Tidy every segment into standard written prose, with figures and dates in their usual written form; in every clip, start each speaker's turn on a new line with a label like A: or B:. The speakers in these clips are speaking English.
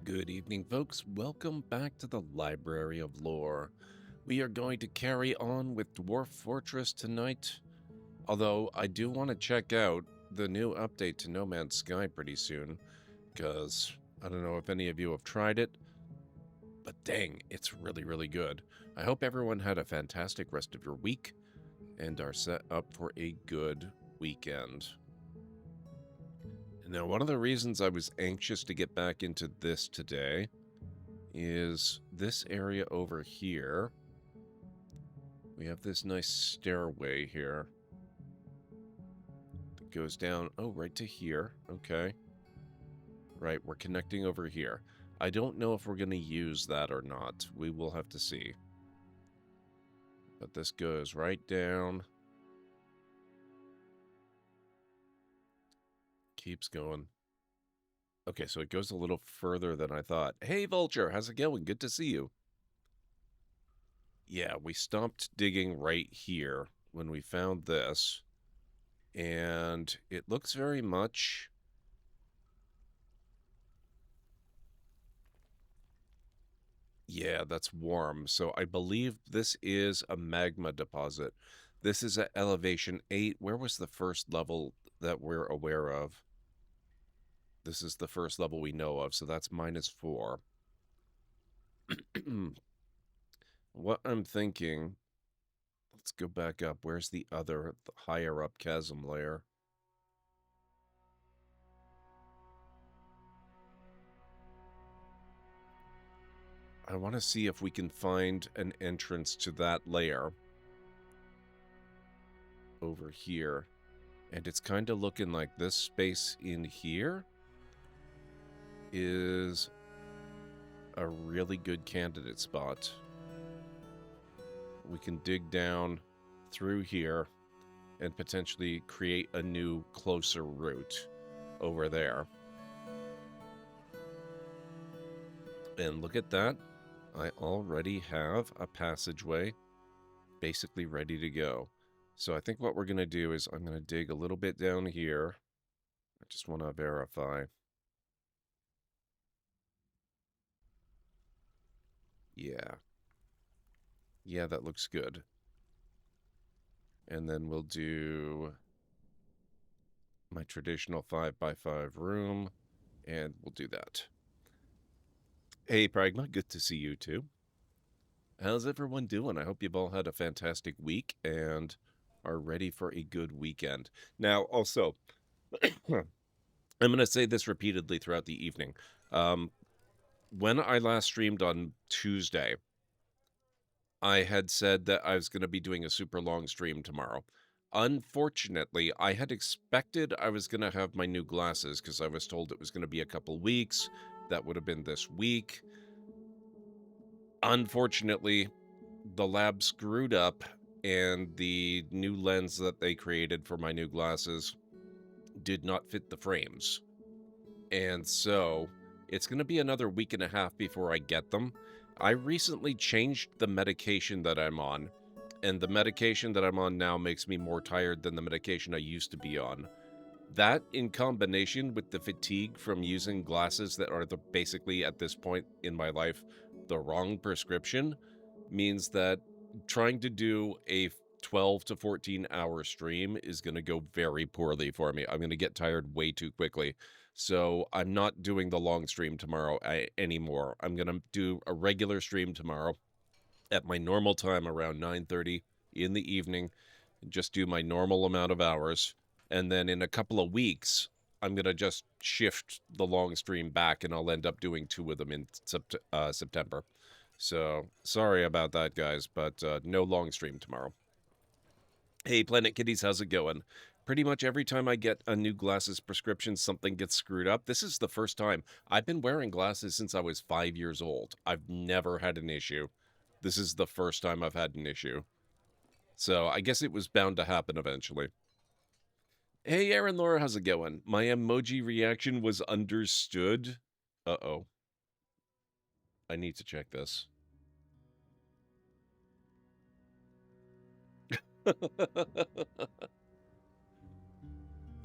A: Good evening, folks. Welcome back to the Library of Lore. We are going to carry on with Dwarf Fortress tonight, although I do want to check out the new update to No Man's Sky pretty soon, because I don't know if any of you have tried it, but dang, it's really, really good. I hope everyone had a fantastic rest of your week and are set up for a good weekend. Now, one of the reasons I was anxious to get back into this today is this area over here. We have this nice stairway here that goes down, right to here. Okay. Right, we're connecting over here. I don't know if we're going to use that or not. We will have to see. But this goes right down. Keeps going. Okay, so it goes a little further than I thought. Hey, Vulture, how's it going? Good to see you. Yeah, we stopped digging right here when we found this. And it looks very much... Yeah, that's warm. So I believe this is a magma deposit. This is at elevation 8. Where was the first level that we're aware of? This is the first level we know of, so that's -4. What I'm thinking... Let's go back up. Where's the other, the higher up chasm layer? I want to see if we can find an entrance to that layer over here. And it's kind of looking like this space in here is a really good candidate spot. We can dig down through here and potentially create a new, closer route over there. And look at that. I already have a passageway basically ready to go. So I think what we're going to do is I'm going to dig a little bit down here. I just want to verify. Yeah. Yeah, that looks good. And then we'll do my traditional 5x5 room, and we'll do that. Hey, Pragma, good to see you too. How's everyone doing? I hope you've all had a fantastic week and are ready for a good weekend. Now, also, I'm going to say this repeatedly throughout the evening. When I last streamed on Tuesday, I had said that I was going to be doing a super long stream tomorrow. Unfortunately, I had expected I was going to have my new glasses because I was told it was going to be a couple weeks. That would have been this week. Unfortunately, the lab screwed up and the new lens that they created for my new glasses did not fit the frames. And so it's going to be another week and a half before I get them. I recently changed the medication that I'm on, and the medication that I'm on now makes me more tired than the medication I used to be on. That, in combination with the fatigue from using glasses that are basically, at this point in my life, the wrong prescription, means that trying to do a 12 to 14 hour stream is going to go very poorly for me. I'm going to get tired way too quickly. So I'm not doing the long stream tomorrow anymore. I'm going to do a regular stream tomorrow at my normal time around 9:30 in the evening, just do my normal amount of hours. And then in a couple of weeks, I'm going to just shift the long stream back and I'll end up doing 2 of them in September. So sorry about that, guys, but no long stream tomorrow. Hey, Planet Kitties, how's it going? Pretty much every time I get a new glasses prescription, something gets screwed up. This is the first time. I've been wearing glasses since I was 5 years old. I've never had an issue. This is the first time I've had an issue. So I guess it was bound to happen eventually. Hey, Aaron Laura, how's it going? My emoji reaction was understood. Uh-oh. I need to check this.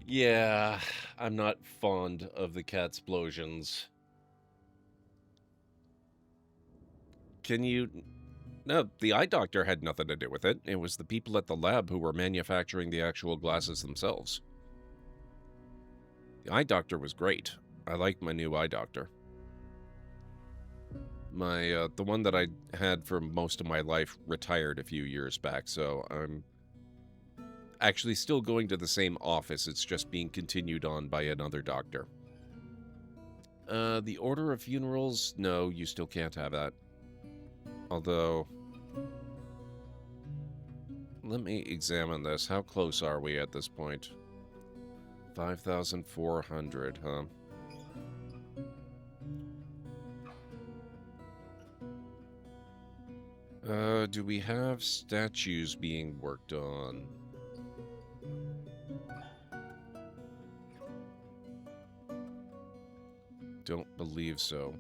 A: Yeah, I'm not fond of the catsplosions. Can you... No, the eye doctor had nothing to do with it. It was the people at the lab who were manufacturing the actual glasses themselves. The eye doctor was great. I like my new eye doctor. The one that I had for most of my life retired a few years back, so I'm actually still going to the same office. It's just being continued on by another doctor. The order of funerals? No, you still can't have that. Although, let me examine this. How close are we at this point? 5,400, huh? Do we have statues being worked on? Don't believe so.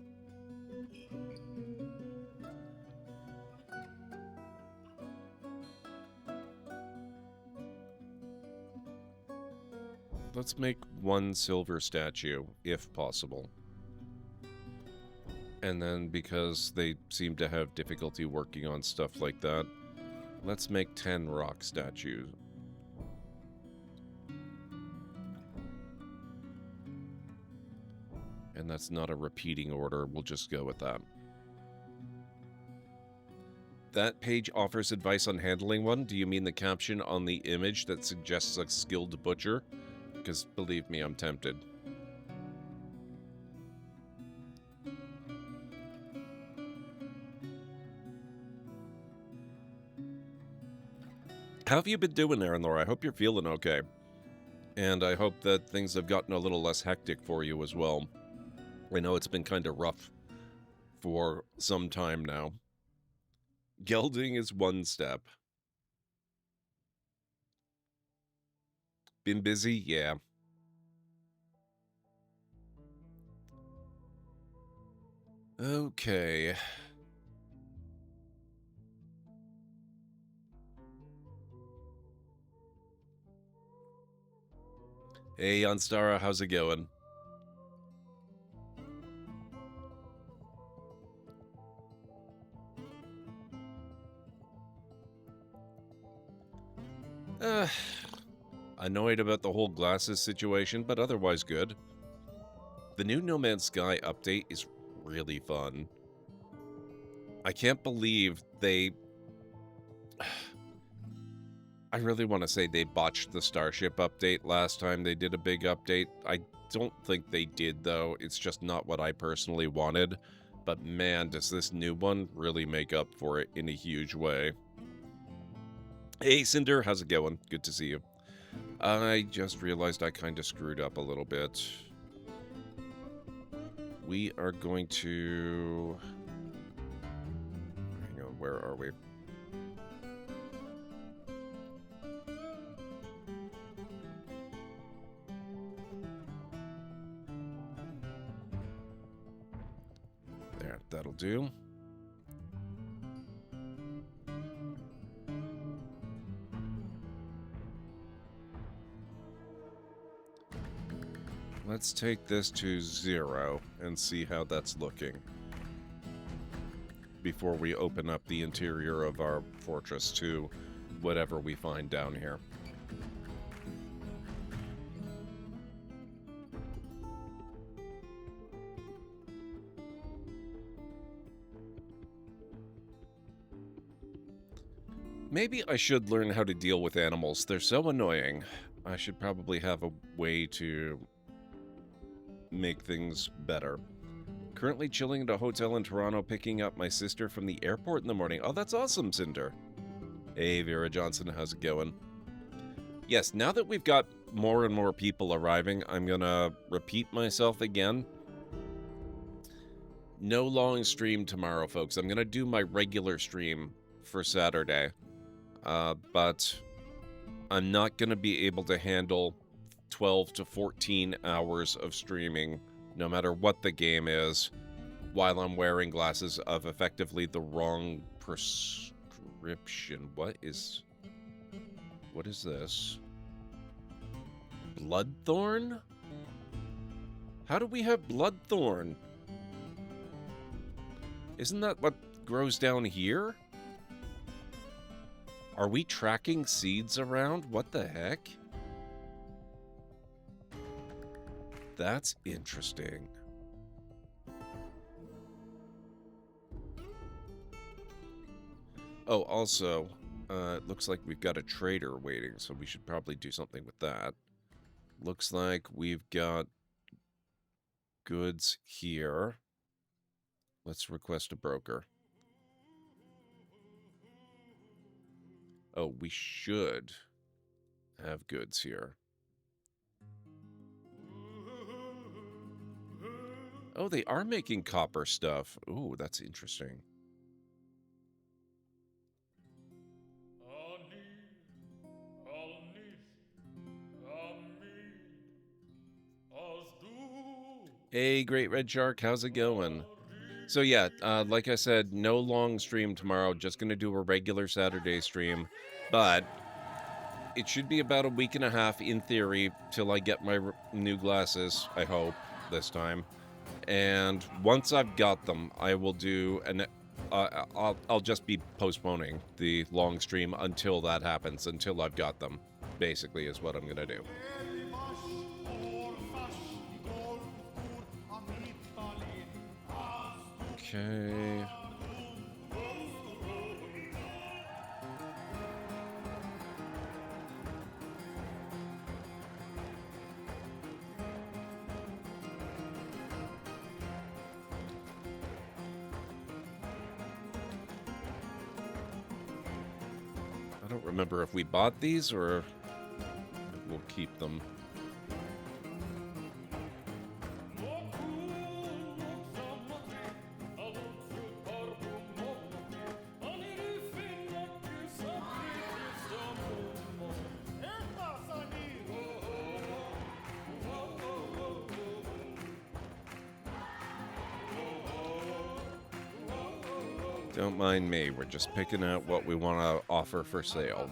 A: Let's make one silver statue, if possible. And then, because they seem to have difficulty working on stuff like that, let's make 10 rock statues. And that's not a repeating order, we'll just go with that. That page offers advice on handling one. Do you mean the caption on the image that suggests a skilled butcher? Because, believe me, I'm tempted. How have you been doing, Aaron Laura? I hope you're feeling okay. And I hope that things have gotten a little less hectic for you as well. I know it's been kind of rough for some time now. Gelding is one step. Been busy? Yeah. Okay. Hey, Anstara, how's it going? Annoyed about the whole glasses situation, but otherwise good. The new No Man's Sky update is really fun. I can't believe they... I really want to say they botched the Starship update last time they did a big update. I don't think they did, though. It's just not what I personally wanted. But man, does this new one really make up for it in a huge way. Hey, Cinder, how's it going? Good to see you. I just realized I kind of screwed up a little bit. We are going to... Hang on, where are we? There, that'll do. Let's take this to 0 and see how that's looking before we open up the interior of our fortress to whatever we find down here. Maybe I should learn how to deal with animals. They're so annoying. I should probably have a way to make things better. Currently chilling at a hotel in Toronto, picking up my sister from the airport in the morning. Oh, that's awesome, Cinder. Hey, Vera Johnson, how's it going? Yes, now that we've got more and more people arriving, I'm gonna repeat myself again. No long stream tomorrow, folks. I'm gonna do my regular stream for Saturday. But I'm not gonna be able to handle 12 to 14 hours of streaming, no matter what the game is, while I'm wearing glasses of effectively the wrong prescription. What is this? Bloodthorn? How do we have Bloodthorn? Isn't that what grows down here? Are we tracking seeds around? What the heck? That's interesting. Oh, also, it looks like we've got a trader waiting, so we should probably do something with that. Looks like we've got goods here. Let's request a broker. Oh, we should have goods here. Oh, they are making copper stuff. Ooh, that's interesting. Hey, Great Red Shark, how's it going? So yeah, like I said, no long stream tomorrow, just gonna do a regular Saturday stream, but it should be about a week and a half, in theory, till I get my new glasses, I hope, this time. And once I've got them, I will do an... I'll just be postponing the long stream until that happens, until I've got them, basically, is what I'm gonna do. Okay... I don't remember if we bought these or we'll keep them. Don't mind me, we're just picking out what we want to offer for sale.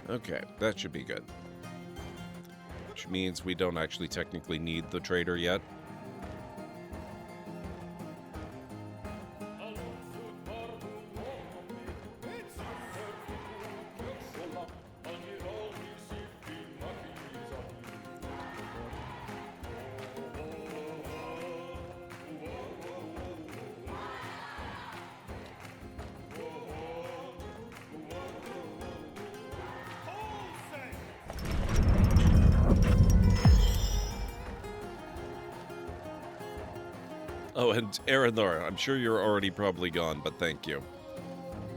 A: Okay, that should be good. Which means we don't actually technically need the trader yet. Oh, and Aranor, I'm sure you're already probably gone, but thank you.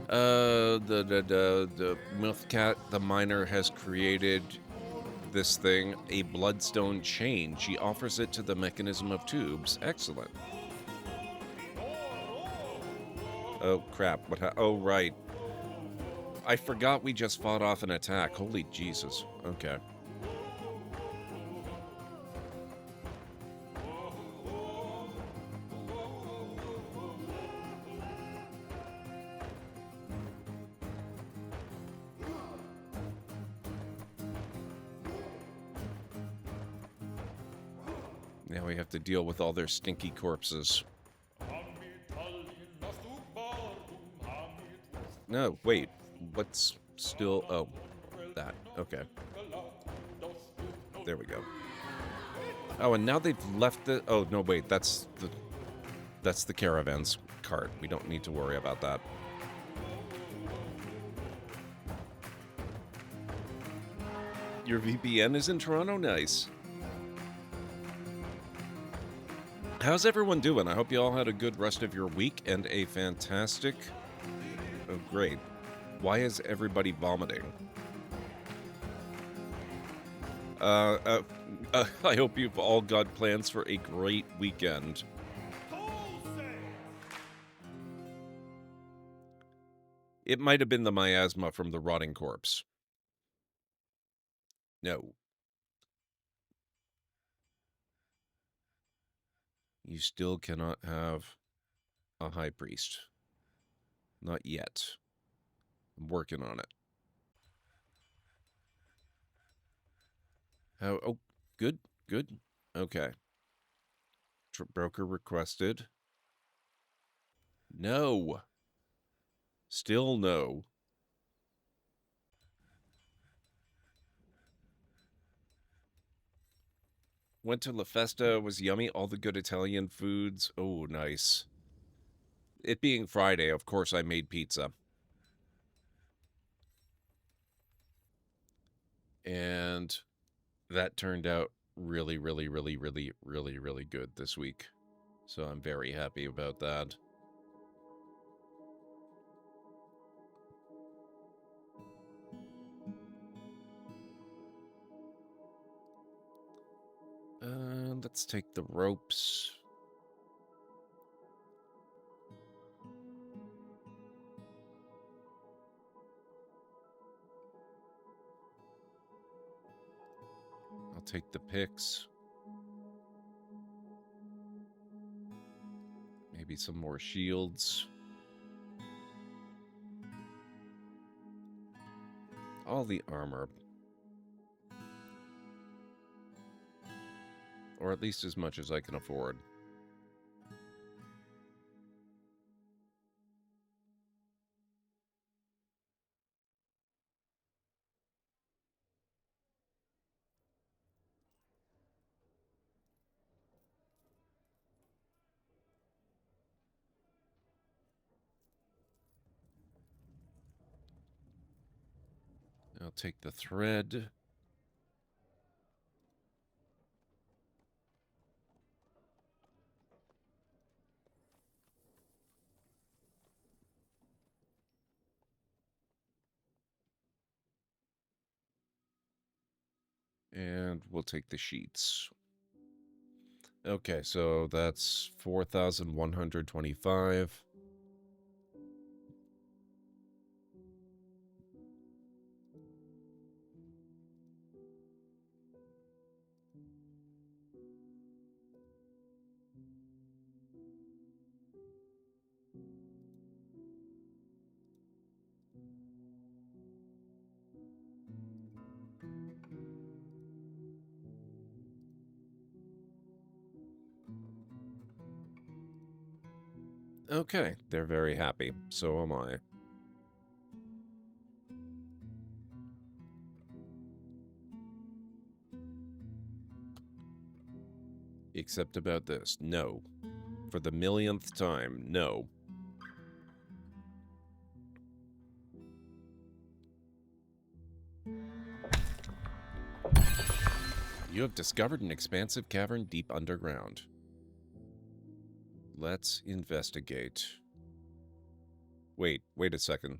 A: The Milfcat, the miner, has created this thing, a bloodstone chain. She offers it to the mechanism of tubes. Excellent. Oh, crap. Oh, right. I forgot we just fought off an attack. Holy Jesus. Okay. Now we have to deal with all their stinky corpses. No, wait. What's still... Oh, that. Okay. There we go. Oh, and now they've left the... Oh, no, wait. That's the caravan's cart. We don't need to worry about that. Your VPN is in Toronto? Nice. How's everyone doing? I hope you all had a good rest of your week and a fantastic... Oh, great. Why is everybody vomiting? I hope you've all got plans for a great weekend. It might have been the miasma from the rotting corpse. No. You still cannot have a high priest. Not yet. I'm working on it. Oh, good, good. Okay. Broker requested. No. Still no. Went to La Festa, was yummy, all the good Italian foods. Oh, nice. It being Friday, of course I made pizza. And that turned out really, really, really, really, really, really good this week. So I'm very happy about that. Let's take the ropes. I'll take the picks. Maybe some more shields. All the armor. Or at least as much as I can afford. I'll take the thread. And we'll take the sheets. Okay, so that's 4,125. Okay, they're very happy. So am I. Except about this. No. For the millionth time, no. You have discovered an expansive cavern deep underground. Let's investigate. Wait a second.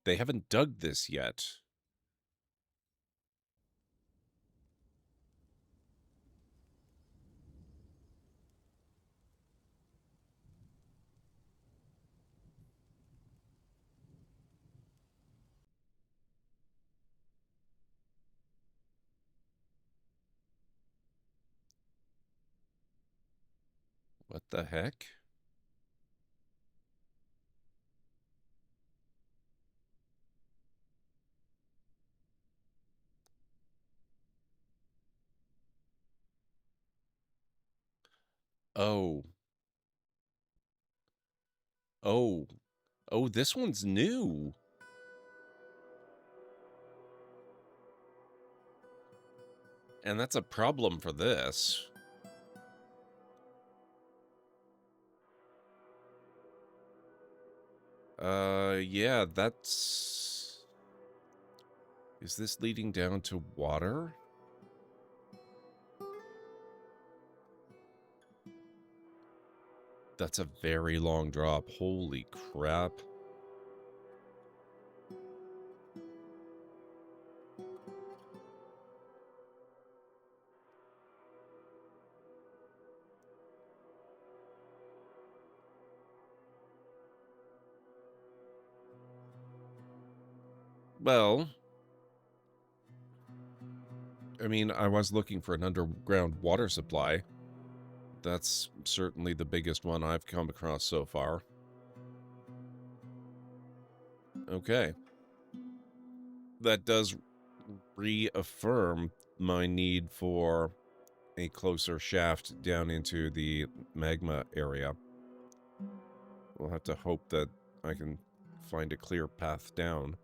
A: They haven't dug this yet. What the heck? Oh. Oh. Oh, this one's new. And that's a problem for this. Yeah, that's... Is this leading down to water? That's a very long drop. Holy crap. Well, I mean, I was looking for an underground water supply. That's certainly the biggest one I've come across so far. Okay. That does reaffirm my need for a closer shaft down into the magma area. We'll have to hope that I can find a clear path down.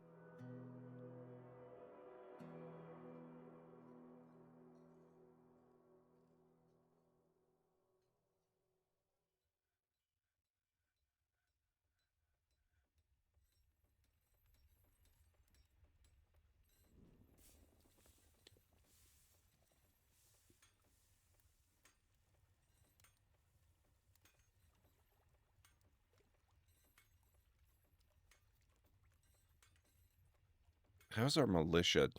A: How's our militia?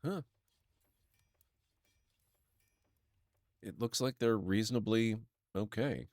A: Huh. It looks like they're reasonably okay.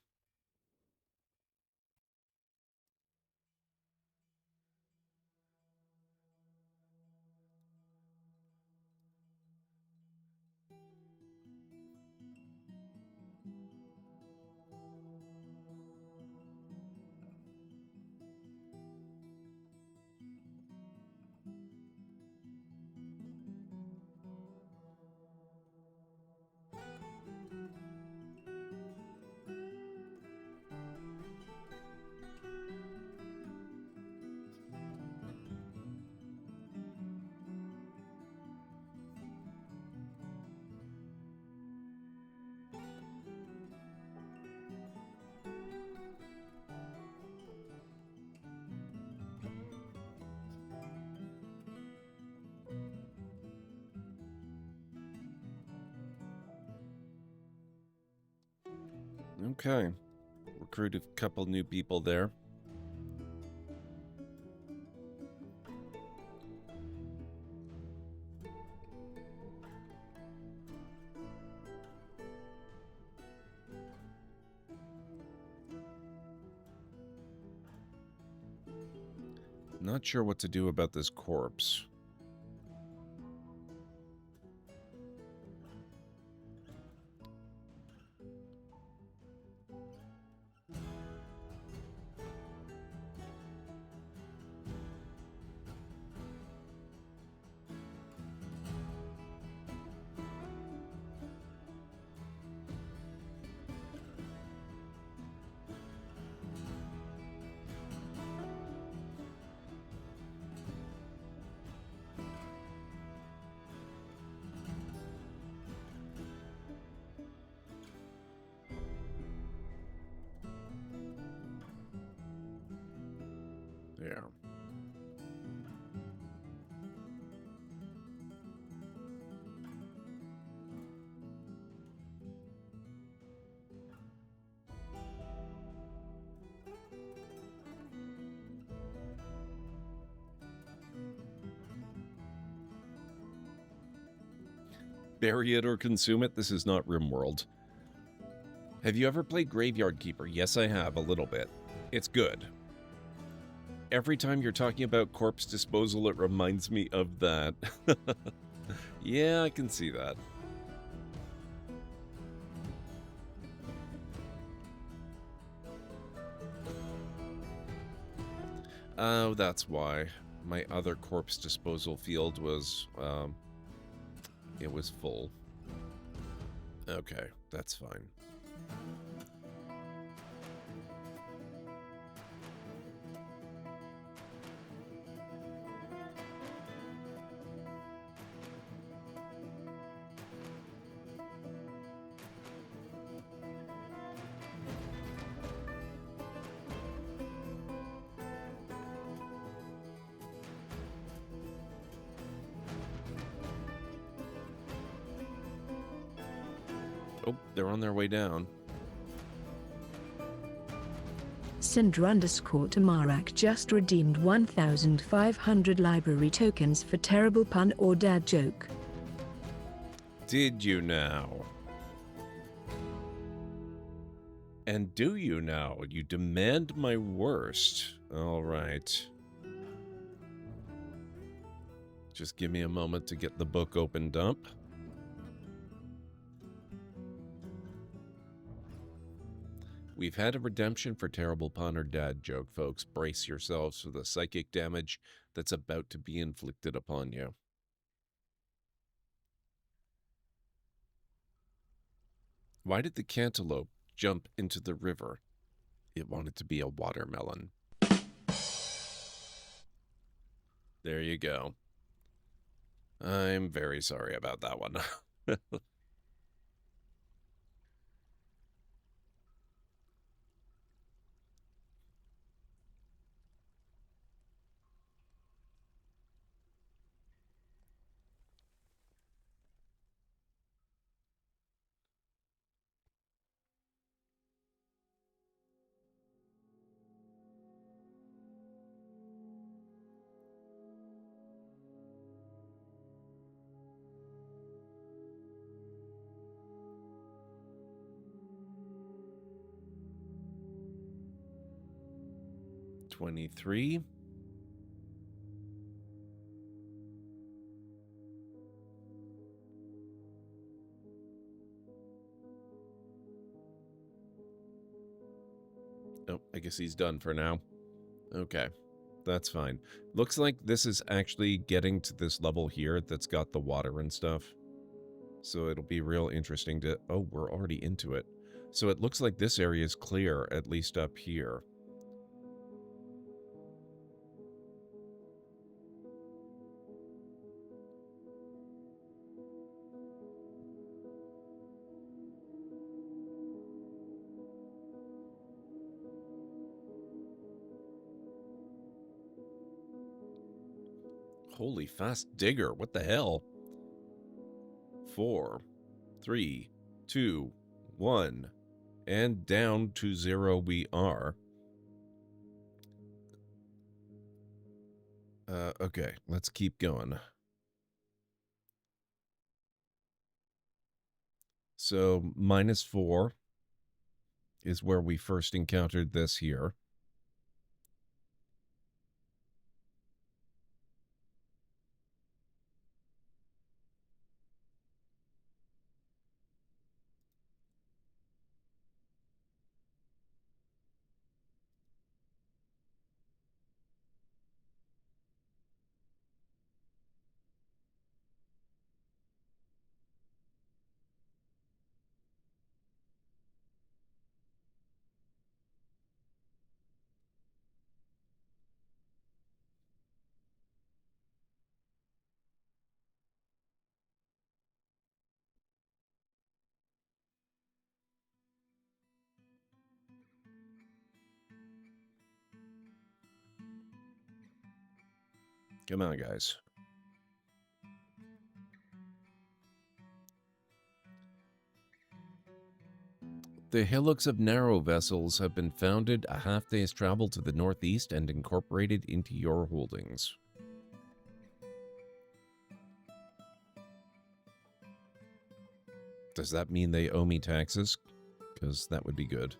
A: Okay. Recruit a couple new people there. Not sure what to do about this corpse. There. Bury it or consume it. This is not RimWorld. Have you ever played Graveyard Keeper? Yes, I have, a little bit. It's good. Every time you're talking about corpse disposal, it reminds me of that. Yeah, I can see that. Oh, that's why. My other corpse disposal field was, it was full. Okay, that's fine. Oh, they're on their way down.
B: Cinder_Tamarak just redeemed 1,500 library tokens for terrible pun or dad joke.
A: Did you now? And do you now? You demand my worst. All right. Just give me a moment to get the book opened up. We've had a redemption for terrible pun or dad joke, folks. Brace yourselves for the psychic damage that's about to be inflicted upon you. Why did the cantaloupe jump into the river? It wanted to be a watermelon. There you go. I'm very sorry about that one. 23. Oh, I guess he's done for now. Okay, that's fine. Looks like this is actually getting to this level here that's got the water and stuff. So it'll be real interesting to... Oh, we're already into it. So it looks like this area is clear, at least up here. Holy fast digger, what the hell? 4, 3, 2, 1, and down to 0 we are. Okay, let's keep going. So -4 is where we first encountered this here. Come on, guys. The hillocks of narrow vessels have been founded a half day's travel to the northeast and incorporated into your holdings. Does that mean they owe me taxes? Because that would be good.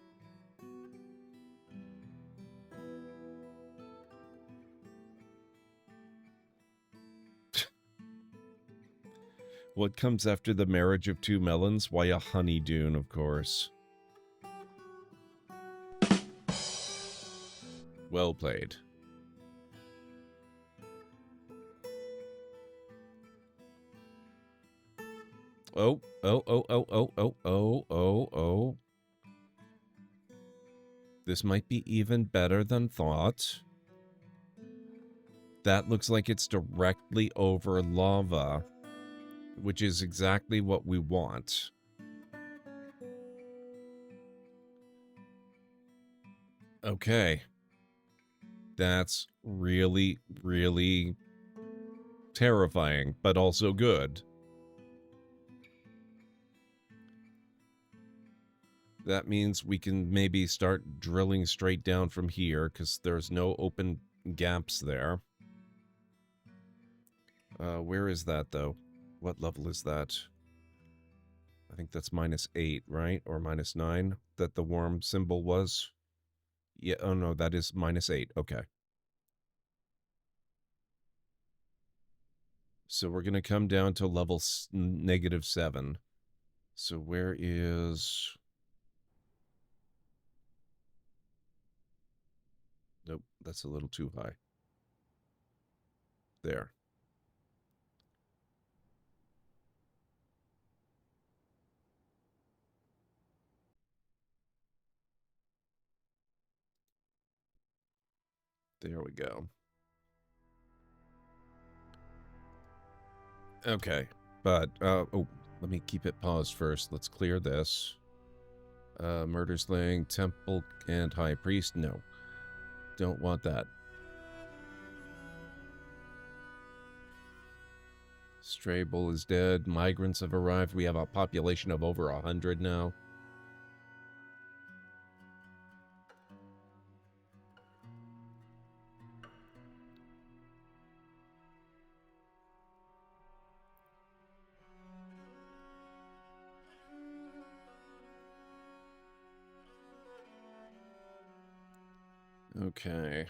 A: What comes after the marriage of two melons? Why, a honey dune, of course. Well played. Oh. This might be even better than thought. That looks like it's directly over lava, which is exactly what we want. Okay. That's really, really terrifying, but also good. That means we can maybe start drilling straight down from here, because there's no open gaps there. Where is that, though? What level is that? I think that's -8, right? Or -9 that the worm symbol was. Yeah, oh no, that is -8. Okay. So we're going to come down to level -7. So where is... that's a little too high. There. There we go. Okay, but, oh, let me keep it paused first. Let's clear this. Murder, slaying, temple, and high priest. No. Don't want that. Stray bull is dead. Migrants have arrived. We have a population of over 100 now. Okay,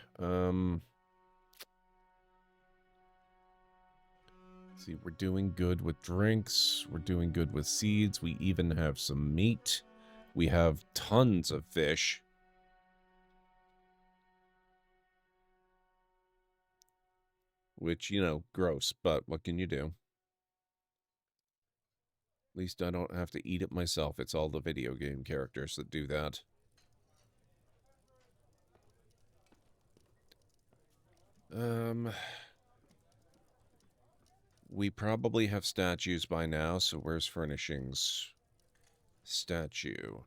A: see, we're doing good with drinks. We're doing good with seeds. We even have some meat. We have tons of fish. Which, you know, gross, but what can you do? At least I don't have to eat it myself. It's all the video game characters that do that. We probably have statues by now, so where's furnishings? Statue.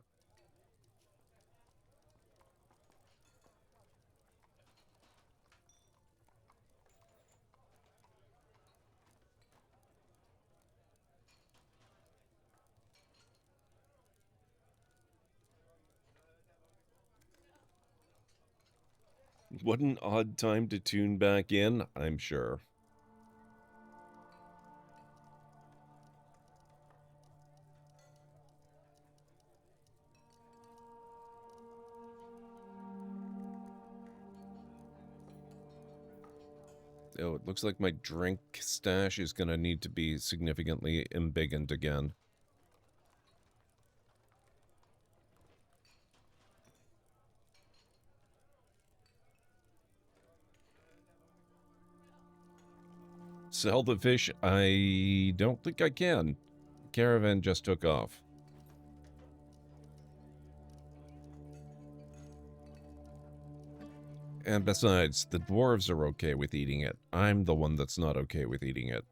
A: What an odd time to tune back in, I'm sure. Oh, it looks like my drink stash is going to need to be significantly embiggened again. Sell the fish? I don't think I can. Caravan just took off. And besides, the dwarves are okay with eating it. I'm the one that's not okay with eating it.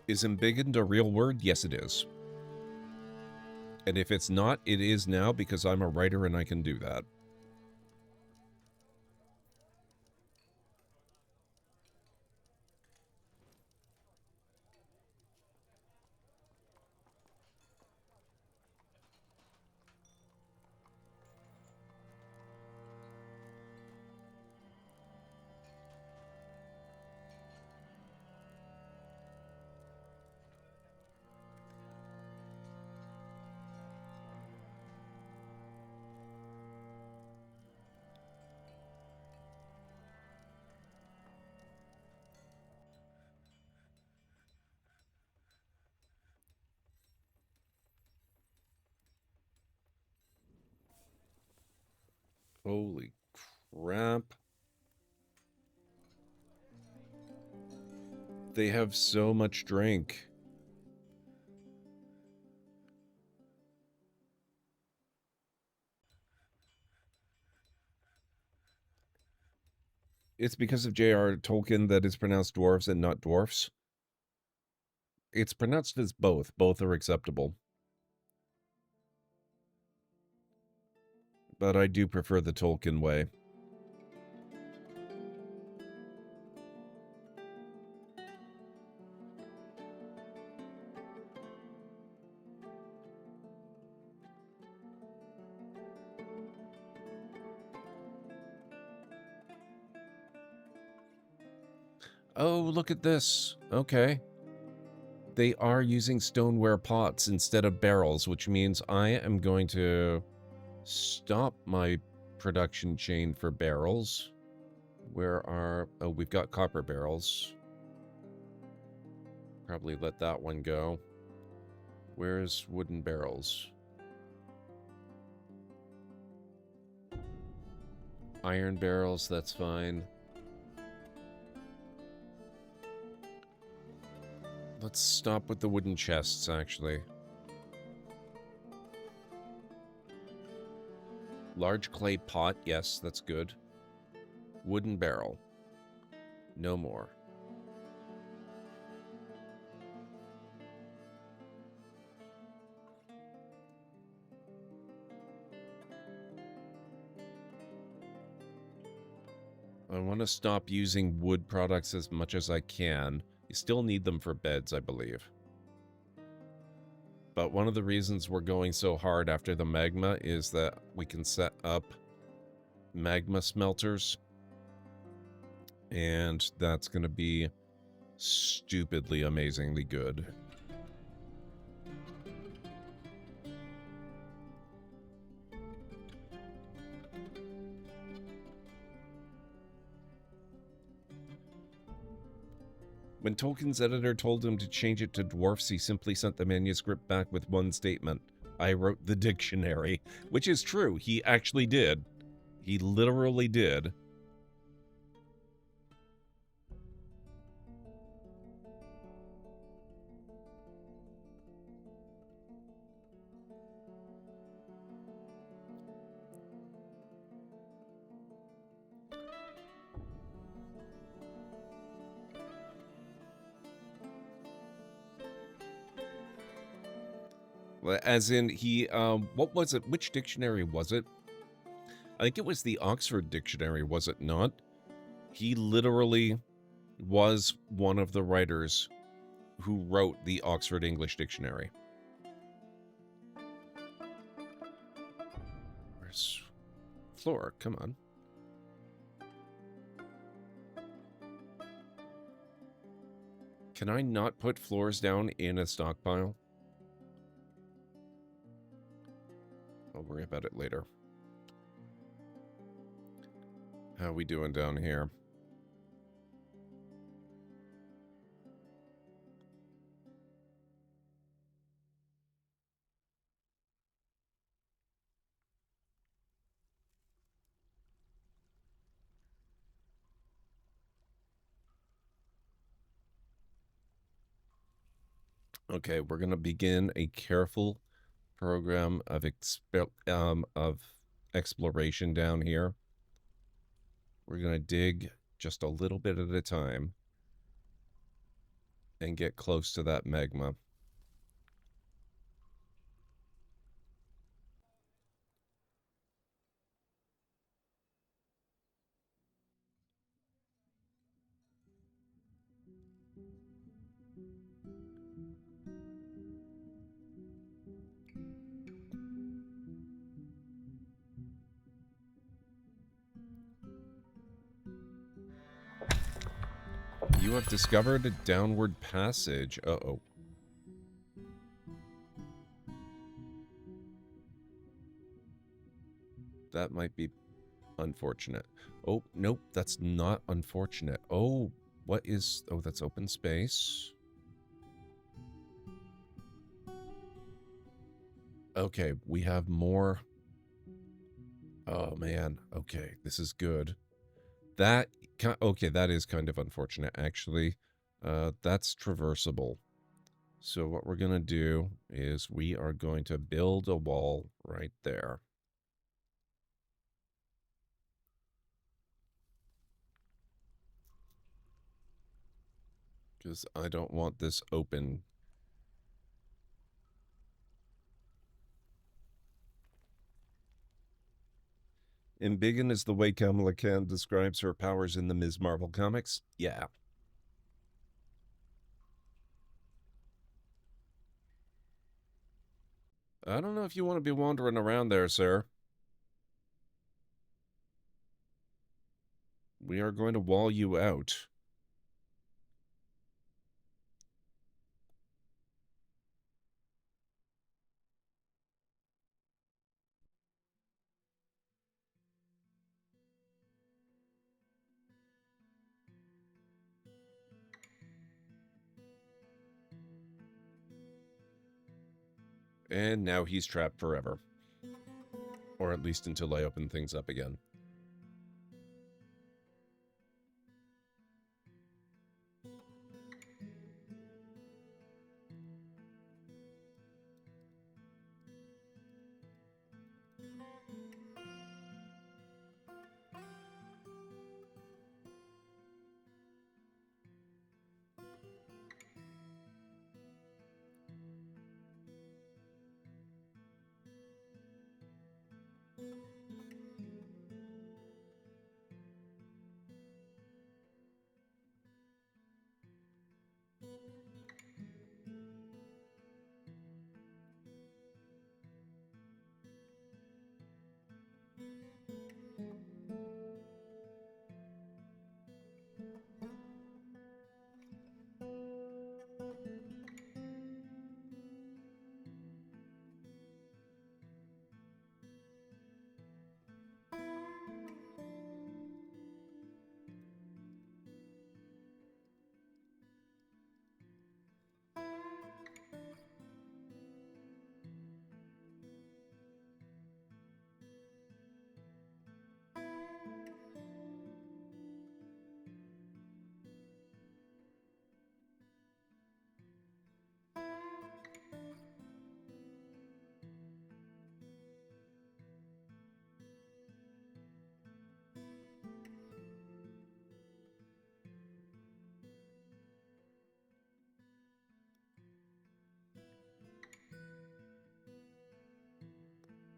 A: Is embiggened a real word? Yes, it is. And if it's not, it is now because I'm a writer and I can do that. Holy crap. They have so much drink. It's because of J.R. Tolkien that it's pronounced dwarves and not dwarfs. It's pronounced as both. Both are acceptable. But I do prefer the Tolkien way. Oh, look at this. Okay. They are using stoneware pots instead of barrels, which means I am going to stop my production chain for barrels. Where are... Oh, we've got copper barrels. Probably let that one go. Where's wooden barrels? Iron barrels, that's fine. Let's stop with the wooden chests, actually. Large clay pot, yes, that's good. Wooden barrel. No more. I want to stop using wood products as much as I can. You still need them for beds, I believe. But one of the reasons we're going so hard after the magma is that we can set up magma smelters. And that's going to be stupidly amazingly good. When Tolkien's editor told him to change it to dwarfs, he simply sent the manuscript back with one statement. I wrote the dictionary. Which is true. He actually did. He literally did. As in, he, what was it? Which dictionary was it? I think it was the Oxford Dictionary, was it not? He literally was one of the writers who wrote the Oxford English Dictionary. Where's Floor? Come on. Can I not put floors down in a stockpile? I'll worry about it later. How we doing down here? Okay, we're going to begin a careful program of exploration down here. We're going to dig just a little bit at a time and get close to that magma. You have discovered a downward passage. Uh-oh. That might be unfortunate. Oh, nope, that's not unfortunate. Oh, what is... Oh, that's open space. Okay, we have more... Oh, man. Okay, this is good. That... Okay, that is kind of unfortunate, actually. That's traversable. So what we're going to do is we are going to build a wall right there. Because I don't want this open. Embiggen is the way Kamala Khan describes her powers in the Ms. Marvel comics? Yeah. I don't know if you want to be wandering around there, sir. We are going to wall you out. And now he's trapped forever. Or at least until I open things up again.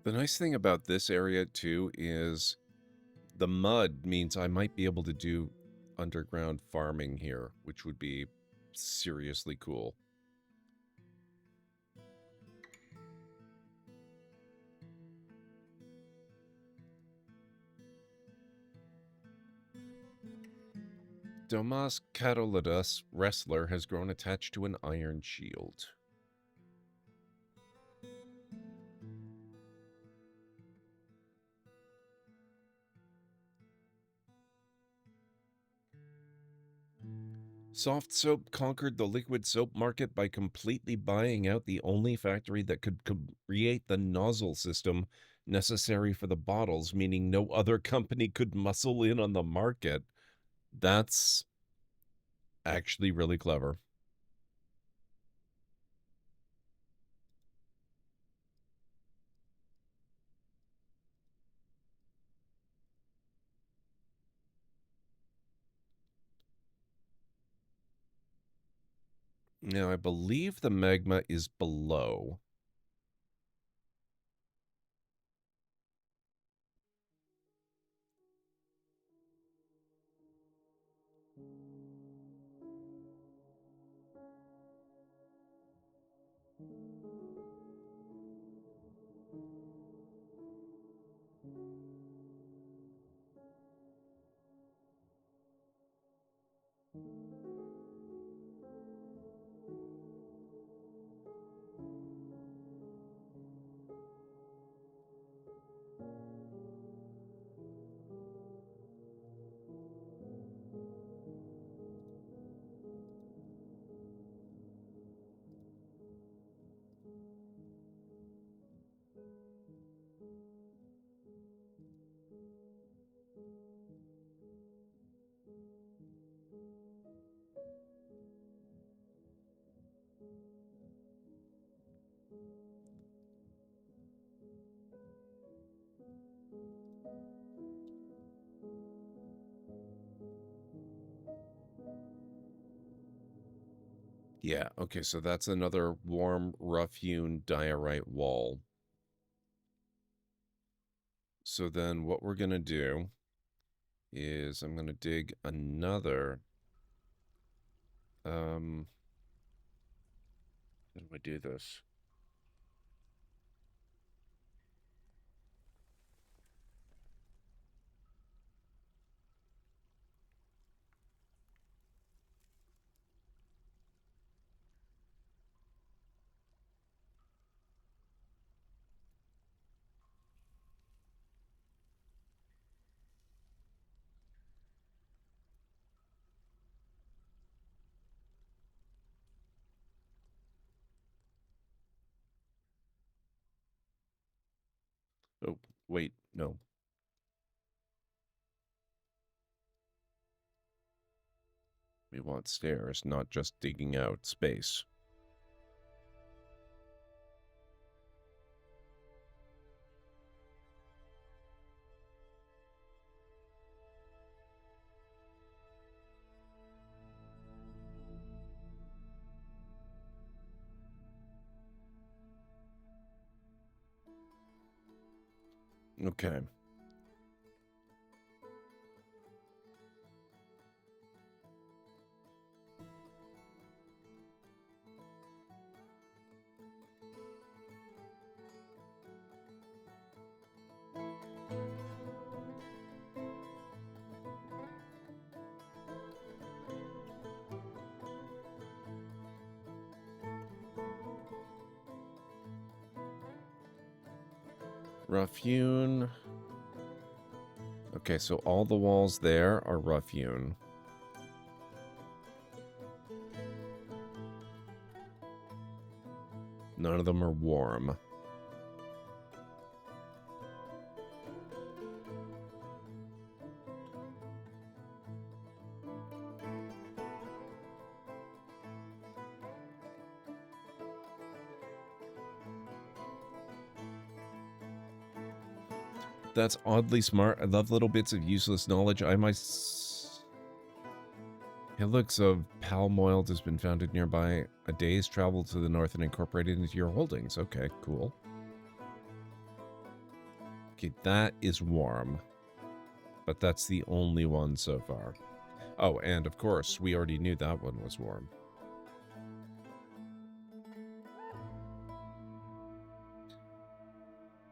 A: The nice thing about this area, too, is the mud means I might be able to do underground farming here, which would be seriously cool. Domas Catolidus wrestler has grown attached to an iron shield. Soft Soap conquered the liquid soap market by completely buying out the only factory that could create the nozzle system necessary for the bottles, meaning no other company could muscle in on the market. That's actually really clever. Now, I believe the magma is below. Yeah, okay, so that's another warm, rough-hewn diorite wall. So then what we're going to do is I'm going to dig another... How do I do this? Wait, no. We want stairs, not just digging out space. Okay. Rough hewn. Okay, so all the walls there are rough hewn. None of them are warm. That's oddly smart. I love little bits of useless knowledge. Hillocks of palm oil has been founded nearby. A day's travel to the north and incorporated into your holdings. Okay, cool. Okay, that is warm. But that's the only one so far. Oh, and of course, we already knew that one was warm.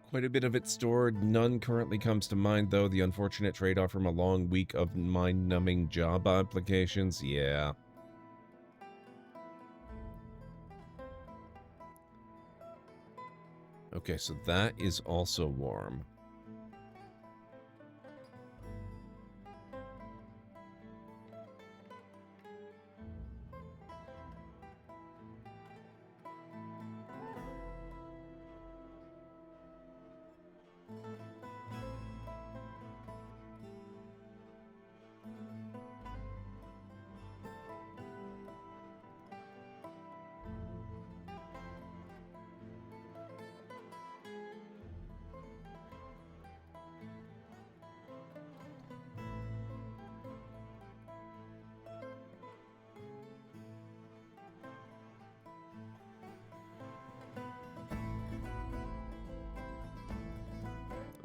A: Quite a bit of it stored. None currently comes to mind, though. The unfortunate trade-off from a long week of mind-numbing job applications. Yeah. Okay, so that is also warm.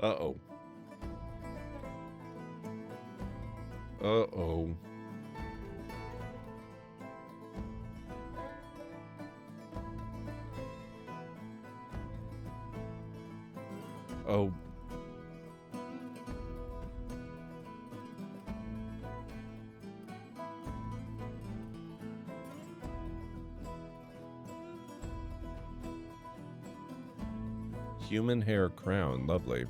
A: Uh-oh. Uh-oh. Oh. Human hair crown. Lovely.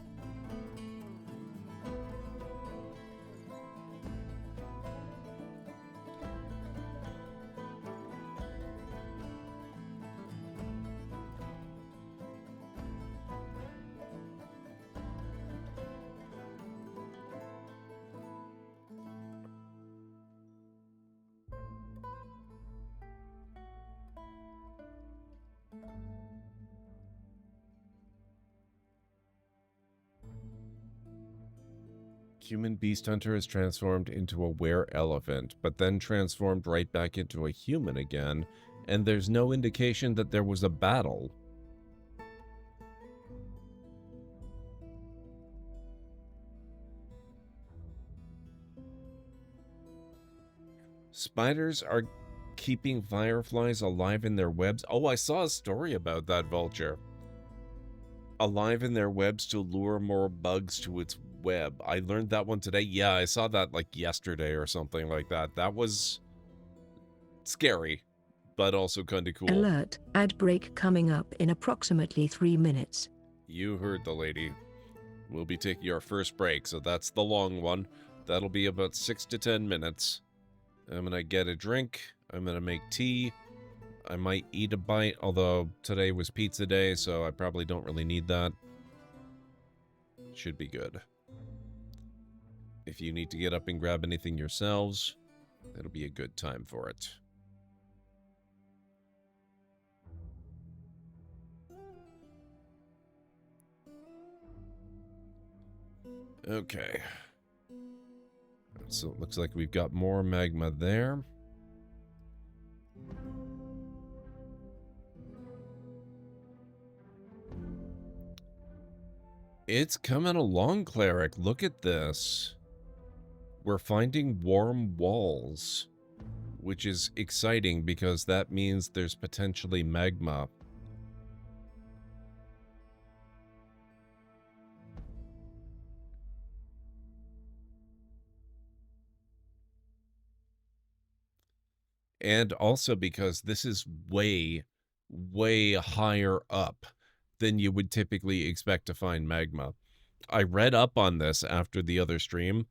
A: Human beast hunter is transformed into a wereelephant, but then transformed right back into a human again, and there's no indication that there was a battle. Spiders are keeping fireflies alive in their webs. Oh, I saw a story about that, Vulture. Alive in their webs to lure more bugs to its web. I learned that one today. Yeah, I saw that like yesterday or something like that. That was scary, but also kind of cool.
B: Alert, ad break coming up in approximately 3 minutes.
A: You heard the lady. We'll be taking our first break, so that's the long one. That'll be about 6 to 10 minutes. I'm gonna get a drink. I'm gonna make tea. I might eat a bite, although today was pizza day, so I probably don't really need that. should be good. If you need to get up and grab anything yourselves, it'll be a good time for it. Okay. So it looks like we've got more magma there. It's coming along, Cleric. Look at this. We're finding warm walls, which is exciting because that means there's potentially magma. And also because this is way, way higher up than you would typically expect to find magma. I read up on this after the other stream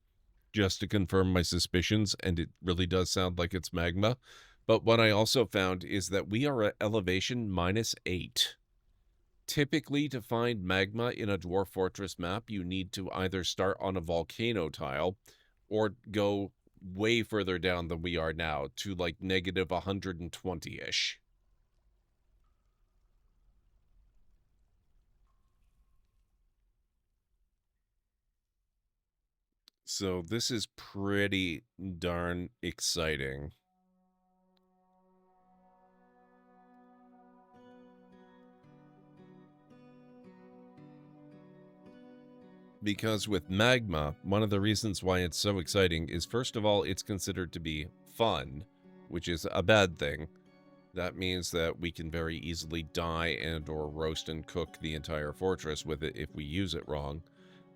A: just to confirm my suspicions, and it really does sound like it's magma. But what I also found is that we are at elevation -8. Typically, to find magma in a Dwarf Fortress map, you need to either start on a volcano tile or go way further down than we are now to like negative 120-ish. So this is pretty darn exciting. Because with magma, one of the reasons why it's so exciting is, first of all, it's considered to be fun, which is a bad thing. That means that we can very easily dye and or roast and cook the entire fortress with it if we use it wrong.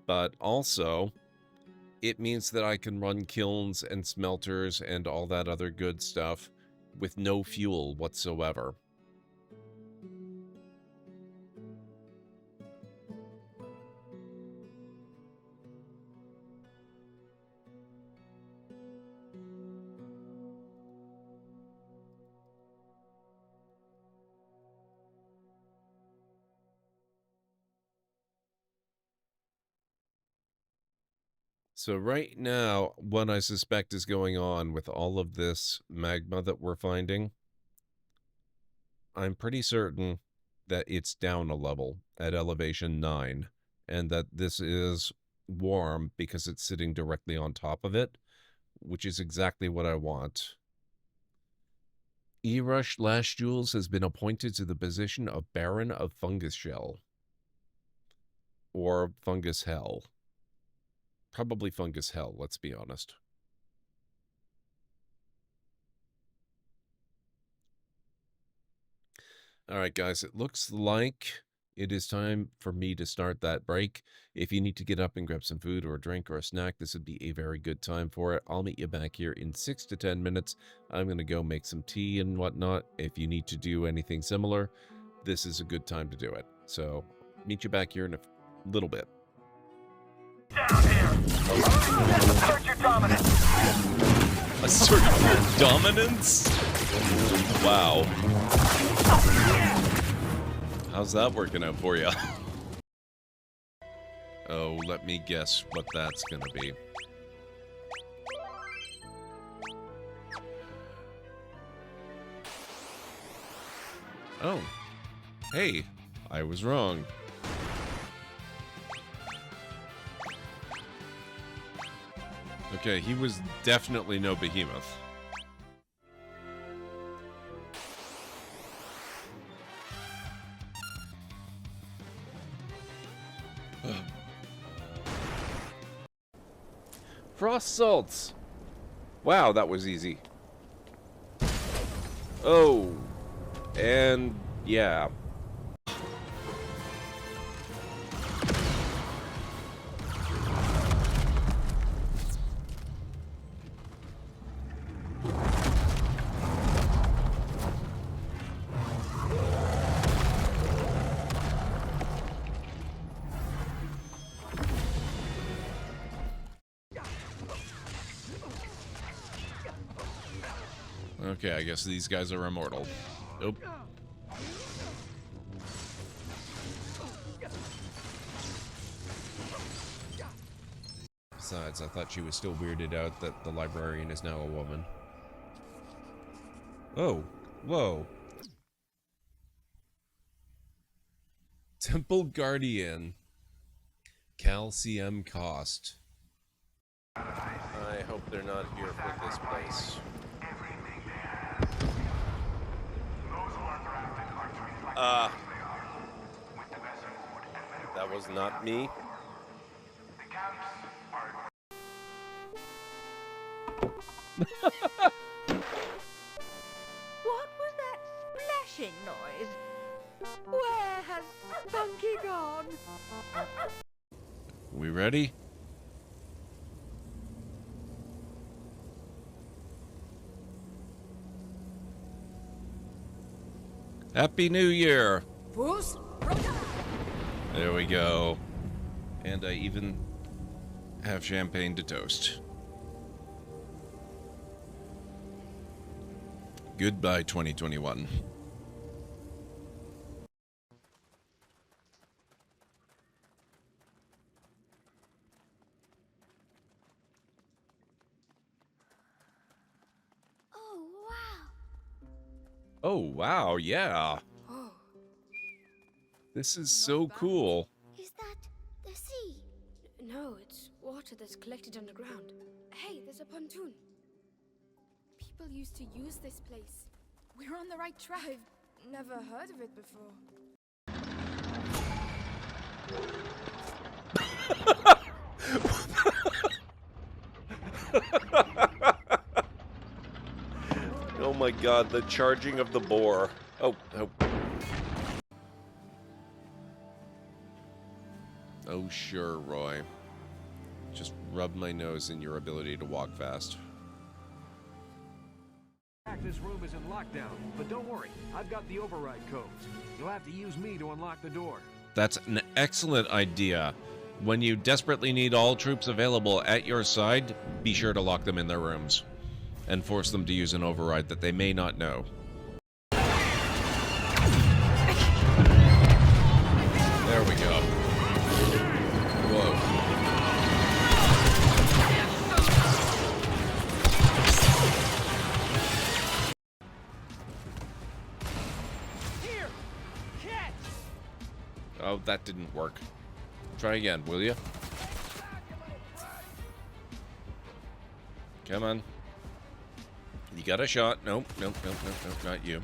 A: But also, it means that I can run kilns and smelters and all that other good stuff with no fuel whatsoever. So right now, what I suspect is going on with all of this magma that we're finding, I'm pretty certain that it's down a level at elevation 9, and that this is warm because it's sitting directly on top of it, which is exactly what I want. Erush Lash Jules has been appointed to the position of Baron of Fungus Shell. Or Fungus Hell. Probably Fungus Hell, let's be honest. Alright, guys, it looks like it is time for me to start that break. If you need to get up and grab some food or a drink or a snack, this would be a very good time for it. I'll meet you back here in 6 to 10 minutes. I'm going to go make some tea and whatnot. If you need to do anything similar, this is a good time to do it. So, meet you back here in a little bit.
C: Down here! Assert your dominance!
A: Assert your dominance? Wow. How's that working out for you? Oh, let me guess what that's gonna be. Oh. Hey, I was wrong. Okay, he was definitely no behemoth. Frost salts! Wow, that was easy. Oh. And yeah. Okay, I guess these guys are immortal. Nope. Besides, I thought she was still weirded out that the librarian is now a woman. Oh, whoa. Temple Guardian. Calcium cost. I hope they're not here for this place. That was not me.
D: What was that splashing noise? Where has Spunky gone?
A: We ready? Happy New Year! There we go. And I even have champagne to toast. Goodbye, 2021.
E: Oh, wow.
A: Oh, wow, yeah.
E: Oh.
A: This is so cool.
E: Is that the sea?
F: No, it's water that's collected underground. Hey, there's a pontoon. People used to use this place. We're on the right track. I've never heard of it before.
A: Oh my god, the charging of the boar. Oh. Oh, sure, Roy. Just rub my nose in your ability to walk fast.
G: This room is in lockdown, but don't worry, I've got the override codes. You'll have to use me to unlock the door.
A: That's an excellent idea. When you desperately need all troops available at your side, be sure to lock them in their rooms and force them to use an override that they may not know. There we go. Whoa. Oh, that didn't work. Try again, will you? Come on. You got a shot. Nope, not you.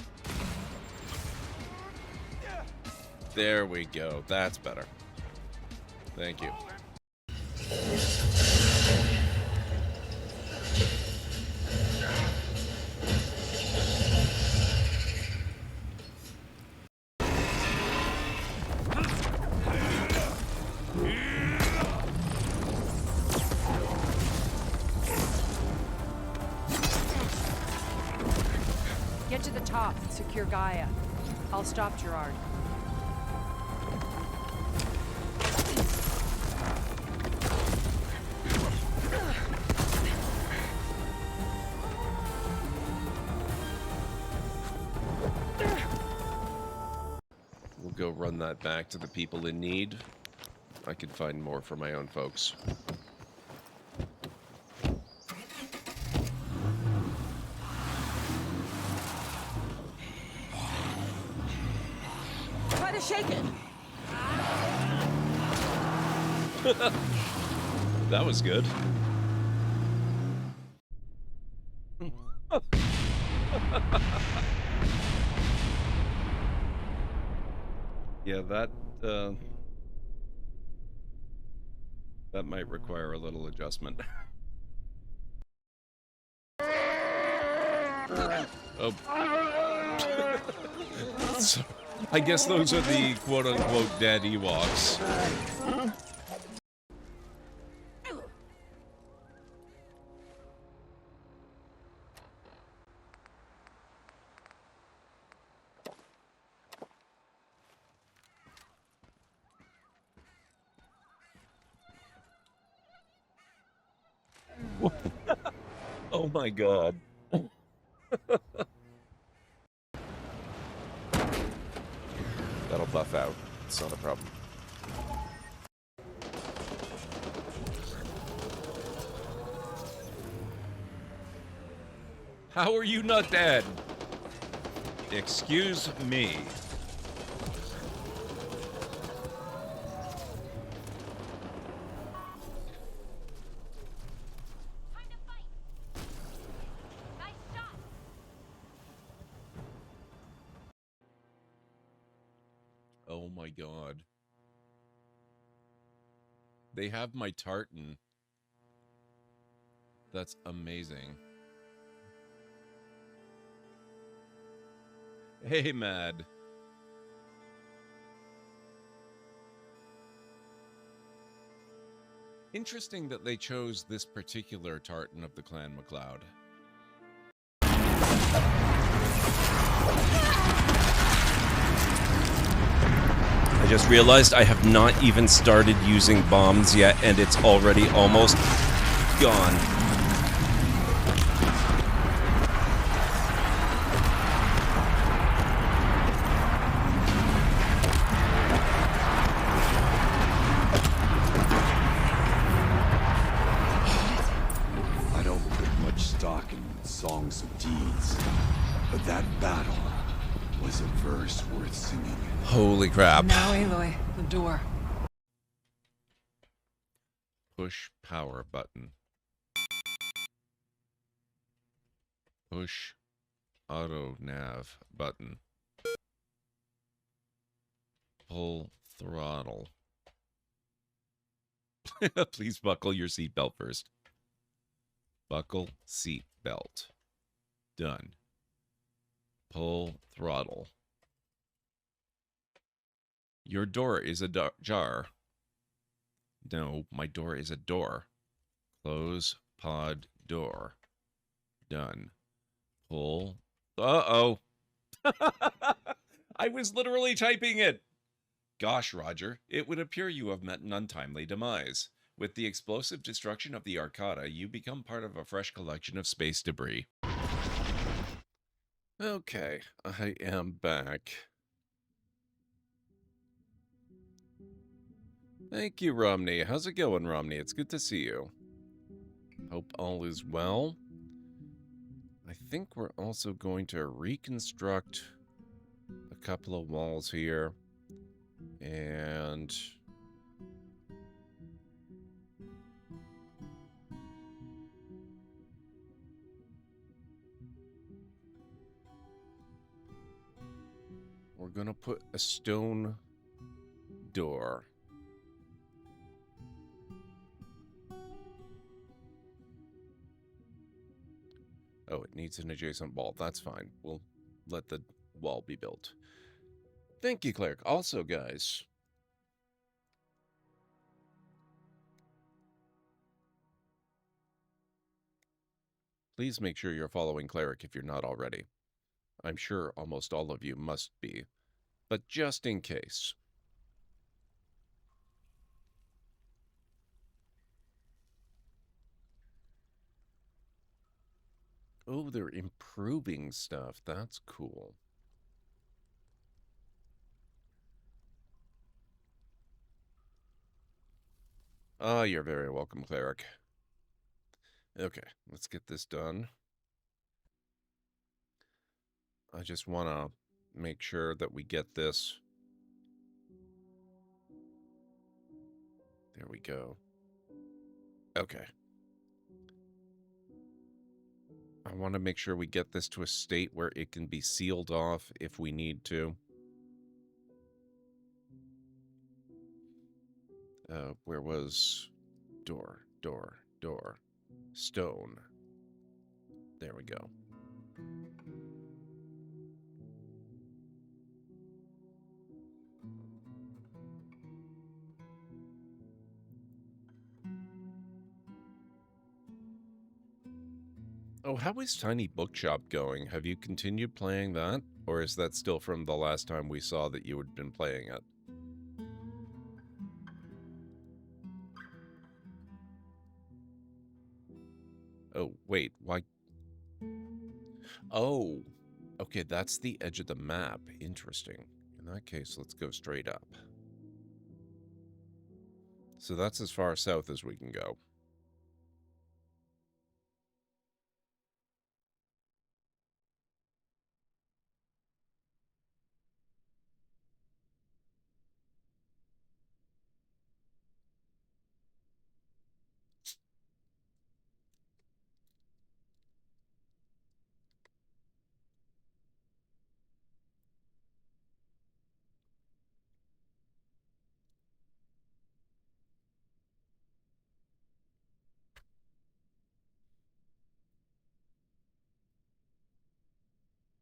A: There we go. That's better. Thank you.
H: Get to the top and secure Gaia. I'll stop Gerard.
A: We'll go run that back to the people in need. I can find more for my own folks.
H: Try to shake it!
A: That was good. Yeah, that might require a little adjustment. Oh. So, I guess those are the quote-unquote dead Ewoks. Oh my god. That'll buff out. It's not a problem. How are you not dead? Excuse me. Oh my god. They have my tartan. That's amazing. Hey, Mad. Interesting that they chose this particular tartan of the Clan McLeod. I just realized I have not even started using bombs yet, and it's already almost gone.
I: I don't put much stock in songs of deeds, but that battle was a verse worth singing.
A: Holy crap.
H: Now, Aloy, the door.
A: Push power button. Push auto nav button. Pull throttle. Please buckle your seatbelt first. Buckle seatbelt. Done. Pull throttle. Your door is ajar. No, my door is a door. Close pod door. Done. Pull. Uh-oh. I was literally typing it. Gosh, Roger, it would appear you have met an untimely demise. With the explosive destruction of the Arcata, you become part of a fresh collection of space debris. Okay, I am back. Thank you, Romney. How's it going, Romney? It's good to see you. Hope all is well. I think we're also going to reconstruct a couple of walls here. And we're going to put a stone door. Oh, it needs an adjacent wall. That's fine. We'll let the wall be built. Thank you, Cleric. Also, guys, please make sure you're following Cleric if you're not already. I'm sure almost all of you must be, but just in case. Oh, they're improving stuff. That's cool. Ah, you're very welcome, Cleric. Okay, let's get this done. I just want to make sure that we get this. There we go. Okay. I want to make sure we get this to a state where it can be sealed off if we need to. Where was door, stone. There we go. Oh, how is Tiny Bookshop going? Have you continued playing that? Or is that still from the last time we saw that you had been playing it? Oh, wait, why? Oh, okay, that's the edge of the map. Interesting. In that case, let's go straight up. So that's as far south as we can go.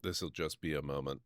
A: This'll just be a moment.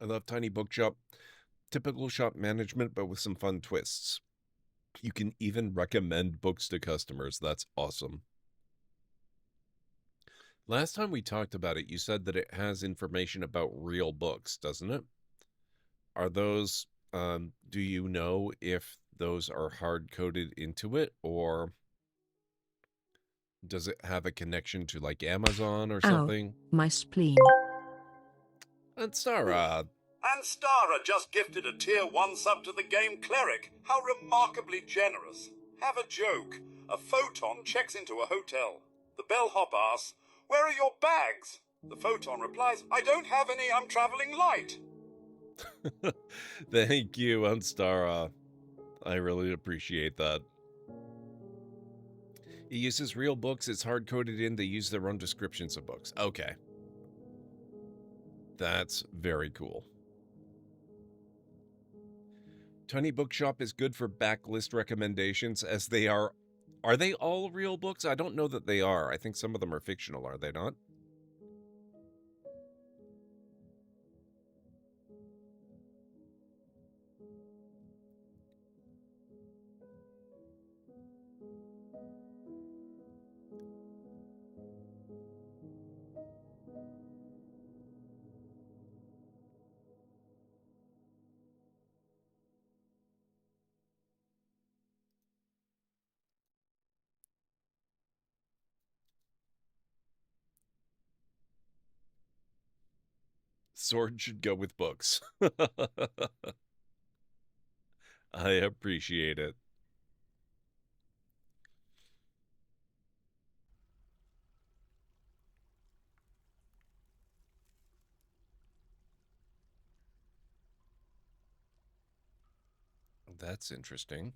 A: I love Tiny Bookshop. Typical shop management, but with some fun twists. You can even recommend books to customers. That's awesome. Last time we talked about it, you said that it has information about real books, doesn't it? Are those, do you know if those are hard-coded into it, or does it have a connection to, like, Amazon or
B: Ow,
A: something?
B: my spleen.
A: And Sarah.
J: And Stara just gifted a tier 1 sub to the game Cleric. How remarkably generous. Have a joke. A photon checks into a hotel. The bellhop asks, "Where are your bags?" The photon replies, "I don't have any, I'm traveling light."
A: Thank you, Unstara. I really appreciate that. It uses real books. It's hard-coded in. They use their own descriptions of books. Okay. That's very cool. Tiny Bookshop is good for backlist recommendations, as they are... Are they all real books? I don't know that they are. I think some of them are fictional, are they not? Sword should go with books. I appreciate it. That's interesting.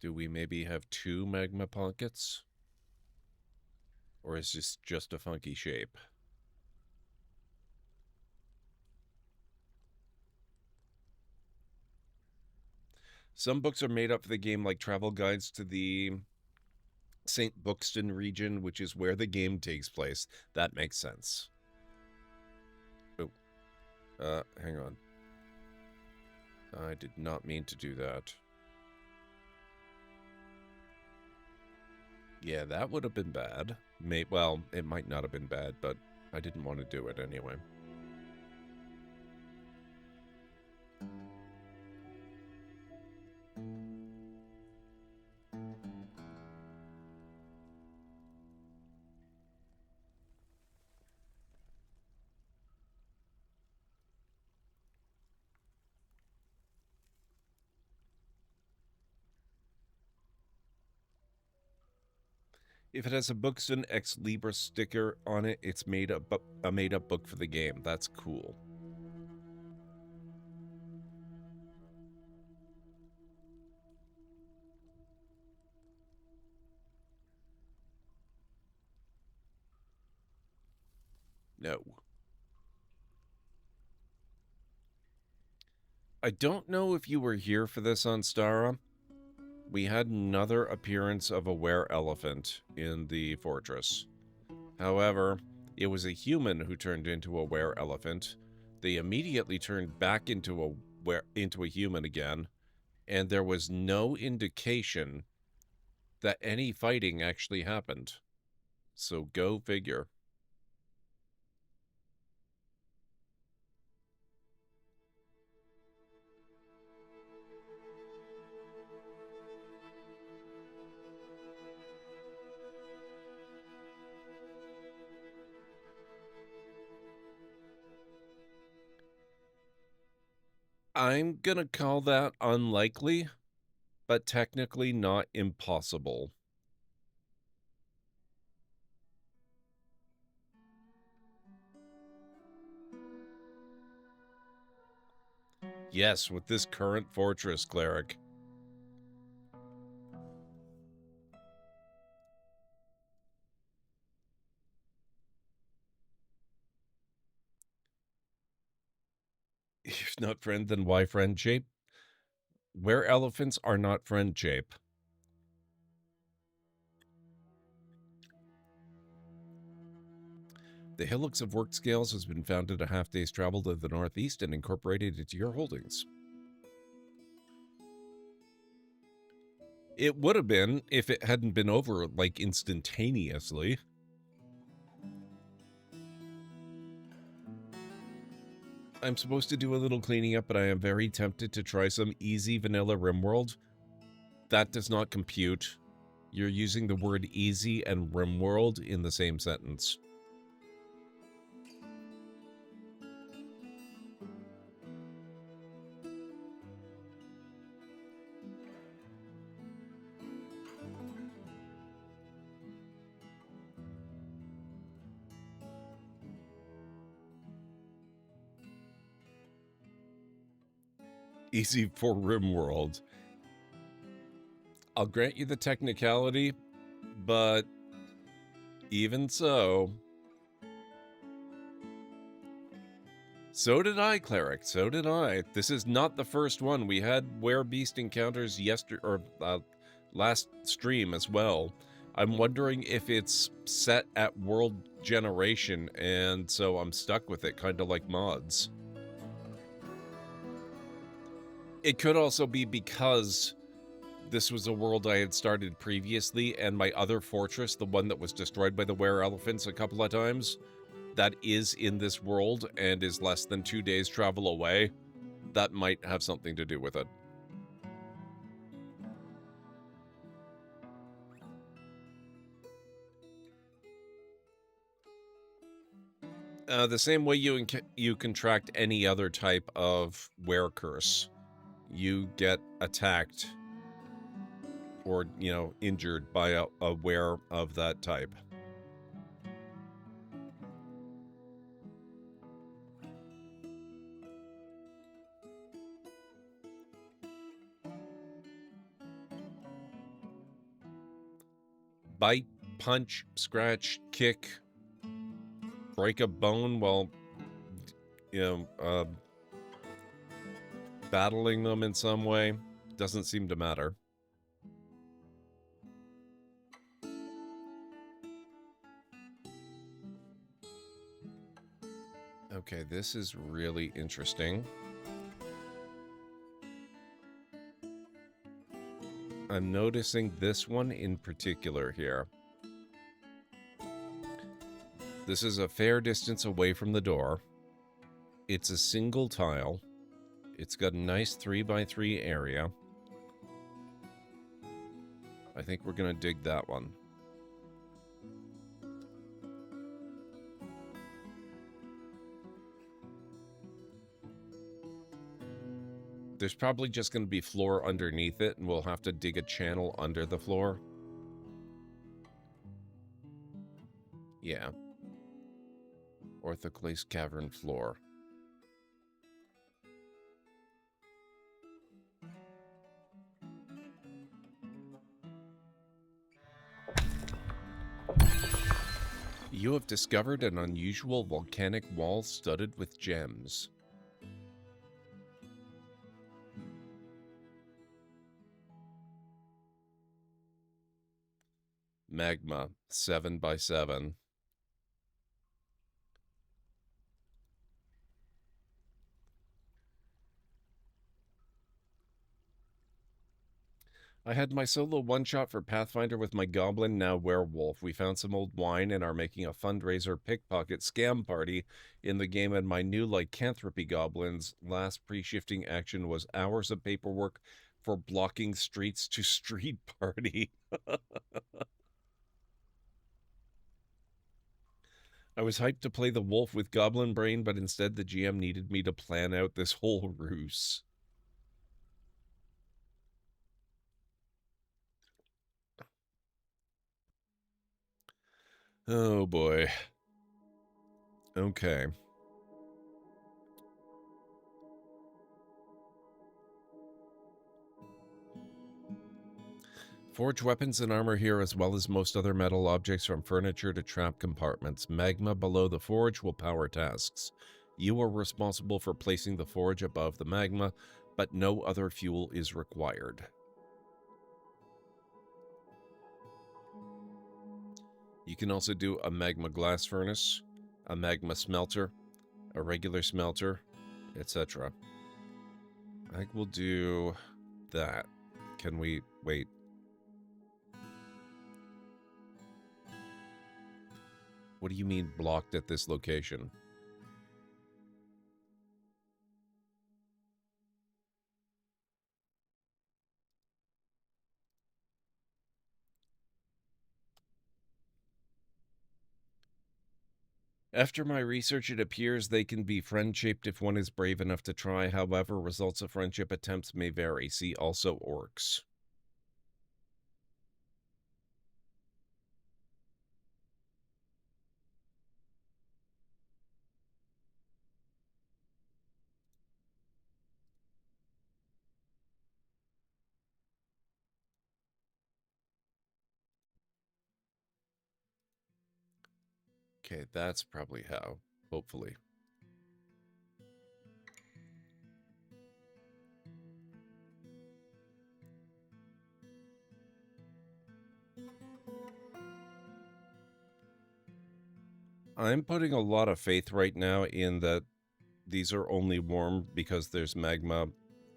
A: Do we maybe have 2 magma pockets? Or is this just a funky shape? Some books are made up for the game, like travel guides to the St. Buxton region, which is where the game takes place. That makes sense. Oh. Hang on. I did not mean to do that. Yeah, that would have been bad. Well, it might not have been bad, but I didn't want to do it anyway. If it has a Buxton Ex Libra sticker on it, it's a made-up book for the game. That's cool. No. I don't know if you were here for this on Stara. We had another appearance of a wereelephant in the fortress. However, it was a human who turned into a wereelephant. They immediately turned back into a human again, and there was no indication that any fighting actually happened. So go figure. I'm gonna call that unlikely, but technically not impossible. Yes, with this current fortress, cleric. If not friend, then why friend shape? Wereelephants are not friend shape. The hillocks of worked scales has been found at a half-day's travel to the northeast and incorporated into your holdings. It would have been if it hadn't been over, like, instantaneously. I'm supposed to do a little cleaning up, but I am very tempted to try some easy vanilla RimWorld. That does not compute. You're using the word easy and RimWorld in the same sentence. Easy for RimWorld. I'll grant you the technicality, but even so... So did I, cleric. So did I. This is not the first one. We had werebeast encounters last stream as well. I'm wondering if it's set at world generation, and so I'm stuck with it, kind of like mods. It could also be because this was a world I had started previously, and my other fortress, the one that was destroyed by the wereelephants a couple of times, that is in this world and is less than 2 days travel away, that might have something to do with it. The same way you contract any other type of were curse. You get attacked or, you know, injured by a were of that type. Bite, punch, scratch, kick, break a bone while, you know, battling them in some way. Doesn't seem to matter. Okay, this is really interesting. I'm noticing this one in particular here. This is a fair distance away from the door. It's a single tile. It's got a nice 3x3 area. I think we're gonna dig that one. There's probably just going to be floor underneath it, and we'll have to dig a channel under the floor. Yeah. Orthoclase cavern floor. You have discovered an unusual volcanic wall studded with gems. Magma 7x7. I had my solo one-shot for Pathfinder with my goblin, now werewolf. We found some old wine and are making a fundraiser pickpocket scam party in the game, and my new lycanthropy goblin's last pre-shifting action was hours of paperwork for blocking streets to street party. I was hyped to play the wolf with goblin brain, but instead the GM needed me to plan out this whole ruse. Oh boy. Okay. Forge weapons and armor here, as well as most other metal objects, from furniture to trap compartments. Magma below the forge will power tasks. You are responsible for placing the forge above the magma, but no other fuel is required. You can also do a magma glass furnace, a magma smelter, a regular smelter, etc. I will do that. Can we wait? What do you mean blocked at this location? After my research, it appears they can be friend-shaped if one is brave enough to try. However, results of friendship attempts may vary. See also orcs. Okay, that's probably how. Hopefully. I'm putting a lot of faith right now in that these are only warm because there's magma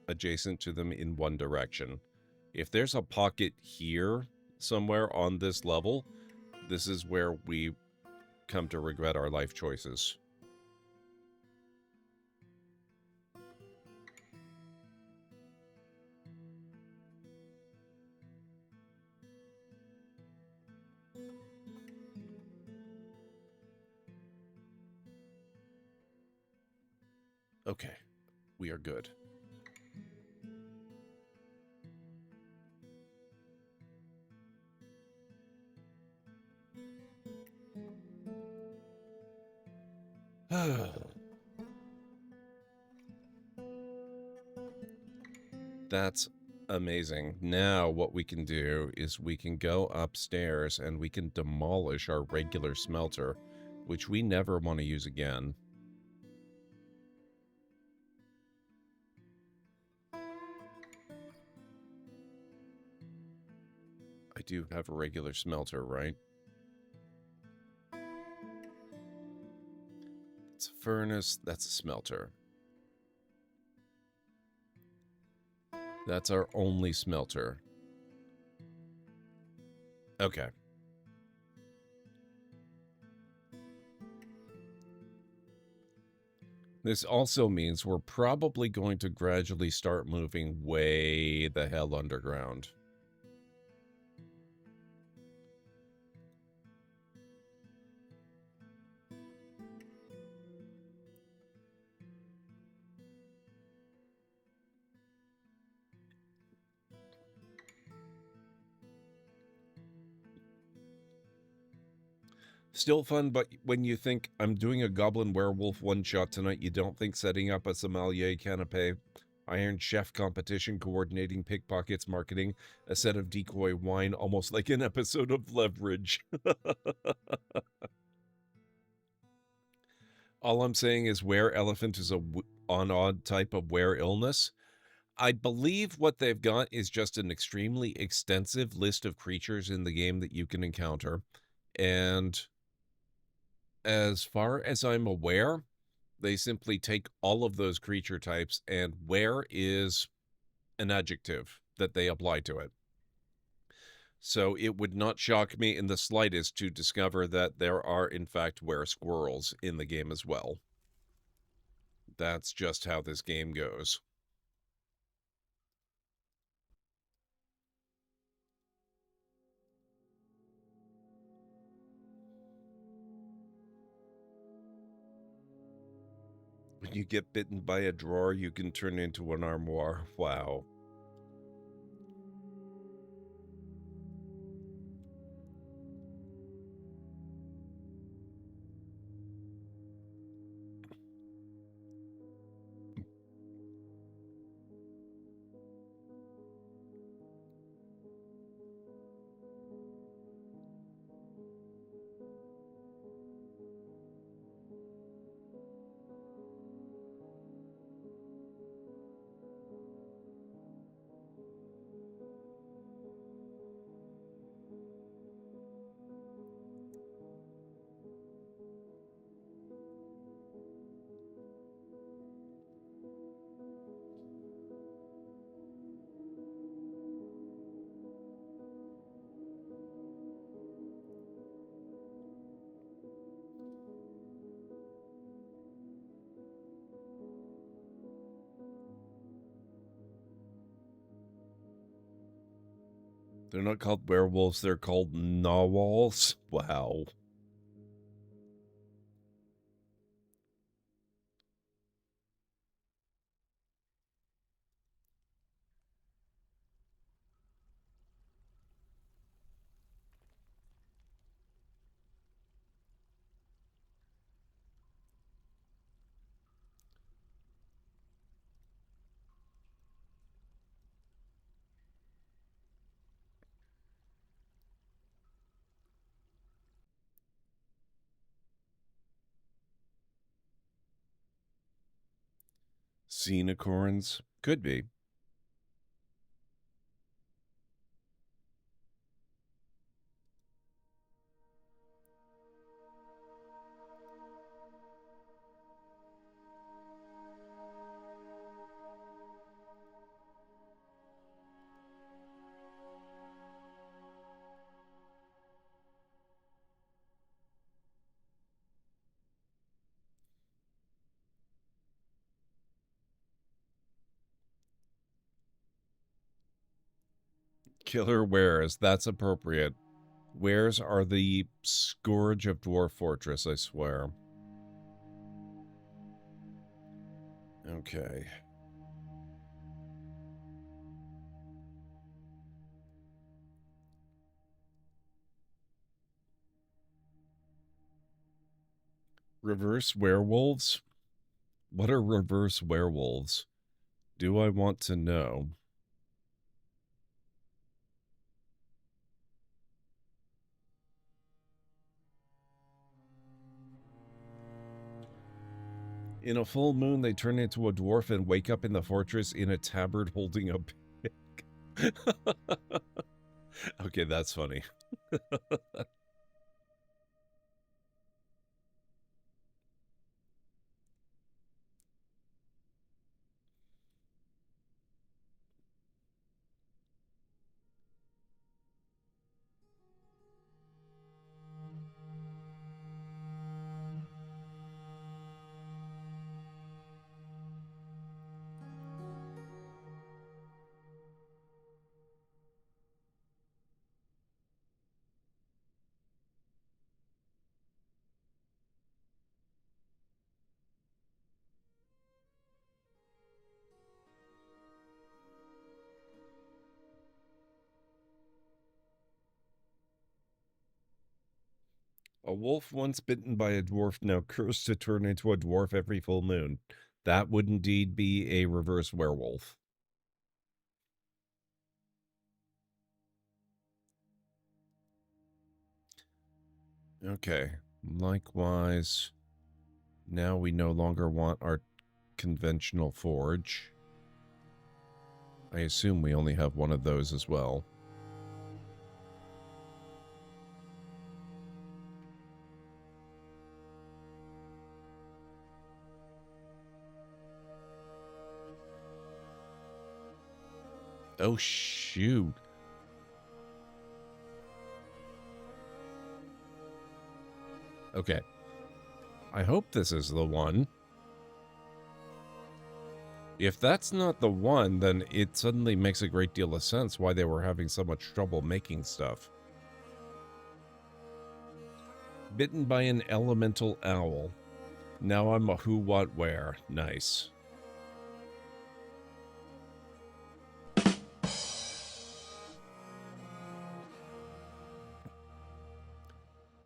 A: adjacent to them in one direction. If there's a pocket here somewhere on this level, this is where we come to regret our life choices. Okay, we are good. That's amazing. Now what we can do is we can go upstairs and we can demolish our regular smelter, which we never want to use again. I do have a regular smelter, right? It's a furnace, that's a smelter. That's our only smelter. Okay. This also means we're probably going to gradually start moving way the hell underground. Still fun, but when you think, I'm doing a goblin werewolf one-shot tonight, you don't think setting up a sommelier canapé, Iron Chef competition, coordinating pickpockets, marketing, a set of decoy wine, almost like an episode of Leverage. All I'm saying is wereelephant is an odd type of were illness. I believe what they've got is just an extremely extensive list of creatures in the game that you can encounter, and as far as I'm aware, they simply take all of those creature types, and where is an adjective that they apply to it. So it would not shock me in the slightest to discover that there are, in fact, were squirrels in the game as well. That's just how this game goes. When you get bitten by a drawer, you can turn into an armoire. Wow. They're not called werewolves, they're called narwhals. Wow. Unicorns? Could be. Killer wares, that's appropriate. Wares are the scourge of Dwarf Fortress, I swear. Okay. Reverse werewolves? What are reverse werewolves? Do I want to know? In a full moon, they turn into a dwarf and wake up in the fortress in a tabard holding a pig. Okay, that's funny. A wolf once bitten by a dwarf, now cursed to turn into a dwarf every full moon. That would indeed be a reverse werewolf. Okay. Likewise, now we no longer want our conventional forge. I assume we only have one of those as well. Oh, shoot. Okay. I hope this is the one. If that's not the one, then it suddenly makes a great deal of sense why they were having so much trouble making stuff. Bitten by an elemental owl. Now I'm a who, what, where. Nice.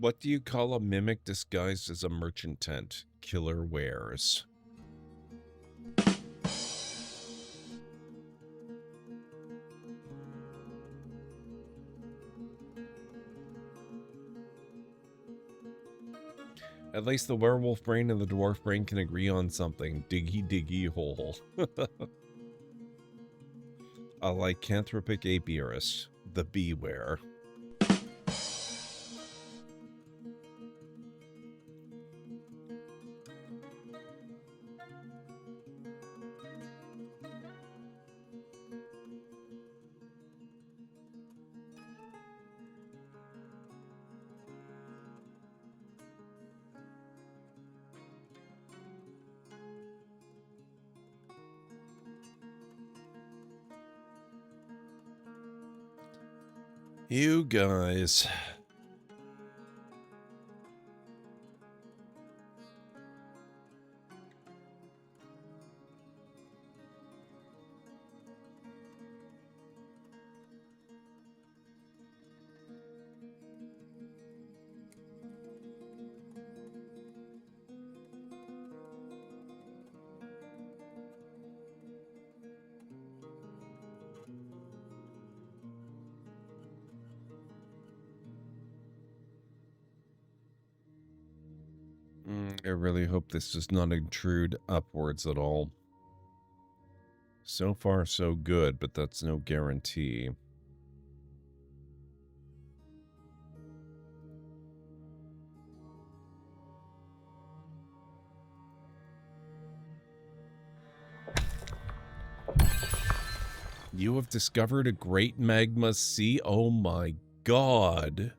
A: What do you call a mimic disguised as a merchant tent? Killer wares. At least the werewolf brain and the dwarf brain can agree on something. Diggy diggy hole. A lycanthropic apiarist. The beware. You guys. I really hope this does not intrude upwards at all. So far, so good, but that's no guarantee. You have discovered a great magma sea? Oh my god.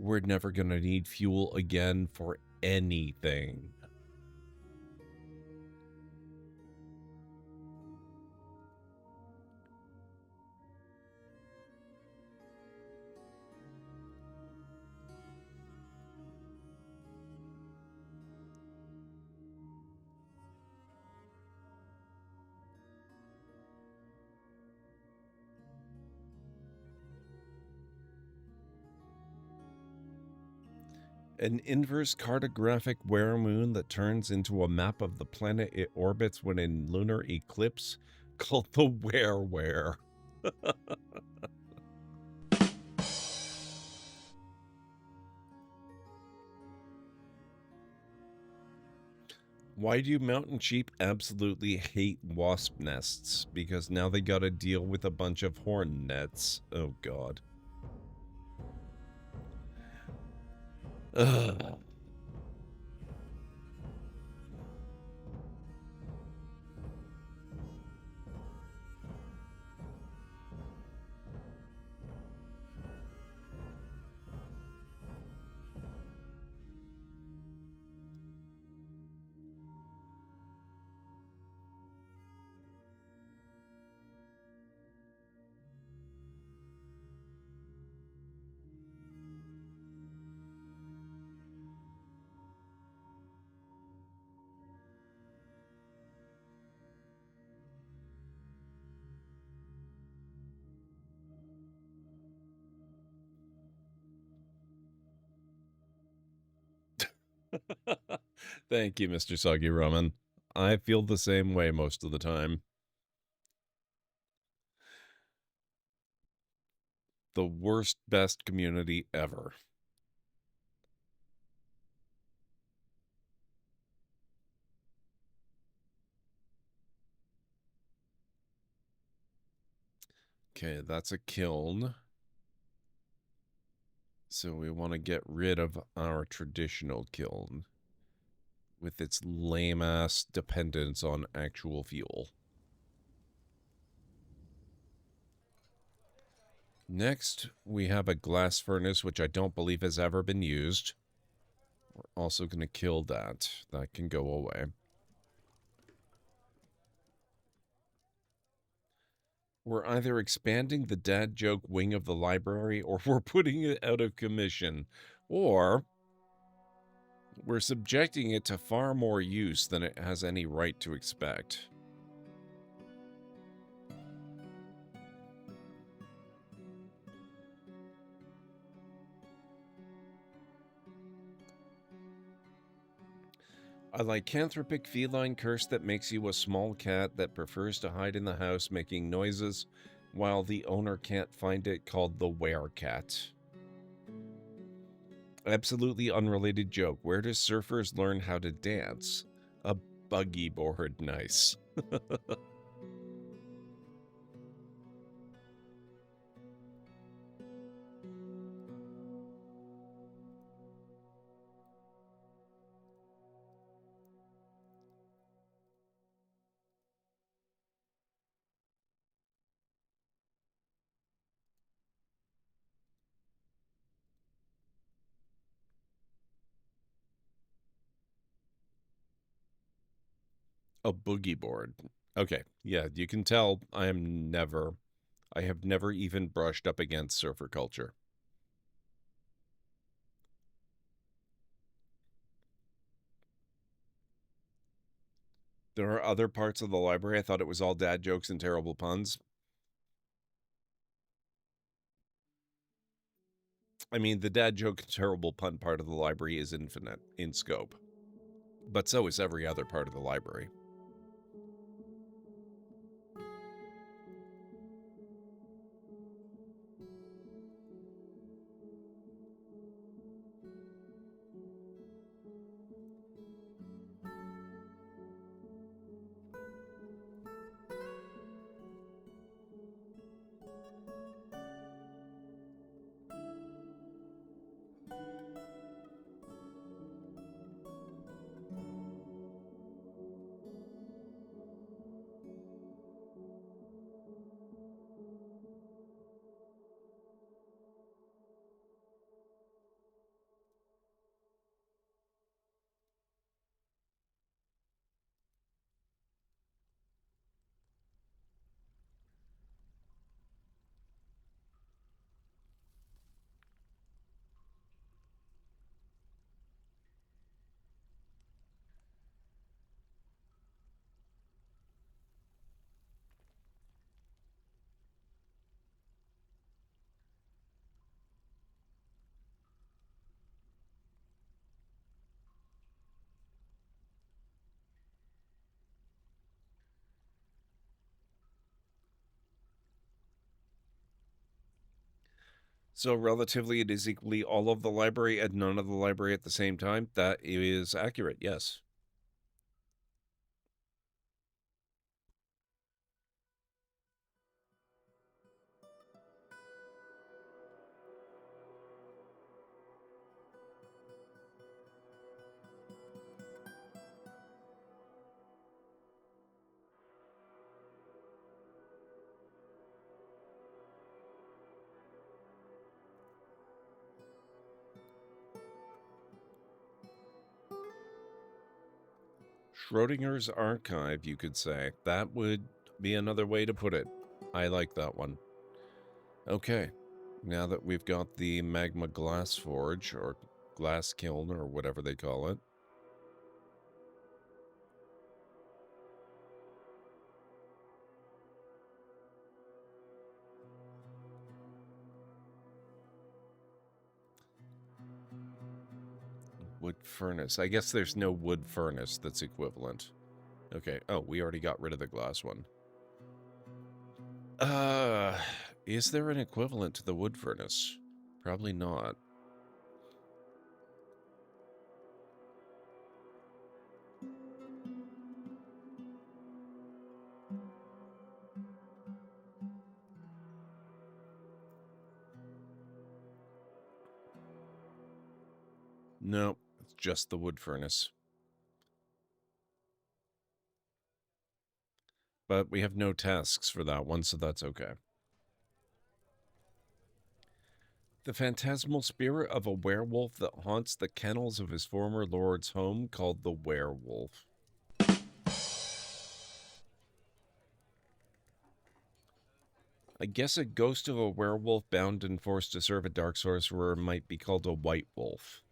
A: We're never gonna need fuel again for anything. An inverse cartographic weremoon that turns into a map of the planet it orbits when in lunar eclipse, called the Were. Why do mountain sheep absolutely hate wasp nests? Because now they gotta deal with a bunch of horn nets. Oh god. Ugh. Thank you, Mr. Soggy Ramen. I feel the same way most of the time. The worst, best community ever. Okay, that's a kiln. So we want to get rid of our traditional kiln with its lame-ass dependence on actual fuel. Next, we have a glass furnace, which I don't believe has ever been used. We're also going to kill that. That can go away. We're either expanding the dad joke wing of the library, or we're putting it out of commission. Or we're subjecting it to far more use than it has any right to expect. A lycanthropic feline curse that makes you a small cat that prefers to hide in the house making noises while the owner can't find it, called the werecat. Absolutely unrelated joke. Where do surfers learn how to dance? A buggy board. Nice. A boogie board. Okay, yeah, you can tell I have never even brushed up against surfer culture. There are other parts of the library. I thought it was all dad jokes and terrible puns. I mean, the dad joke and terrible pun part of the library is infinite in scope. But so is every other part of the library. So relatively, it is equally all of the library and none of the library at the same time. That is accurate, yes. Schrodinger's archive, you could say. That would be another way to put it. I like that one. Okay, now that we've got the magma glass forge, or glass kiln, or whatever they call it. Wood furnace. I guess there's no wood furnace that's equivalent. Okay. Oh, we already got rid of the glass one. Is there an equivalent to the wood furnace? Probably not. No, it's just the wood furnace. But we have no tasks for that one, so that's okay. The phantasmal spirit of a werewolf that haunts the kennels of his former lord's home, called the werewolf. I guess a ghost of a werewolf bound and forced to serve a dark sorcerer might be called a white wolf.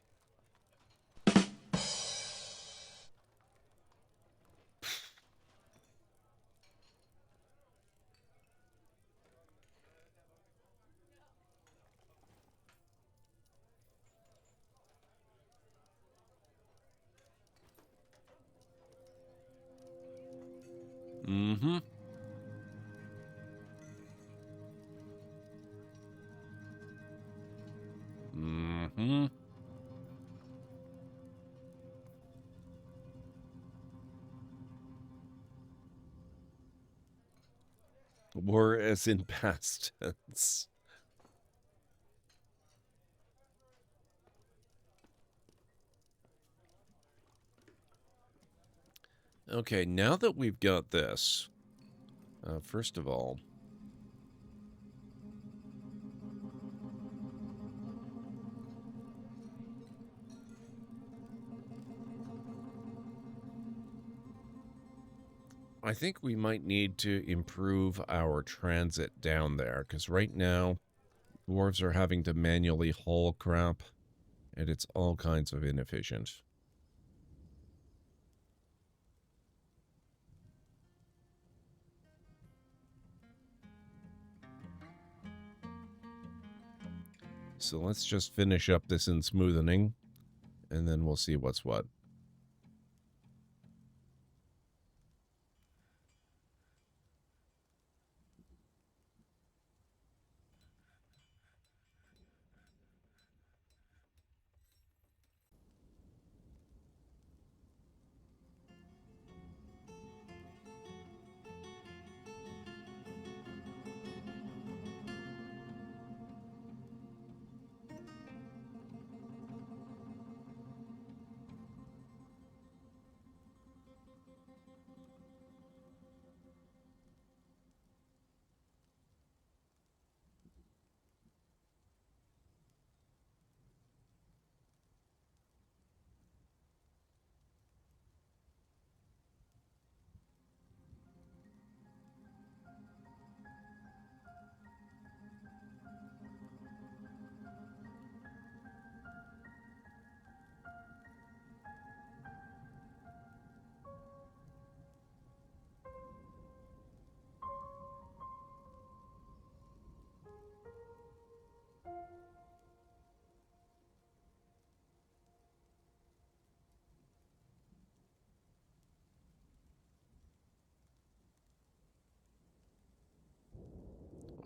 A: Mm-hmm. Mm-hmm. Were as in past tense. Okay, now that we've got this, first of all, I think we might need to improve our transit down there, because right now, dwarves are having to manually haul crap, and it's all kinds of inefficient. So let's just finish up this in smoothing, and then we'll see what's what.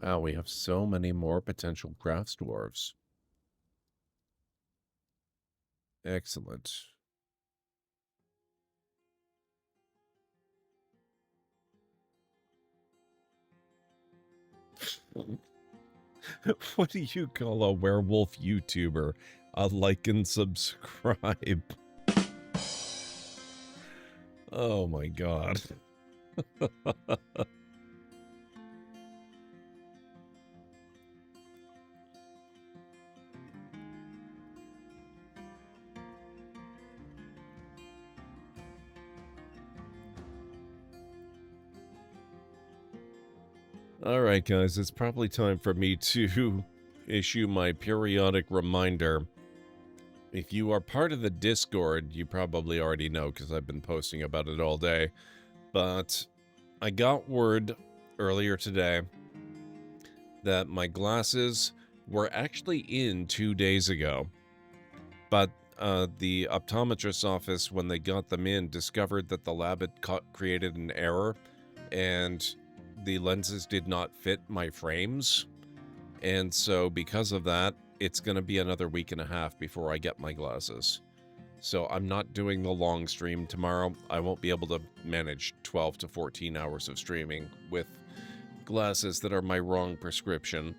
A: Wow, we have so many more potential crafts dwarves. Excellent. What do you call a werewolf YouTuber? A like and subscribe. Oh my god. Alright guys, it's probably time for me to issue my periodic reminder. If you are part of the Discord, you probably already know because I've been posting about it all day. But I got word earlier today that my glasses were actually in 2 days ago. But the optometrist's office, when they got them in, discovered that the lab had created an error, and the lenses did not fit my frames. And so because of that, it's going to be another week and a half before I get my glasses. So I'm not doing the long stream tomorrow. I won't be able to manage 12 to 14 hours of streaming with glasses that are my wrong prescription.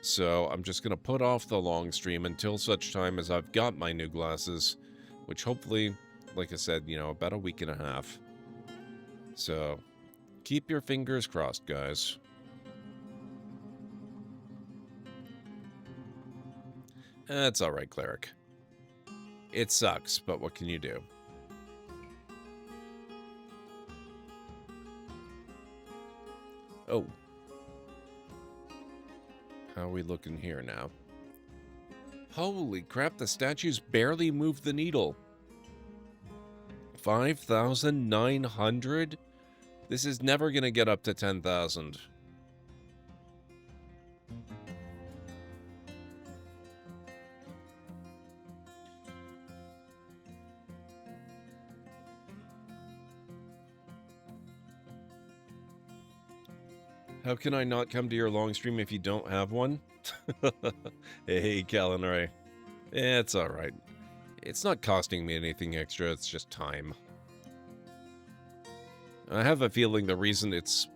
A: So I'm just going to put off the long stream until such time as I've got my new glasses, which hopefully, like I said, you know, about a week and a half. So keep your fingers crossed, guys. That's alright, Cleric. It sucks, but what can you do? Oh. How are we looking here now? Holy crap, the statues barely moved the needle. 5,900? This is never going to get up to 10,000. How can I not come to your long stream if you don't have one? Hey, Calinray. It's alright. It's not costing me anything extra, it's just time. I have a feeling the reason it's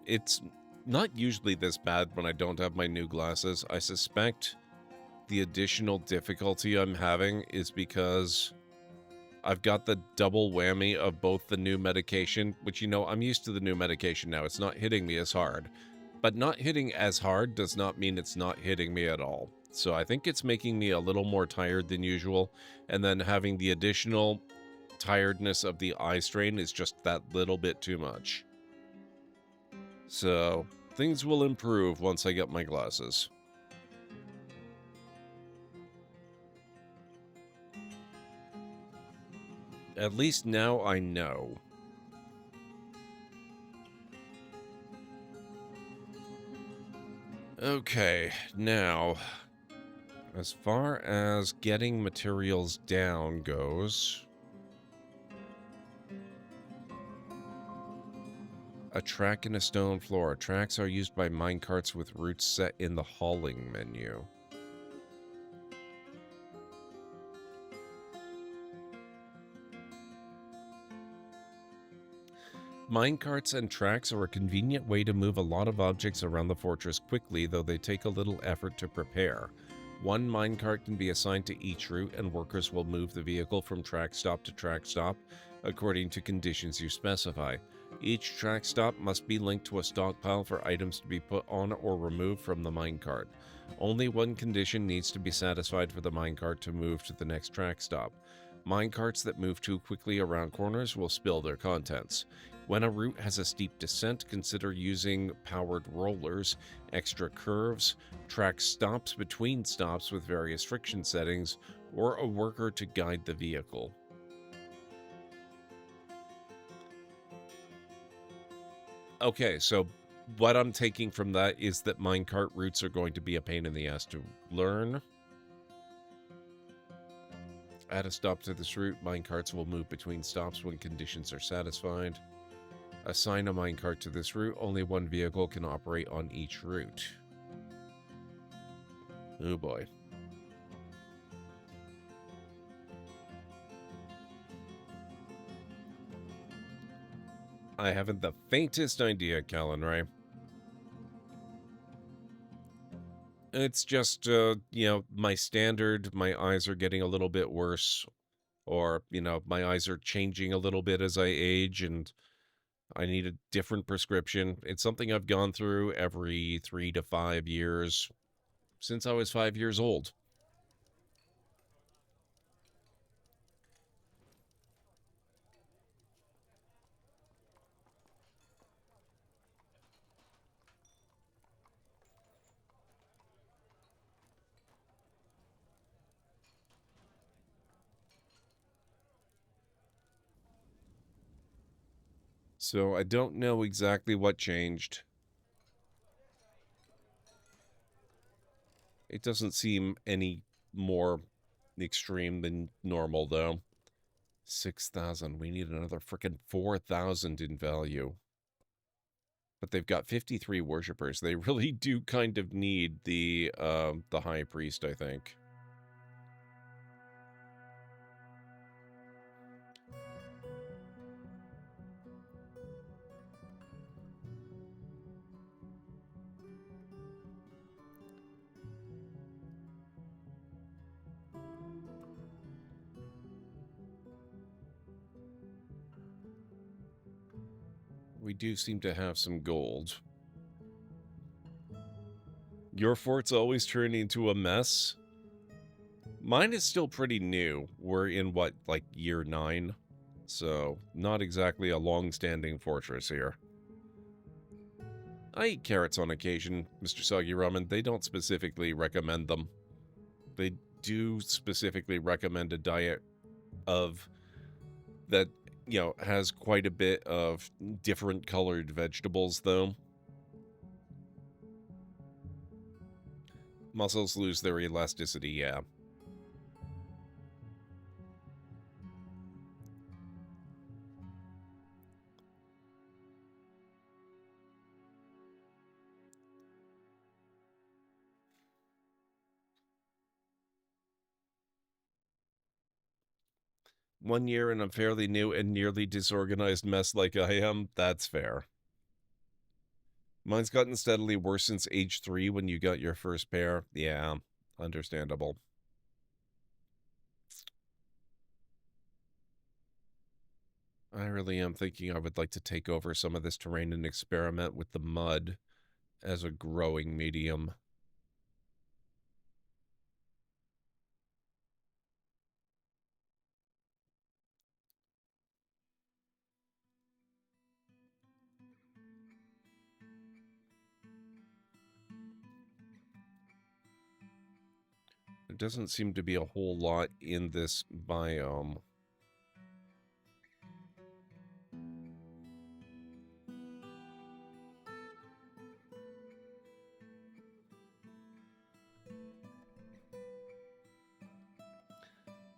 A: not usually this bad when I don't have my new glasses. I suspect the additional difficulty I'm having is because I've got the double whammy of both the new medication, which, you know, I'm used to the new medication now. It's not hitting me as hard. But not hitting as hard does not mean it's not hitting me at all. So I think it's making me a little more tired than usual. And then having the additional tiredness of the eye strain is just that little bit too much. So, things will improve once I get my glasses. At least now I know. Okay, now, as far as getting materials down goes, a track and a stone floor. Tracks are used by minecarts with routes set in the hauling menu. Minecarts and tracks are a convenient way to move a lot of objects around the fortress quickly, though they take a little effort to prepare. One minecart can be assigned to each route, and workers will move the vehicle from track stop to track stop according to conditions you specify. Each track stop must be linked to a stockpile for items to be put on or removed from the minecart. Only one condition needs to be satisfied for the minecart to move to the next track stop. Minecarts that move too quickly around corners will spill their contents. When a route has a steep descent, consider using powered rollers, extra curves, track stops between stops with various friction settings, or a worker to guide the vehicle. Okay, so what I'm taking from that is that minecart routes are going to be a pain in the ass to learn. Add a stop to this route. Minecarts will move between stops when conditions are satisfied. Assign a minecart to this route. Only one vehicle can operate on each route. Oh boy. I haven't the faintest idea, Callan Ray. It's just, you know, my eyes are getting a little bit worse. Or, you know, my eyes are changing a little bit as I age, and I need a different prescription. It's something I've gone through every 3 to 5 years since I was 5 years old. So I don't know exactly what changed. It doesn't seem any more extreme than normal, though. 6,000. We need another frickin' 4,000 in value. But they've got 53 worshippers. They really do kind of need the high priest, I think. We do seem to have some gold. Your fort's always turning into a mess? Mine is still pretty new. We're in, what, like year 9? So, not exactly a long-standing fortress here. I eat carrots on occasion, Mr. Soggy Ramen. They don't specifically recommend them. They do specifically recommend a diet of that, you know, has quite a bit of different colored vegetables, though. Muscles lose their elasticity, yeah. One year and a fairly new and nearly disorganized mess like I am, that's fair. Mine's gotten steadily worse since age 3 when you got your first pair. Yeah, understandable. I really am thinking I would like to take over some of this terrain and experiment with the mud as a growing medium. There doesn't seem to be a whole lot in this biome.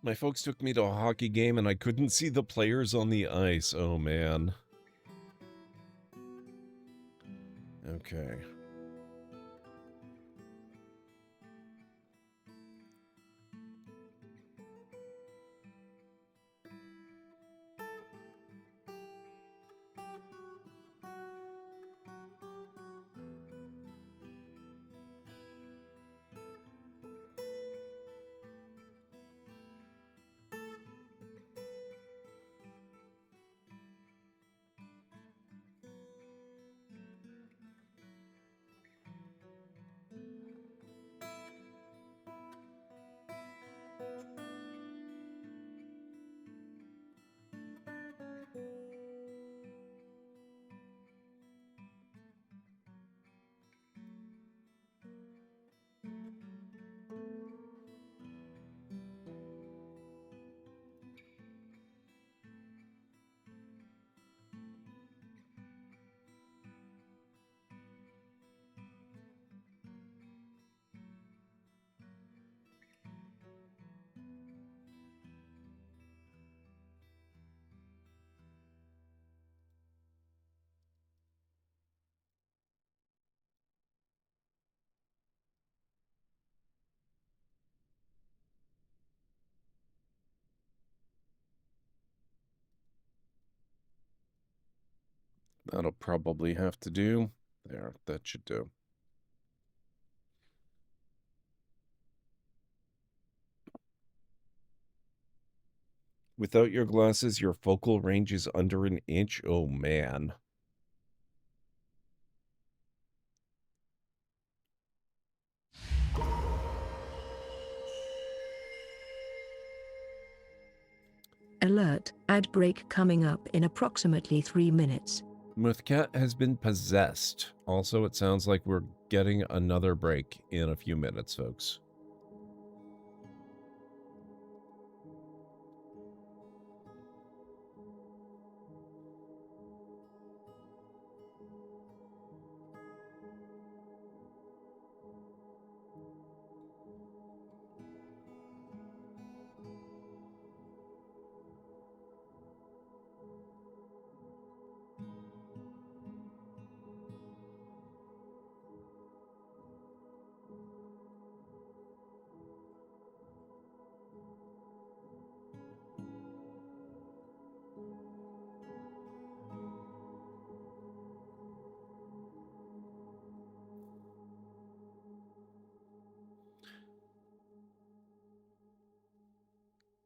A: My folks took me to a hockey game and I couldn't see the players on the ice. Oh, man. Okay. That'll probably have to do. There, that should do. Without your glasses, your focal range is under an inch. Oh, man.
B: Alert, ad break coming up in approximately 3 minutes.
A: Muthcat has been possessed. Also, it sounds like we're getting another break in a few minutes, folks.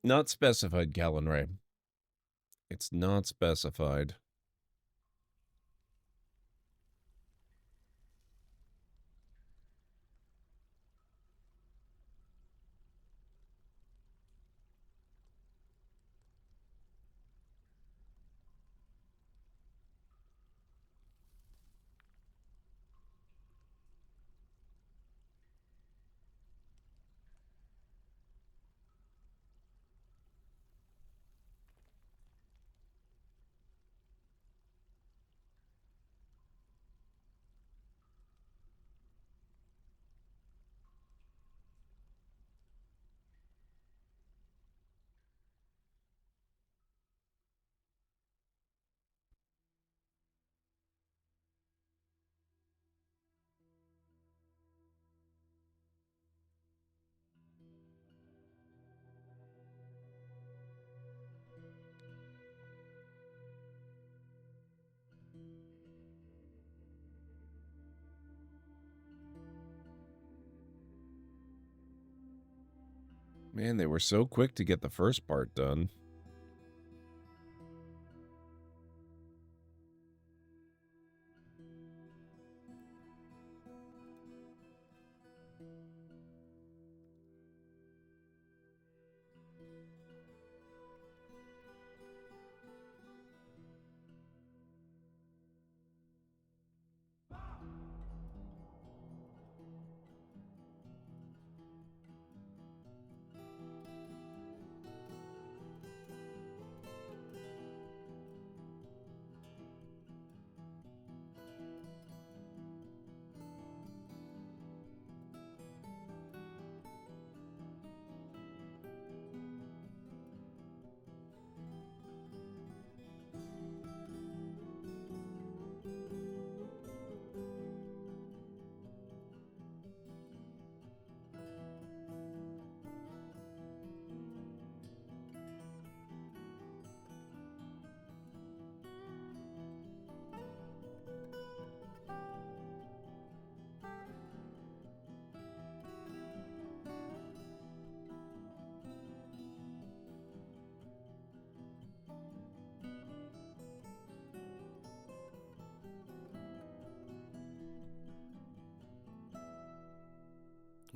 A: Not specified, Callan Ray. It's not specified. Man, they were so quick to get the first part done.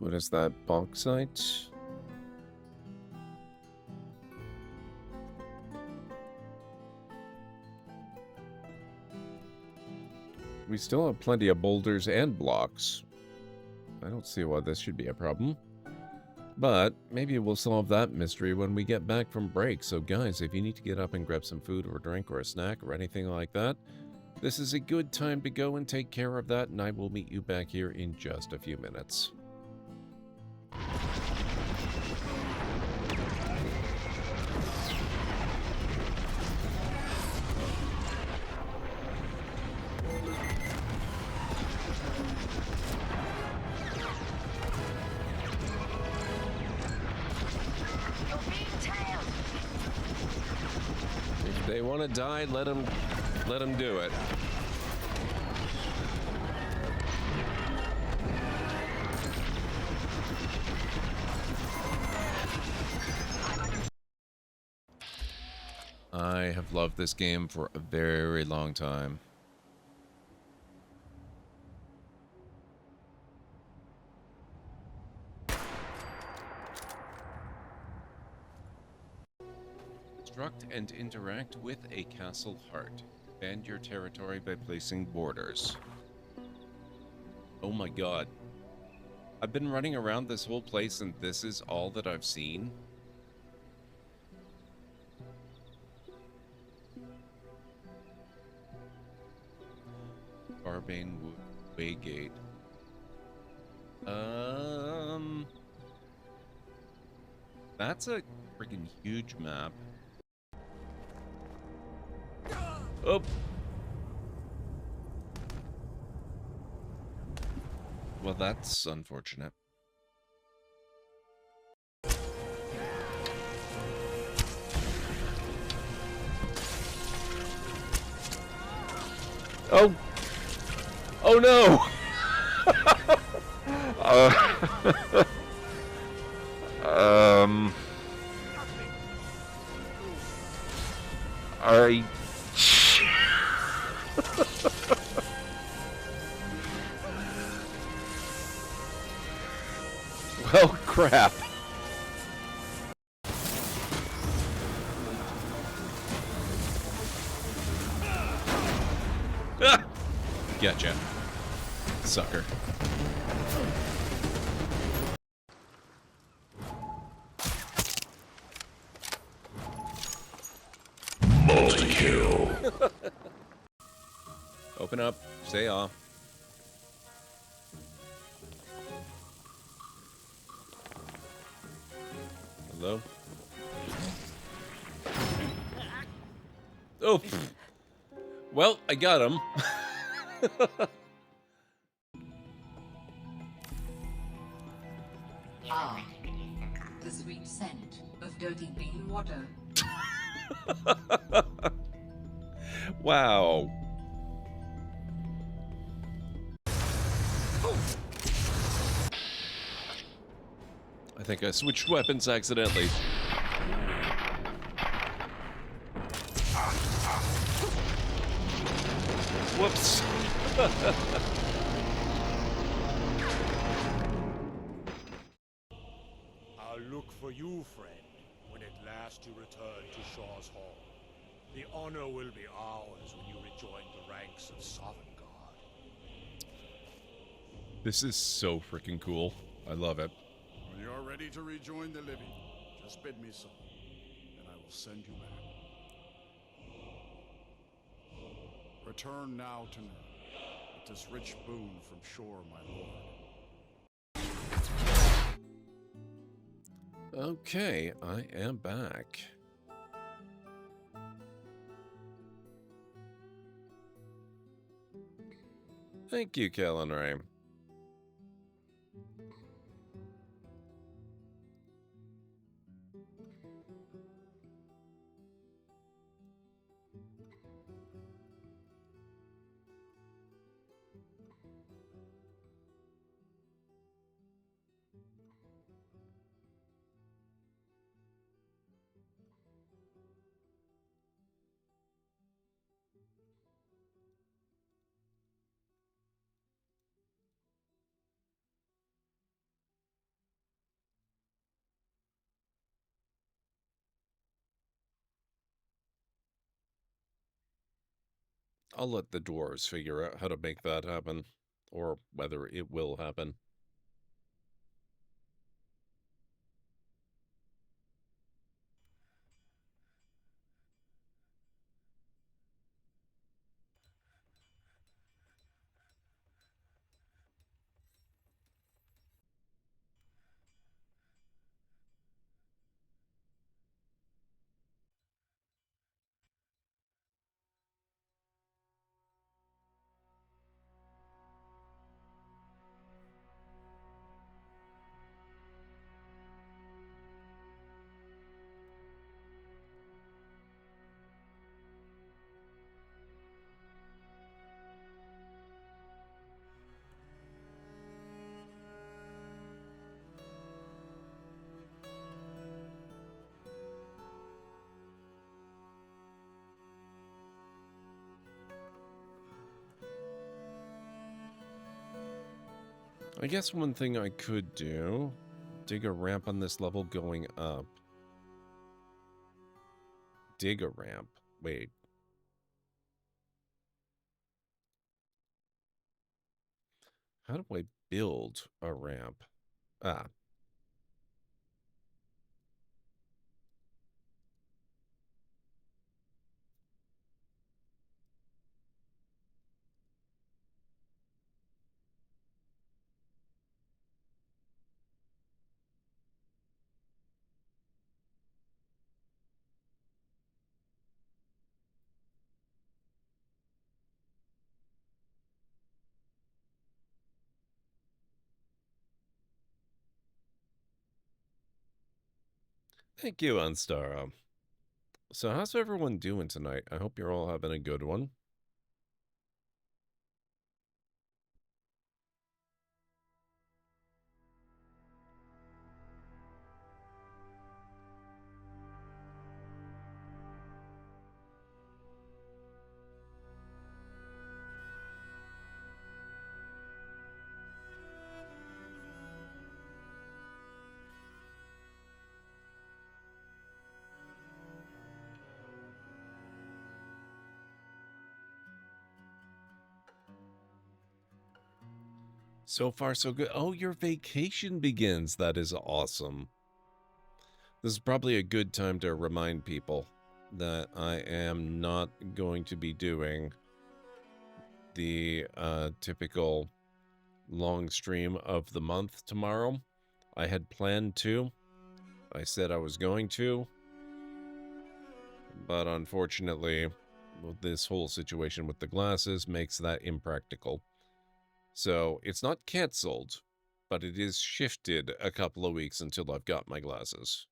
A: What is that? Bauxite? We still have plenty of boulders and blocks. I don't see why this should be a problem. But maybe we'll solve that mystery when we get back from break. So guys, if you need to get up and grab some food or a drink or a snack or anything like that, this is a good time to go and take care of that, and I will meet you back here in just a few minutes. If they want to die, let them do it. I have loved this game for a very long time. Construct and interact with a castle heart. Expand your territory by placing borders. Oh my god. I've been running around this whole place and this is all that I've seen. Barbane Waygate. That's a freaking huge map. Oh. Well, that's unfortunate. Oh. Oh no. I well, crap. Ah! Gotcha. Sucker.
I: Multi-kill.
A: Open up. Stay off. Hello? Oh! Well, I got him.
K: Ah, the sweet scent of dirty bean water.
A: Wow. I think I switched weapons accidentally. Whoops.
L: I'll look for you, friend, when at last you return to Shaw's Hall. The honor will be ours when you rejoin the ranks of Sovngarde.
A: This is so freaking cool. I love it.
I: When you're ready to rejoin the living, just bid me so, and I will send you back. Return now to me, with this rich boon from shore, my lord.
A: Okay, I am back. Thank you, Kellen Ray. I'll let the dwarves figure out how to make that happen, or whether it will happen. I guess one thing I could do, dig a ramp on this level going up. Dig a ramp. Wait. How do I build a ramp? Ah. Thank you, Unstara. So how's everyone doing tonight? I hope you're all having a good one. So far, so good. Oh, your vacation begins. That is awesome. This is probably a good time to remind people that I am not going to be doing the typical long stream of the month tomorrow. I had planned to. I said I was going to. But unfortunately, this whole situation with the glasses makes that impractical. So it's not canceled, but it is shifted a couple of weeks until I've got my glasses.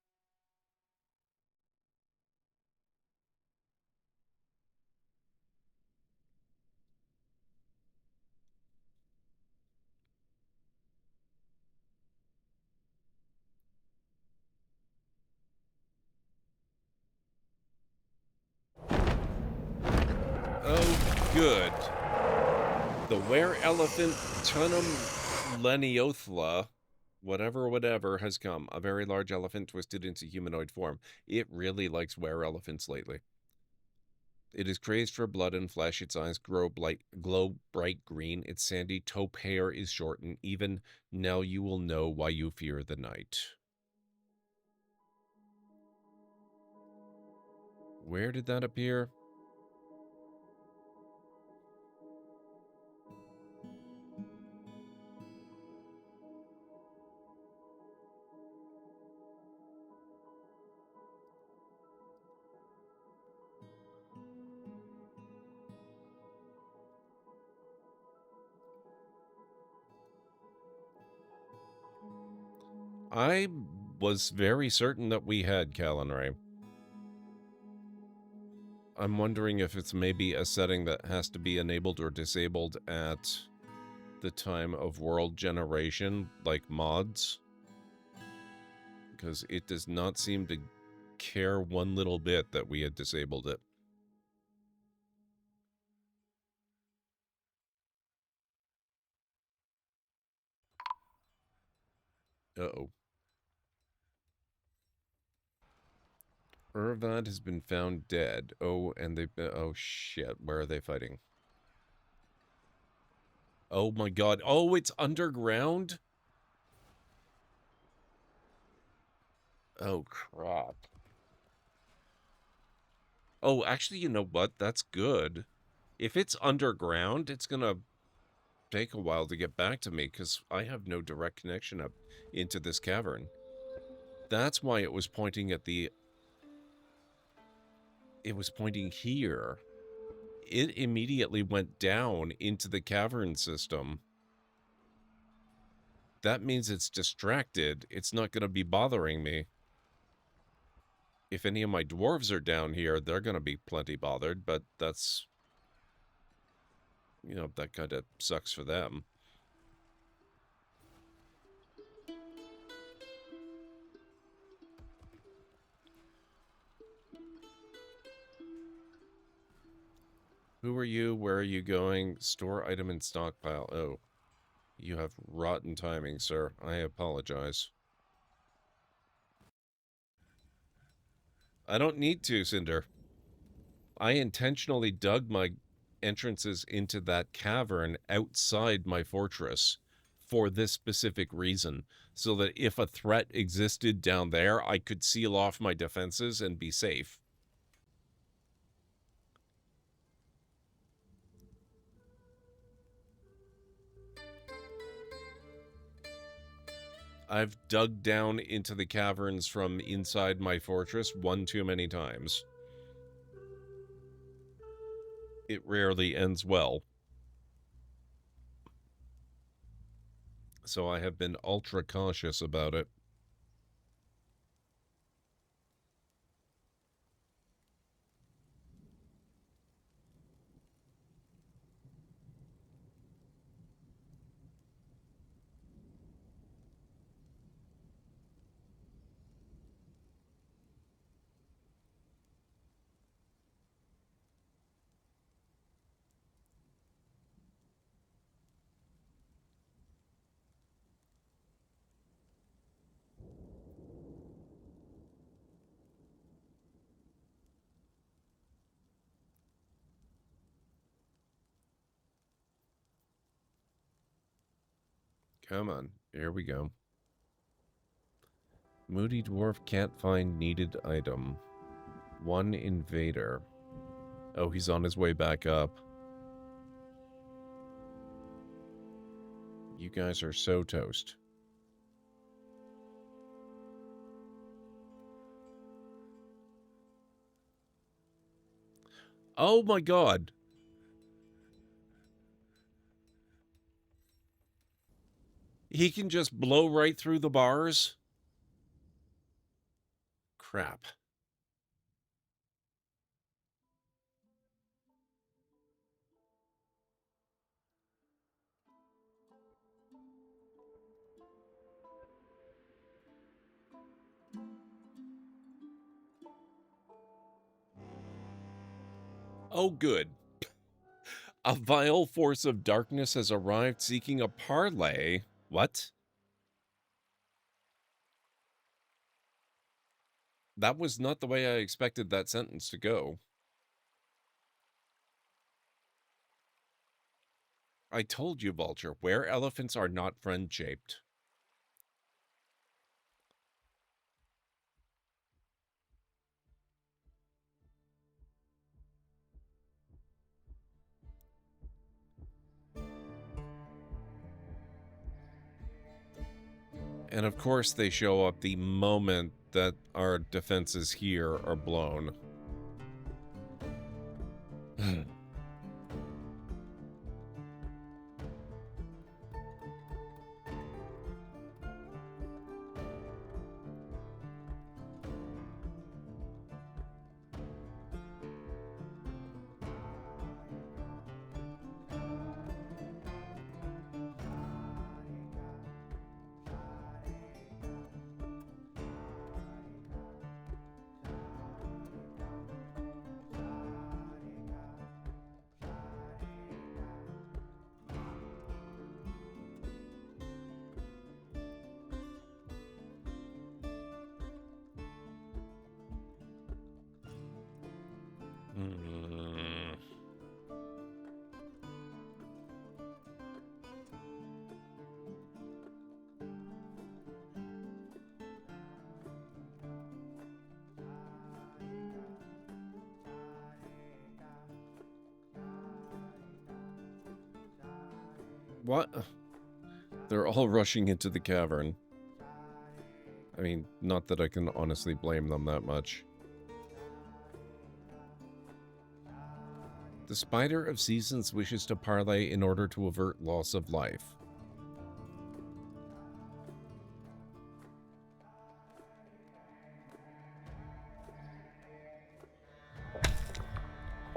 A: Oh, good. The wereelephant Leniothla, whatever, has come. A very large elephant twisted into humanoid form. It really likes wereelephants lately. It is crazed for blood and flesh. Its eyes glow bright green. Its sandy taupe hair is shortened. Even now you will know why you fear the night. Where did that appear? I was very certain that we had Calenray. I'm wondering if it's maybe a setting that has to be enabled or disabled at the time of world generation, like mods. Because it does not seem to care one little bit that we had disabled it. Uh-oh. Urvad has been found dead. Oh, and they've been... Oh, shit. Where are they fighting? Oh my god. Oh, it's underground? Oh, crap. Oh, actually, you know what? That's good. If it's underground, it's gonna take a while to get back to me, because I have no direct connection up into this cavern. That's why it was pointing at the... It was pointing here. It immediately went down into the cavern system. That means it's distracted. It's not going to be bothering me. If any of my dwarves are down here, they're going to be plenty bothered, but that's... You know, that kind of sucks for them. Who are you? Where are you going? Store item in stockpile. Oh. You have rotten timing, sir. I apologize. I don't need to, Cinder. I intentionally dug my entrances into that cavern outside my fortress for this specific reason, so that if a threat existed down there, I could seal off my defenses and be safe. I've dug down into the caverns from inside my fortress one too many times. It rarely ends well. So I have been ultra cautious about it. Come on, here we go. Moody Dwarf can't find needed item. One invader. Oh, he's on his way back up. You guys are so toast. Oh my god! He can just blow right through the bars? Crap. Oh, good. A vile force of darkness has arrived seeking a parley. What? That was not the way I expected that sentence to go. I told you, Vulture, wereelephants are not friend-shaped. And of course they show up the moment that our defenses here are blown. What? They're all rushing into the cavern. I mean, not that I can honestly blame them that much. The Spider of Seasons wishes to parley in order to avert loss of life.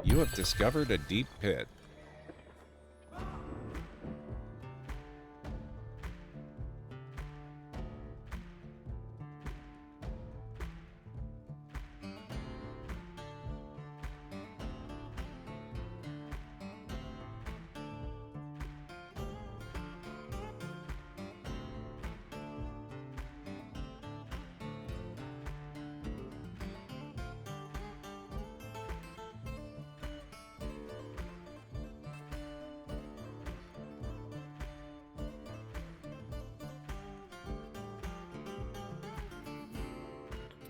A: You have discovered a deep pit.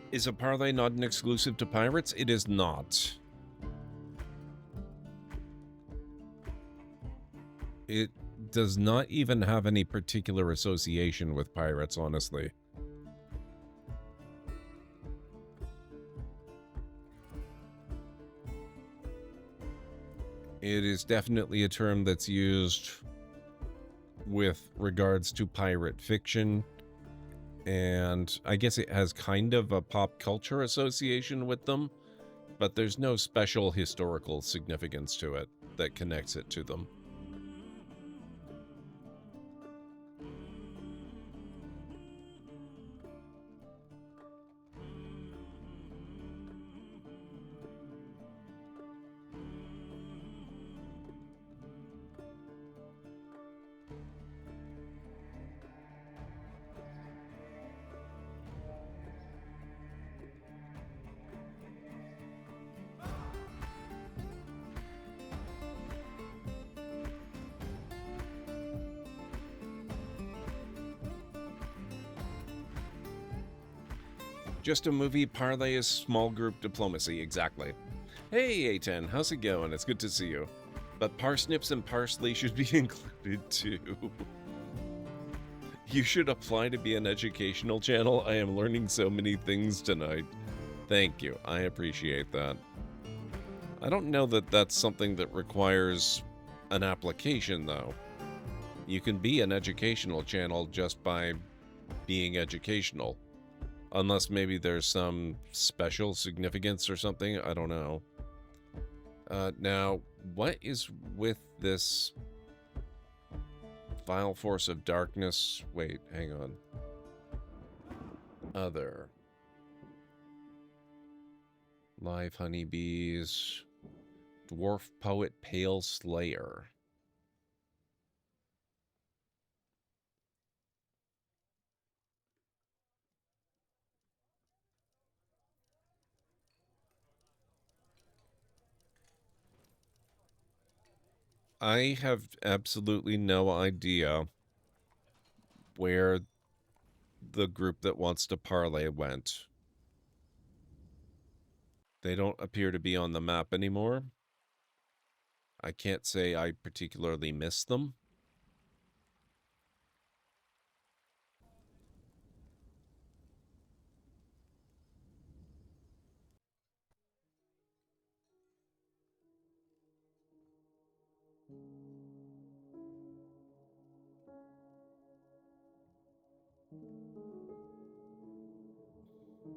A: Is a parlay not an exclusive to pirates? It is not. It does not even have any particular association with pirates, honestly. It is definitely a term that's used with regards to pirate fiction. And I guess it has kind of a pop culture association with them, but there's no special historical significance to it that connects it to them. Just a movie parlay is small group diplomacy, exactly. Hey, A10, how's it going? It's good to see you. But parsnips and parsley should be included too. You should apply to be an educational channel. I am learning so many things tonight. Thank you, I appreciate that. I don't know that that's something that requires an application, though. You can be an educational channel just by being educational. Unless maybe there's some special significance or something, I don't know. Now, what is with this vile force of darkness? Wait, hang on. Other. Live honeybees. Dwarf poet Pale Slayer. I have absolutely no idea where the group that wants to parlay went. They don't appear to be on the map anymore. I can't say I particularly miss them.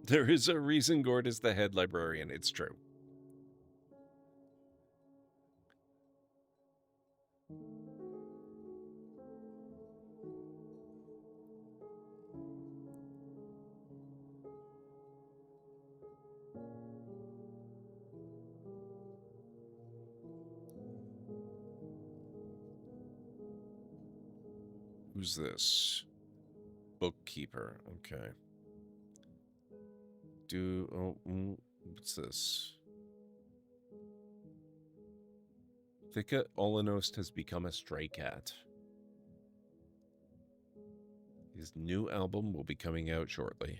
A: There is a reason Gord is the head librarian, it's true. Who's this? Bookkeeper, okay. What's this? Thika Olanost has become a stray cat. His new album will be coming out shortly.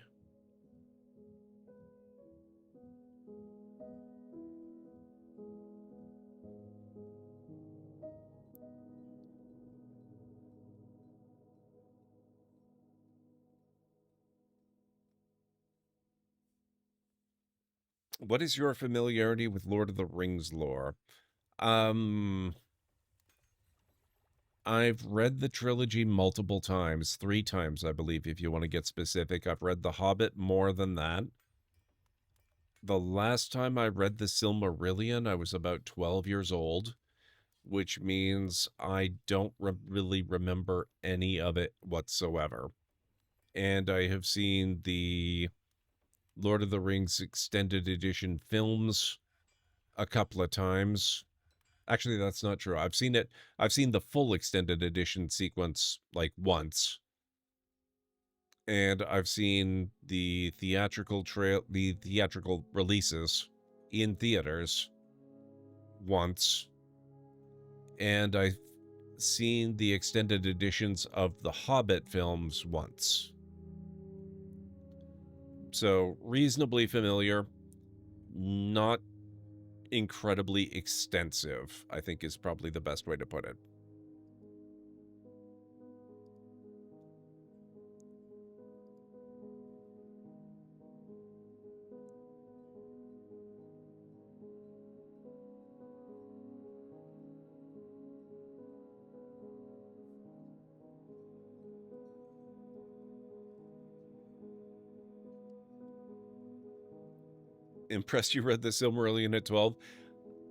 A: What is your familiarity with Lord of the Rings lore? I've read the trilogy multiple times, 3 times, I believe, if you want to get specific. I've read The Hobbit more than that. The last time I read the Silmarillion, I was about 12 years old, which means I don't really remember any of it whatsoever. And I have seen the Lord of the Rings extended edition films a couple of times. Actually, that's not true. I've seen the full extended edition sequence like once. And I've seen the theatrical releases in theaters once. And I've seen the extended editions of the Hobbit films once. So, reasonably familiar, not incredibly extensive, I think is probably the best way to put it. Impressed you read the Silmarillion at 12?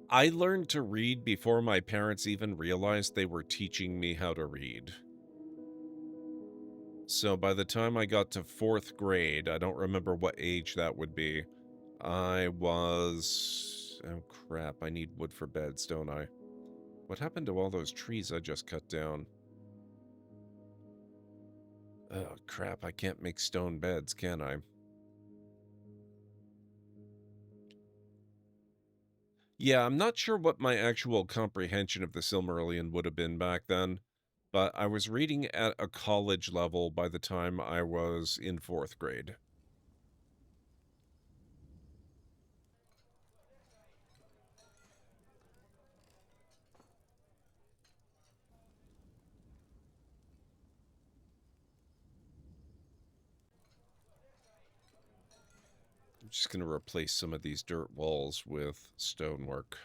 A: I learned to read before my parents even realized they were teaching me how to read. So by the time I got to 4th grade, I don't remember what age that would be, I was... oh crap, I need wood for beds, don't I? What happened to all those trees I just cut down? Oh crap, I can't make stone beds, can I? Yeah, I'm not sure what my actual comprehension of the Silmarillion would have been back then, but I was reading at a college level by the time I was in 4th grade. I'm just going to replace some of these dirt walls with stonework.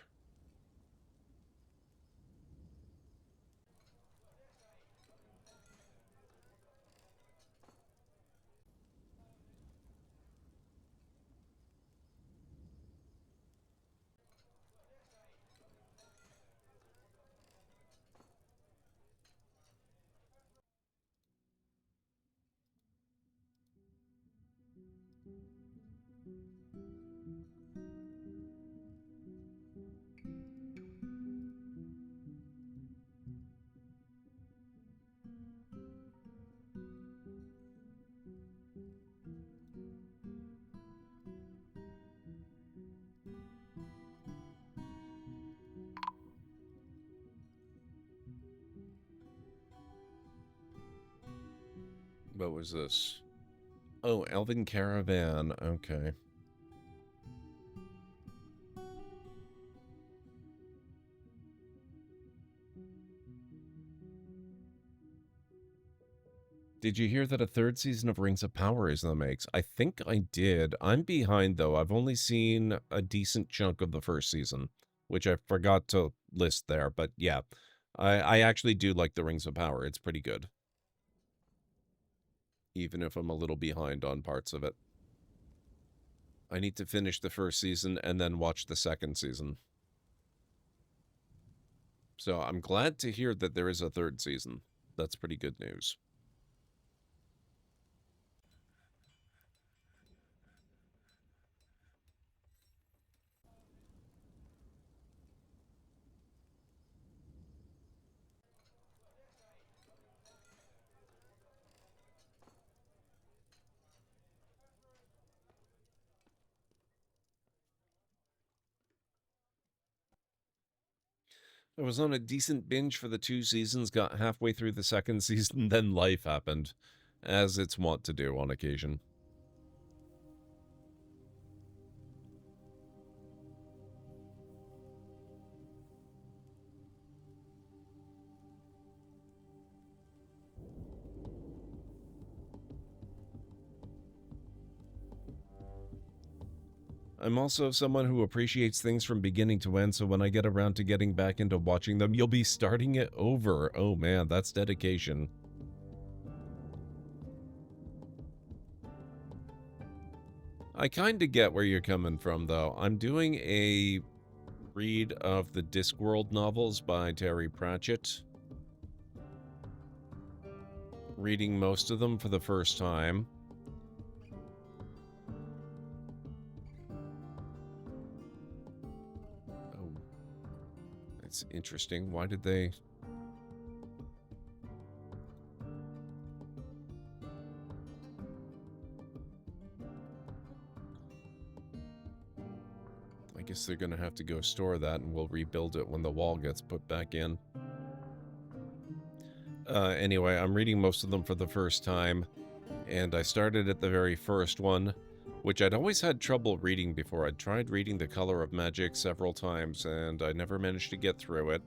A: What was this? Oh, Elven Caravan. Okay. Did you hear that a 3rd season of Rings of Power is in the makes? I think I did. I'm behind, though. I've only seen a decent chunk of the 1st season, which I forgot to list there. But yeah, I actually do like the Rings of Power. It's pretty good. Even if I'm a little behind on parts of it. I need to finish the 1st season and then watch the 2nd season. So I'm glad to hear that there is a 3rd season. That's pretty good news. I was on a decent binge for the 2 seasons, got halfway through the 2nd season, then life happened, as it's wont to do on occasion. I'm also someone who appreciates things from beginning to end, so when I get around to getting back into watching them, you'll be starting it over. Oh man, that's dedication. I kind of get where you're coming from, though. I'm doing a read of the Discworld novels by Terry Pratchett. Reading most of them for the first time. Oh, that's interesting. Why did they... I guess they're gonna have to go store that, and we'll rebuild it when the wall gets put back in. Anyway, I'm reading most of them for the first time, and I started at the very first one, which I'd always had trouble reading before. I'd tried reading The Color of Magic several times, and I never managed to get through it.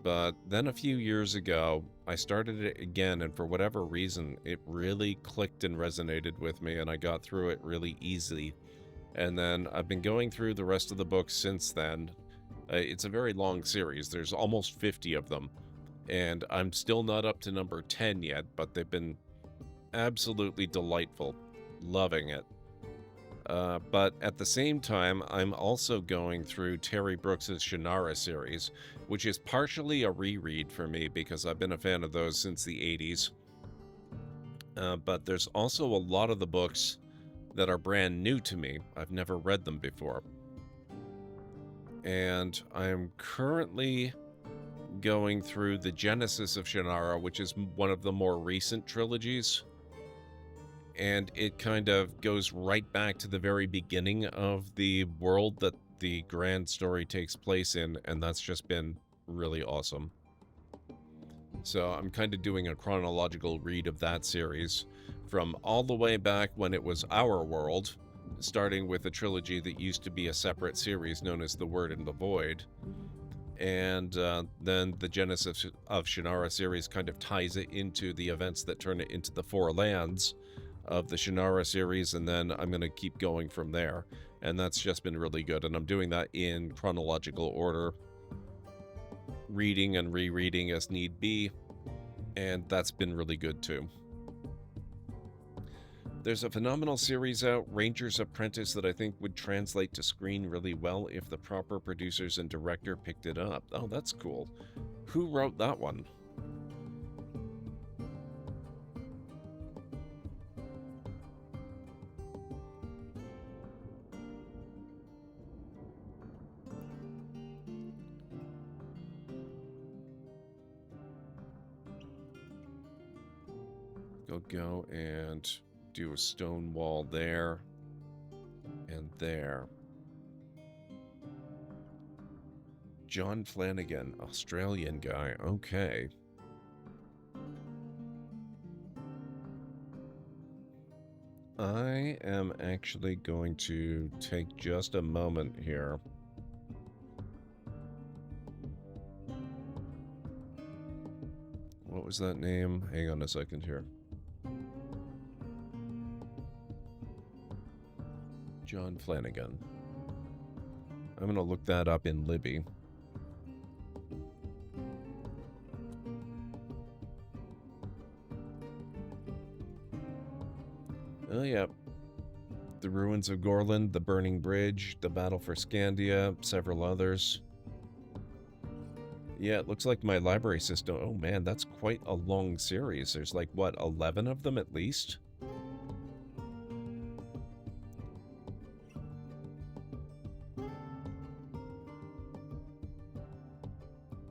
A: But then a few years ago, I started it again, and for whatever reason, it really clicked and resonated with me, and I got through it really easily. And then I've been going through the rest of the books since then. It's a very long series. There's almost 50 of them. And I'm still not up to number 10 yet, but they've been absolutely delightful. Loving it. But at the same time, I'm also going through Terry Brooks' Shannara series, which is partially a reread for me because I've been a fan of those since the 80s. But there's also a lot of the books that are brand new to me. I've never read them before. And I'm currently going through the Genesis of Shannara, which is one of the more recent trilogies. And it kind of goes right back to the very beginning of the world that the grand story takes place in, and that's just been really awesome. So I'm kind of doing a chronological read of that series from all the way back when it was Our World, starting with a trilogy that used to be a separate series known as The Word and the Void. And then the Genesis of Shannara series kind of ties it into the events that turn it into the Four Lands of the Shannara series, and then I'm going to keep going from there. And that's just been really good, and I'm doing that in chronological order, reading and rereading as need be, and that's been really good too. There's a phenomenal series out, Ranger's Apprentice, that I think would translate to screen really well if the proper producers and director picked it up. Oh, that's cool. Who wrote that one? Go and do a stone wall there and there. John Flanagan, Australian guy. Okay. I am actually going to take just a moment here. What was that name? Hang on a second here. John Flanagan. I'm going to look that up in Libby. Oh, yeah. The Ruins of Gorland, The Burning Bridge, The Battle for Scandia, several others. Yeah, it looks like my library system... Oh, man, that's quite a long series. There's like, what, 11 of them at least?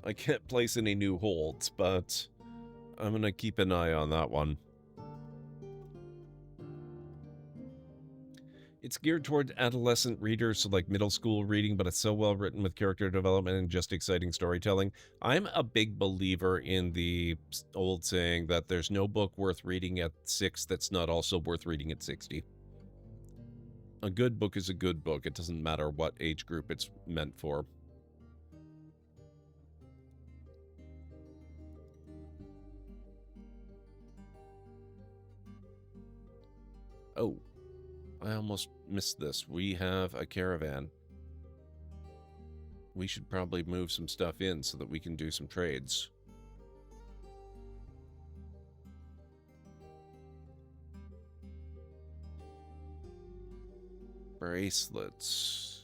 A: I can't place any new holds, but I'm going to keep an eye on that one. It's geared toward adolescent readers, so like middle school reading, but it's so well written with character development and just exciting storytelling. I'm a big believer in the old saying that there's no book worth reading at 6 that's not also worth reading at 60. A good book is a good book. It doesn't matter what age group it's meant for. Oh, I almost missed this. We have a caravan. We should probably move some stuff in so that we can do some trades. Bracelets.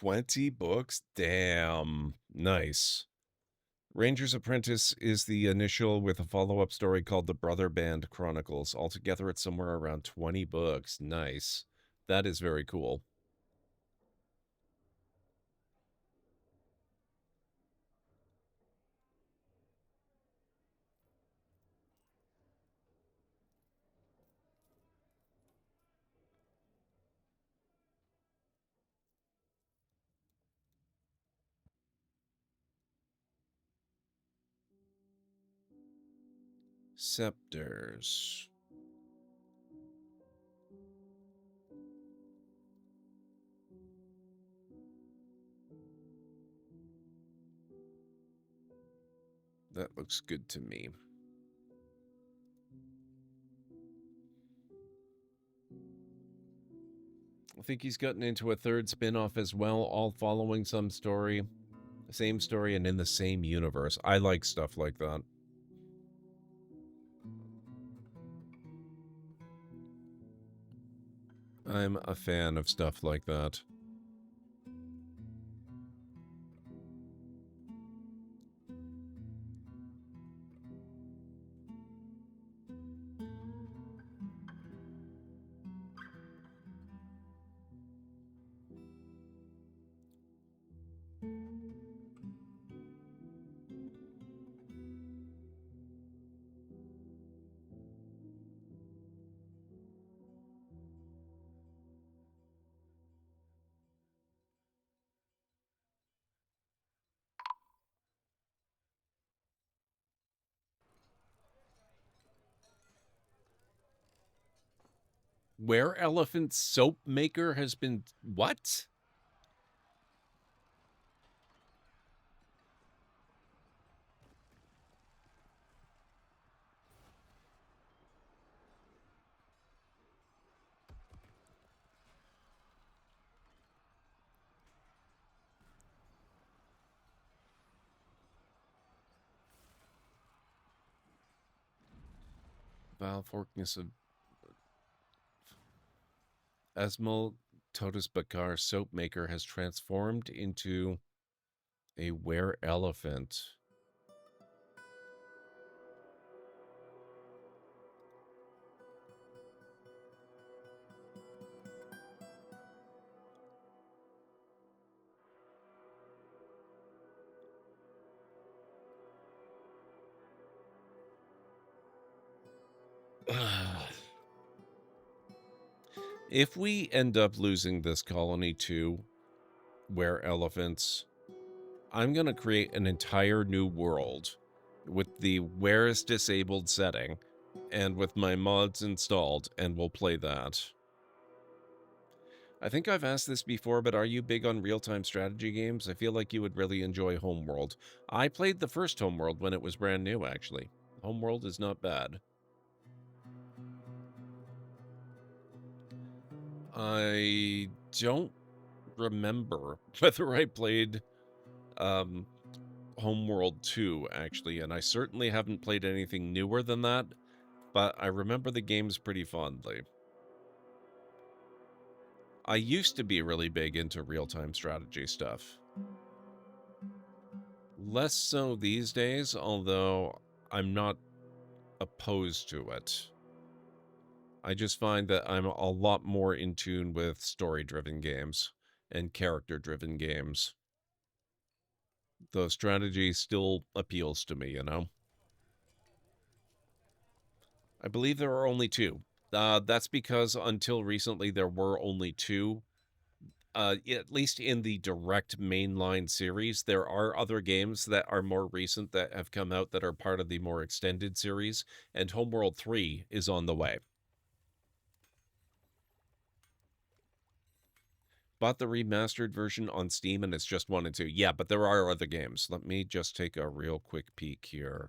A: $20? Damn. Nice. Ranger's Apprentice is the initial with a follow-up story called The Brother Band Chronicles. Altogether, it's somewhere around 20 books. Nice. That is very cool. Scepters. That looks good to me. I think he's gotten into a third spin-off as well, all following some story. Same story and in the same universe. I like stuff like that. I'm a fan of stuff like that. Wereelephants soap maker has been... What? Val Forkness of Esmal Totus Bakar soap maker has transformed into a wereelephant. If we end up losing this colony to wereelephants, I'm going to create an entire new world with the where is disabled setting and with my mods installed, and we'll play that. I think I've asked this before, but are you big on real-time strategy games? I feel like you would really enjoy Homeworld. I played the first Homeworld when it was brand new, actually. Homeworld is not bad. I don't remember whether I played Homeworld 2, actually, and I certainly haven't played anything newer than that, but I remember the games pretty fondly. I used to be really big into real-time strategy stuff. Less so these days, although I'm not opposed to it. I just find that I'm a lot more in tune with story-driven games and character-driven games. Though strategy still appeals to me, you know? I believe there are only two. That's because until recently there were only 2. At least in the direct mainline series, there are other games that are more recent that have come out that are part of the more extended series, and Homeworld 3 is on the way. Bought the remastered version on Steam, and it's just 1 and 2. Yeah, but there are other games. Let me just take a real quick peek here.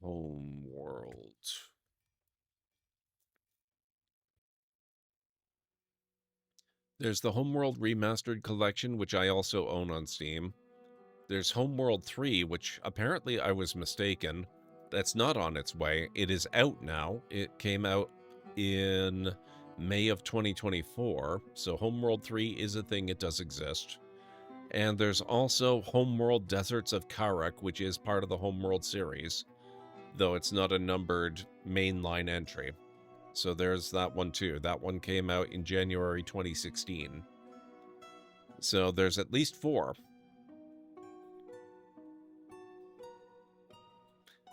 A: Homeworld. There's the Homeworld Remastered Collection, which I also own on Steam. There's Homeworld 3, which apparently I was mistaken. That's not on its way. It is out now. It came out in May of 2024. So Homeworld 3 is a thing. It does exist. And there's also Homeworld Deserts of Karak, which is part of the Homeworld series, though it's not a numbered mainline entry. So there's that one too. That one came out in January 2016. So there's at least 4.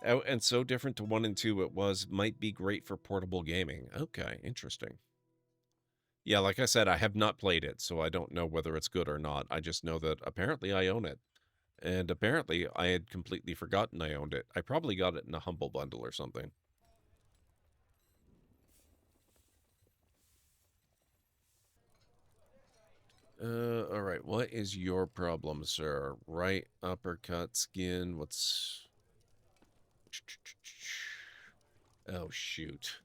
A: Oh, and so different to 1 and 2 it might be great for portable gaming. Okay, interesting. Yeah, like I said, I have not played it, so I don't know whether it's good or not. I just know that apparently I own it. And apparently I had completely forgotten I owned it. I probably got it in a Humble Bundle or something. Alright, what is your problem, sir? Right uppercut, skin, what's... Oh, shoot.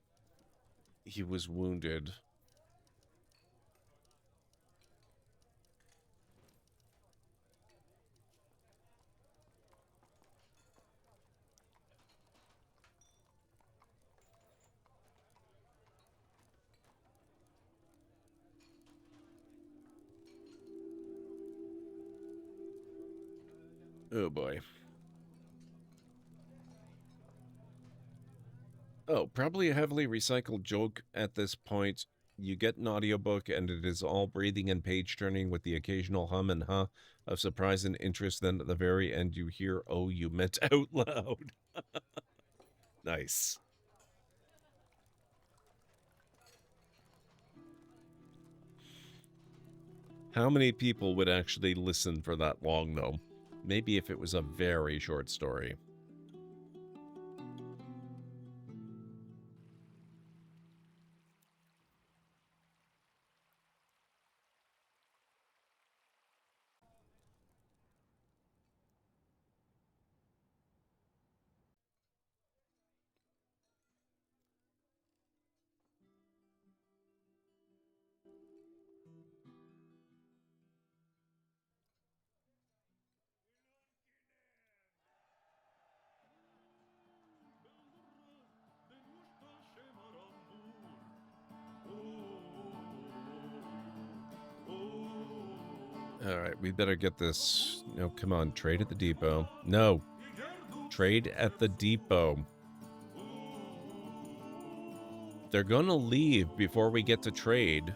A: He was wounded. Oh, boy. Oh, probably a heavily recycled joke at this point. You get an audiobook, and it is all breathing and page-turning with the occasional hum and huh of surprise and interest. Then at the very end, you hear, "Oh, you meant out loud." Nice. How many people would actually listen for that long, though? Maybe if it was a very short story. Alright, we better get this. No, come on, trade at the depot. No. Trade at the depot. They're gonna leave before we get to trade.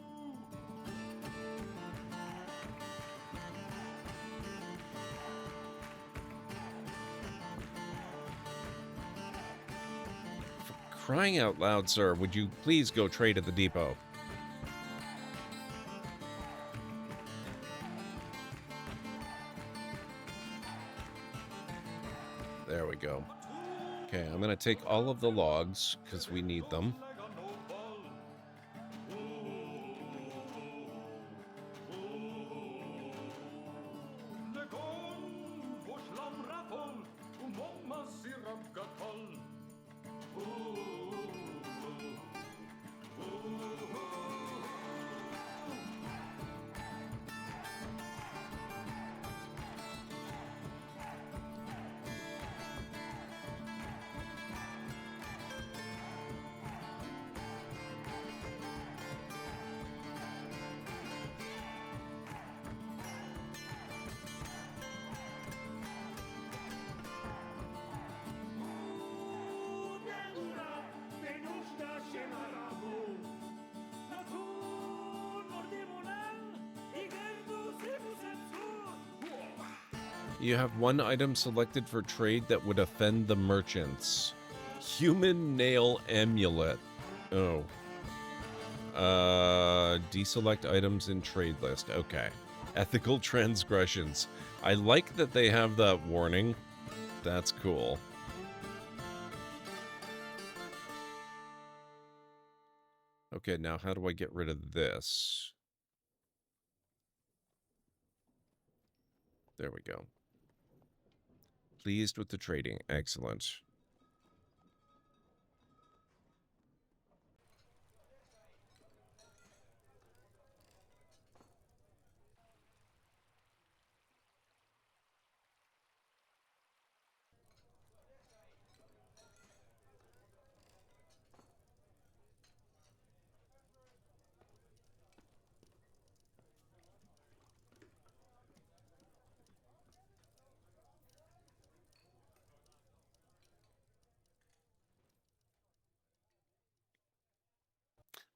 A: For crying out loud, sir, would you please go trade at the depot? There we go. Okay, I'm gonna take all of the logs, because we need them. You have one item selected for trade that would offend the merchants. Human nail amulet. Oh. Deselect items in trade list. Okay. Ethical transgressions. I like that they have that warning. That's cool. Okay, now how do I get rid of this? There we go. Pleased with the trading. Excellent.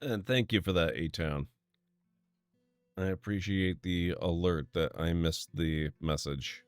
A: And thank you for that, A-Town. I appreciate the alert that I missed the message.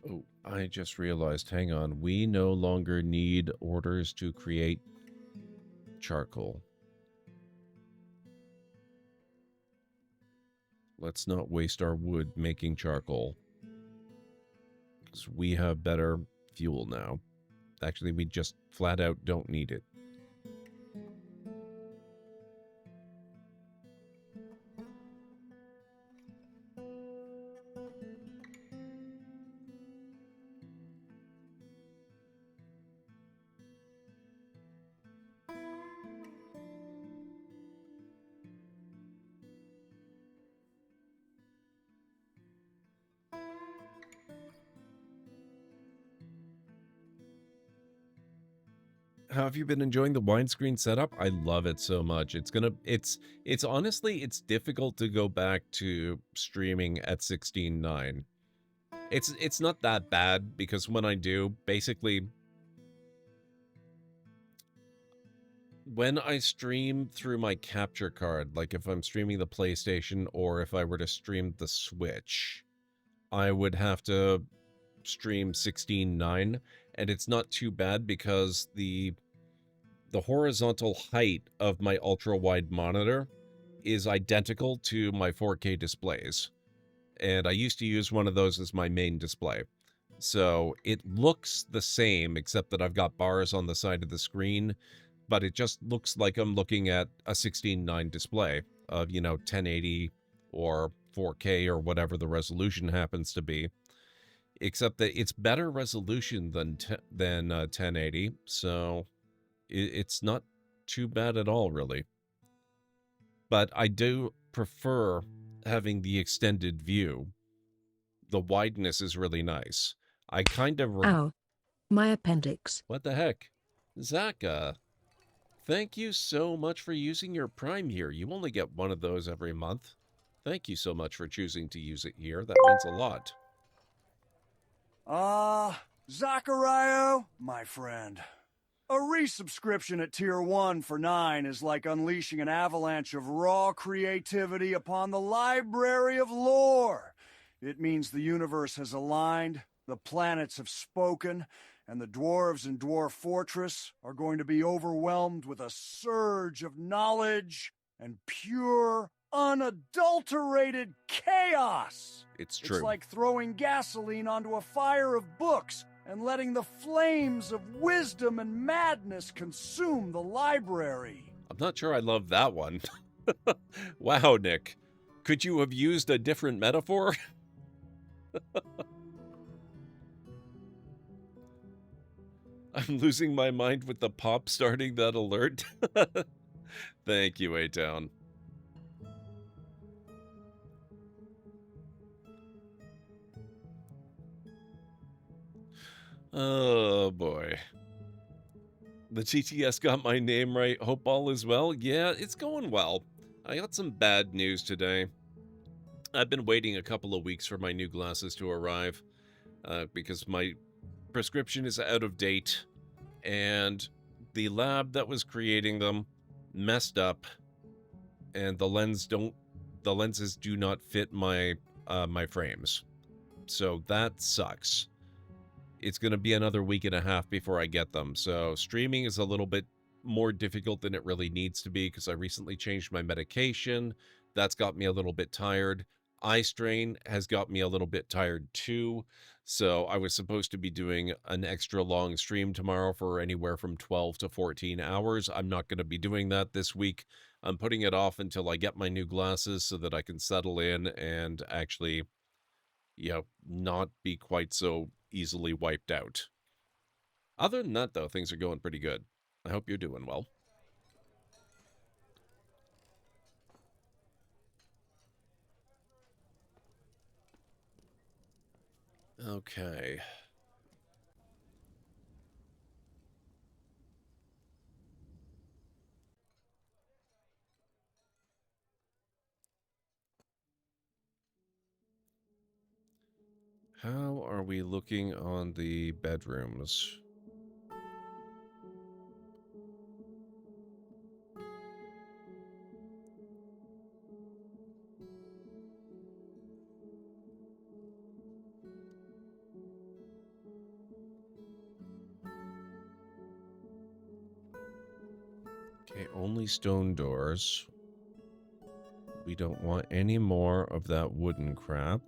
A: Oh, I just realized, hang on, we no longer need orders to create charcoal. Let's not waste our wood making charcoal. Because we have better fuel now. Actually, we just flat out don't need it. How have you been enjoying the widescreen setup? I love it so much. It's honestly, it's difficult to go back to streaming at 16:9. It's not that bad because when I do, basically when I stream through my capture card, like if I'm streaming the PlayStation or if I were to stream the Switch, I would have to stream 16:9, and it's not too bad because the horizontal height of my ultra-wide monitor is identical to my 4K displays. And I used to use one of those as my main display. So it looks the same, except that I've got bars on the side of the screen, but it just looks like I'm looking at a 16:9 display of, 1080 or 4K or whatever the resolution happens to be. Except that it's better resolution than 1080, so it's not too bad at all, really. But I do prefer having the extended view. The wideness is really nice. I kind of...
B: Ow. My appendix.
A: What the heck? Zaka, thank you so much for using your Prime here. You only get one of those every month. Thank you so much for choosing to use it here. That means a lot.
M: Zachariah, my friend. A resubscription at Tier 1 for 9 is like unleashing an avalanche of raw creativity upon the library of lore. It means the universe has aligned, the planets have spoken, and the dwarves in Dwarf Fortress are going to be overwhelmed with a surge of knowledge and pure, unadulterated chaos.
A: It's true.
M: It's like throwing gasoline onto a fire of books and letting the flames of wisdom and madness consume the library.
A: I'm not sure I love that one. Wow, Nick. Could you have used a different metaphor? I'm losing my mind with the pop starting that alert. Thank you, A-Town. Oh, boy. The TTS got my name right. Hope all is well. Yeah, it's going well. I got some bad news today. I've been waiting a couple of weeks for my new glasses to arrive because my prescription is out of date, and the lab that was creating them messed up, and the lenses do not fit my my frames. So that sucks. It's going to be another week and a half before I get them. So streaming is a little bit more difficult than it really needs to be because I recently changed my medication. That's got me a little bit tired. Eye strain has got me a little bit tired too. So I was supposed to be doing an extra long stream tomorrow for anywhere from 12 to 14 hours. I'm not going to be doing that this week. I'm putting it off until I get my new glasses so that I can settle in and actually, not be quite so easily wiped out. Other than that, though, things are going pretty good. I hope you're doing well. Okay. How are we looking on the bedrooms? Okay, only stone doors. We don't want any more of that wooden crap.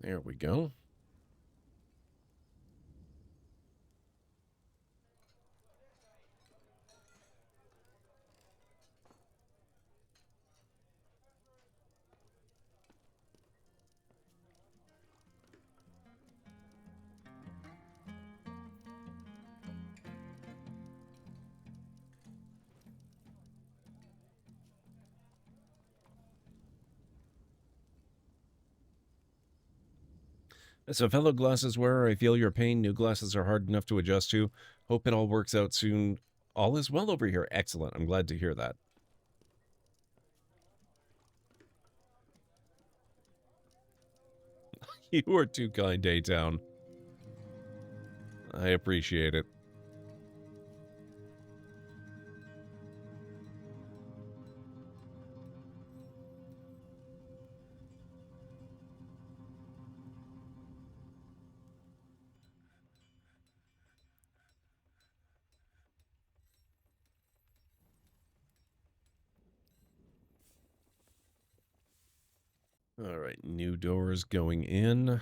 A: There we go. As a fellow glasses wearer, I feel your pain. New glasses are hard enough to adjust to. Hope it all works out soon. All is well over here. Excellent. I'm glad to hear that. You are too kind, A-Town. I appreciate it. All right, new doors going in.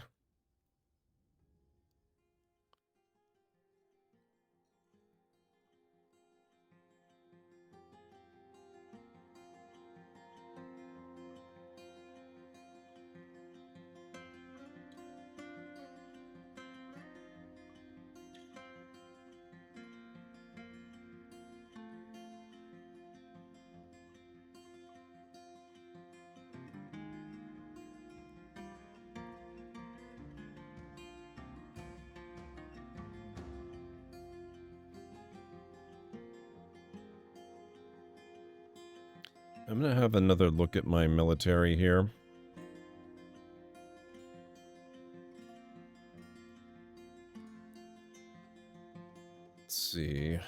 A: I'm going to have another look at my military here. Let's see.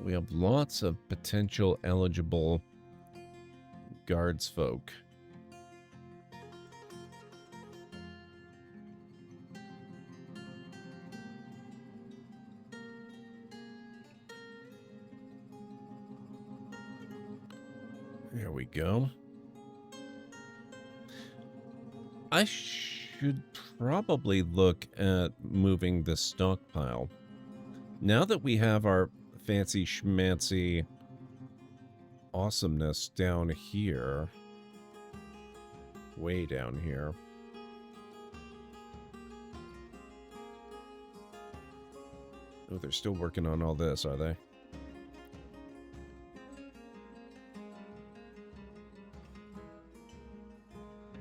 A: We have lots of potential eligible guards folk. There we go. I should probably look at moving the stockpile. Now that we have our fancy schmancy awesomeness down here, way down here. Oh, they're still working on all this, are they?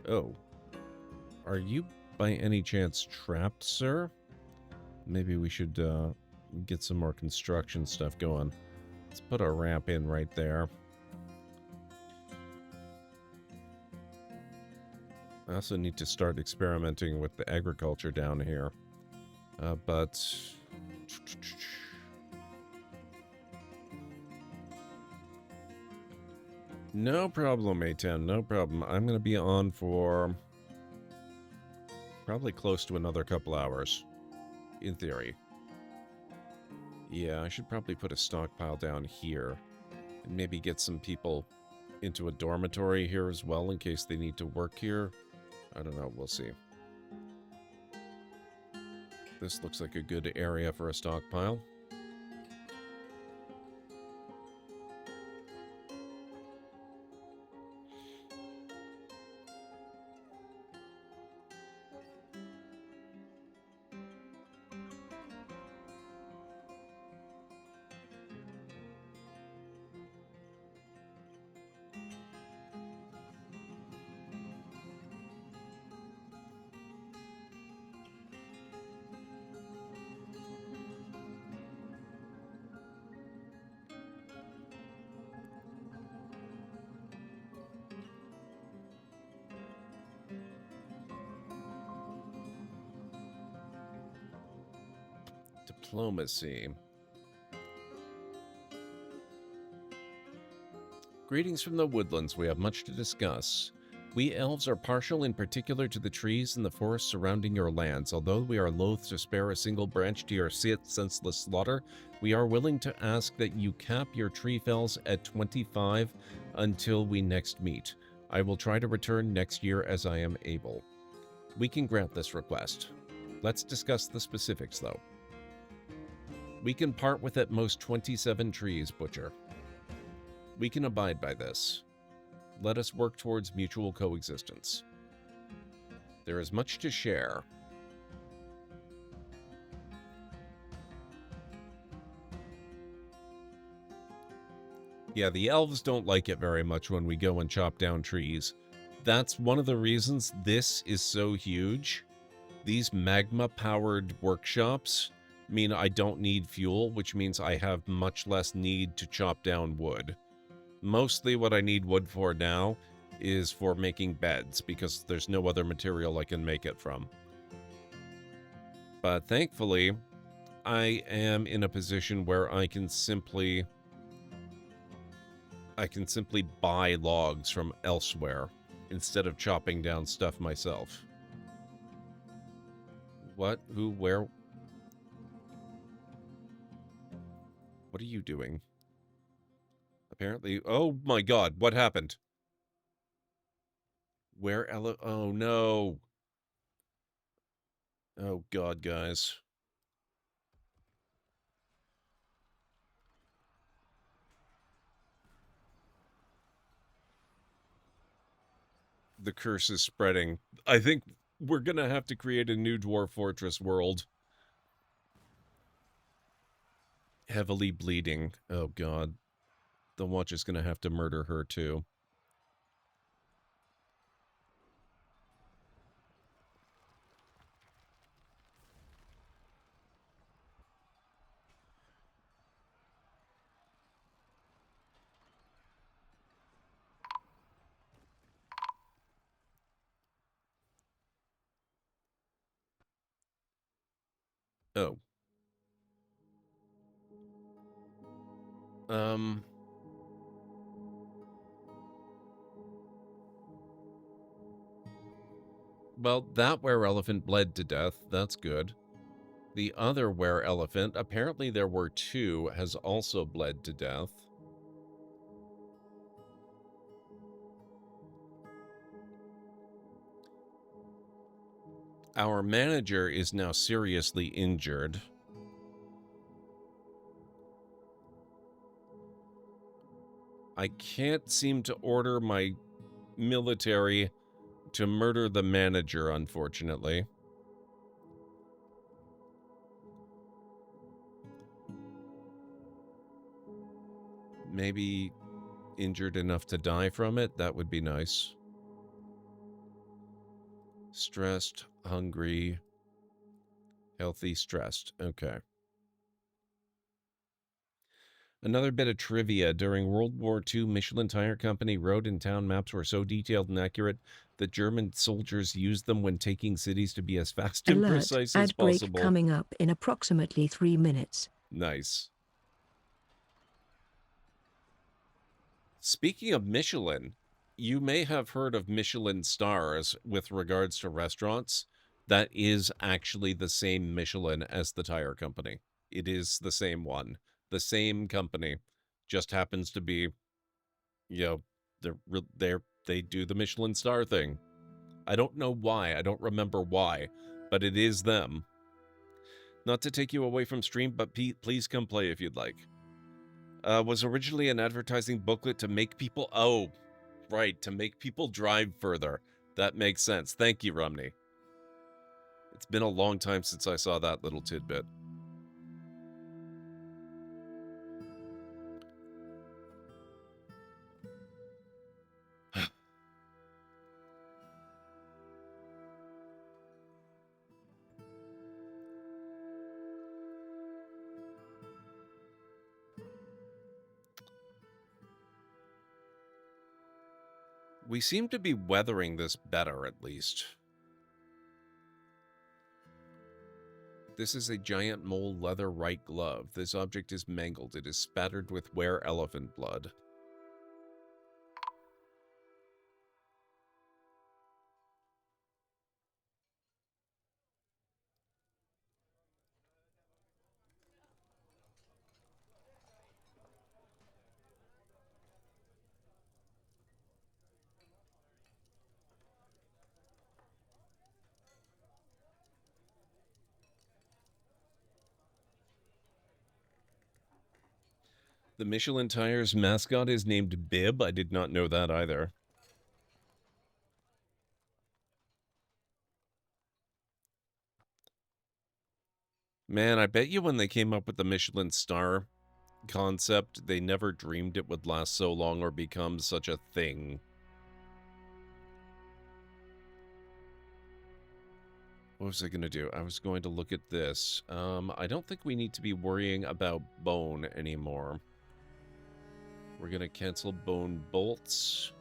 A: Oh. Are you by any chance trapped, sir? Maybe we should get some more construction stuff going. Let's put a ramp in right there. I also need to start experimenting with the agriculture down here. But... no problem, A10, no problem. I'm going to be on for... probably close to another couple hours, in theory. Yeah, I should probably put a stockpile down here. And maybe get some people into a dormitory here as well in case they need to work here. I don't know, we'll see. This looks like a good area for a stockpile. Diplomacy. Greetings from the woodlands. We have much to discuss. We elves are partial in particular to the trees and the forests surrounding your lands. Although we are loath to spare a single branch to your senseless slaughter, we are willing to ask that you cap your tree fells at 25 until we next meet. I will try to return next year as I am able. We can grant this request. Let's discuss the specifics, though. We can part with at most 27 trees, Butcher. We can abide by this. Let us work towards mutual coexistence. There is much to share. Yeah, the elves don't like it very much when we go and chop down trees. That's one of the reasons this is so huge. These magma-powered workshops mean I don't need fuel, which means I have much less need to chop down wood. Mostly what I need wood for now is for making beds, because there's no other material I can make it from. But thankfully, I am in a position where I can simply buy logs from elsewhere instead of chopping down stuff myself. What? Who? Where? What are you doing? Apparently... oh my god, what happened? Where oh no. Oh god, guys. The curse is spreading. I think we're gonna have to create a new Dwarf Fortress world. Heavily bleeding. Oh god. The Watch is gonna have to murder her too. Oh. Um... Well, that were-elephant bled to death. That's good. The other were-elephant, apparently there were two, has also bled to death. Our manager is now seriously injured. I can't seem to order my military to murder the manager, unfortunately. Maybe injured enough to die from it? That would be nice. Stressed, hungry, healthy, stressed. Okay. Another bit of trivia. During World War II, Michelin Tire Company road and town maps were so detailed and accurate that German soldiers used them when taking cities to be as fast and
B: Alert,
A: precise as
B: ad break
A: possible.
B: coming up in approximately 3 minutes.
A: Nice. Speaking of Michelin, you may have heard of Michelin stars with regards to restaurants. That is actually the same Michelin as the tire company. It is the same one. The same company. Just happens to be, you know, they do the Michelin star thing. I don't know why. I don't remember why, but it is them. Not to take you away from stream, but please come play if you'd like. Was originally an advertising booklet to make people... Oh, right, to make people drive further. That makes sense. Thank you, Romney. It's been a long time since I saw that little tidbit. We seem to be weathering this better, at least. This is a giant mole leather right glove. This object is mangled. It is spattered with were-elephant blood. The Michelin Tire's mascot is named Bib. I did not know that either. Man, I bet you when they came up with the Michelin star concept, they never dreamed it would last so long or become such a thing. What was I going to do? I was going to look at this. I don't think we need to be worrying about bone anymore. We're going to cancel bone bolts.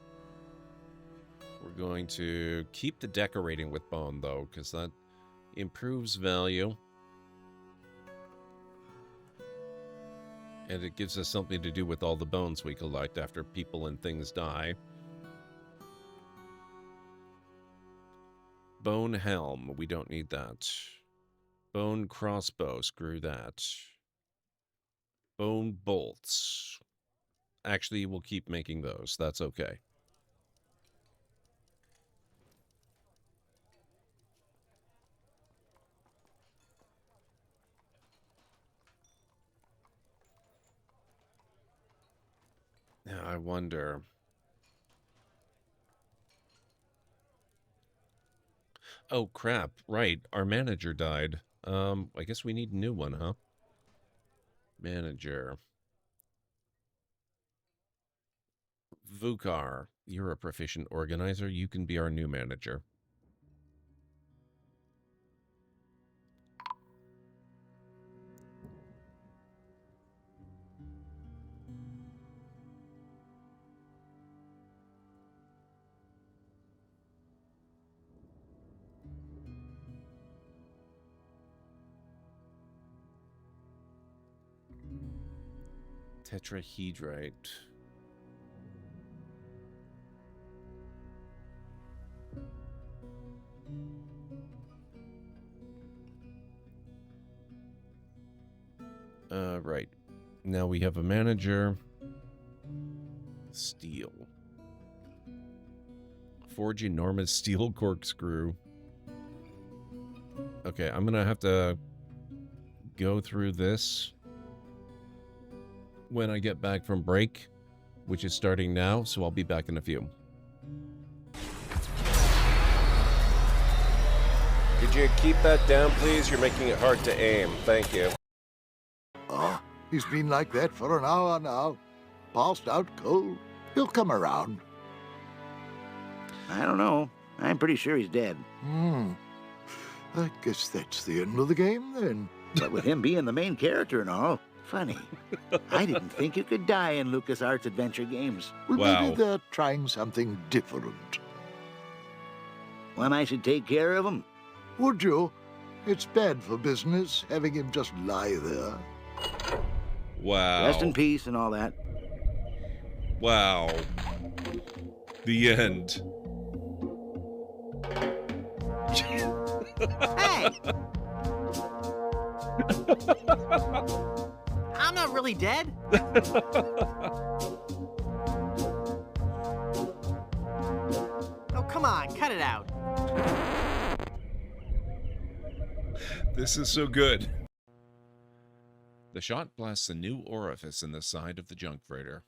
A: We're going to keep the decorating with bone, though, because that improves value. And it gives us something to do with all the bones we collect after people and things die. Bone helm. We don't need that. Bone crossbow. Screw that. Bone bolts. Actually, we'll keep making those. That's okay. Now, I wonder... Oh, crap. Right. Our manager died. I guess we need a new one, huh? Manager. Vukar, you're a proficient organizer. You can be our new manager. Tetrahedrite. Right. Now we have a manager. Steel. Forge enormous steel corkscrew. Okay, I'm gonna have to go through this when I get back from break, which is starting now, so I'll be back in a few. Could you keep that down, please? You're making it hard to aim. Thank you.
N: Oh, he's been like that for an hour now. Passed out cold. He'll come around.
O: I don't know. I'm pretty sure he's dead.
N: I guess that's the end of the game, then.
O: But with him being the main character and all, funny. I didn't think you could die in LucasArts adventure games.
N: Well,
A: Wow.
N: maybe they're trying something different.
O: When I should take care of him?
N: Would you? It's bad for business, having him just lie there.
A: Wow.
O: Rest in peace and all that.
A: Wow. The end.
P: Hey! I'm not really dead. Oh, come on, cut it out.
A: This is so good. The shot blasts a new orifice in the side of the junk freighter.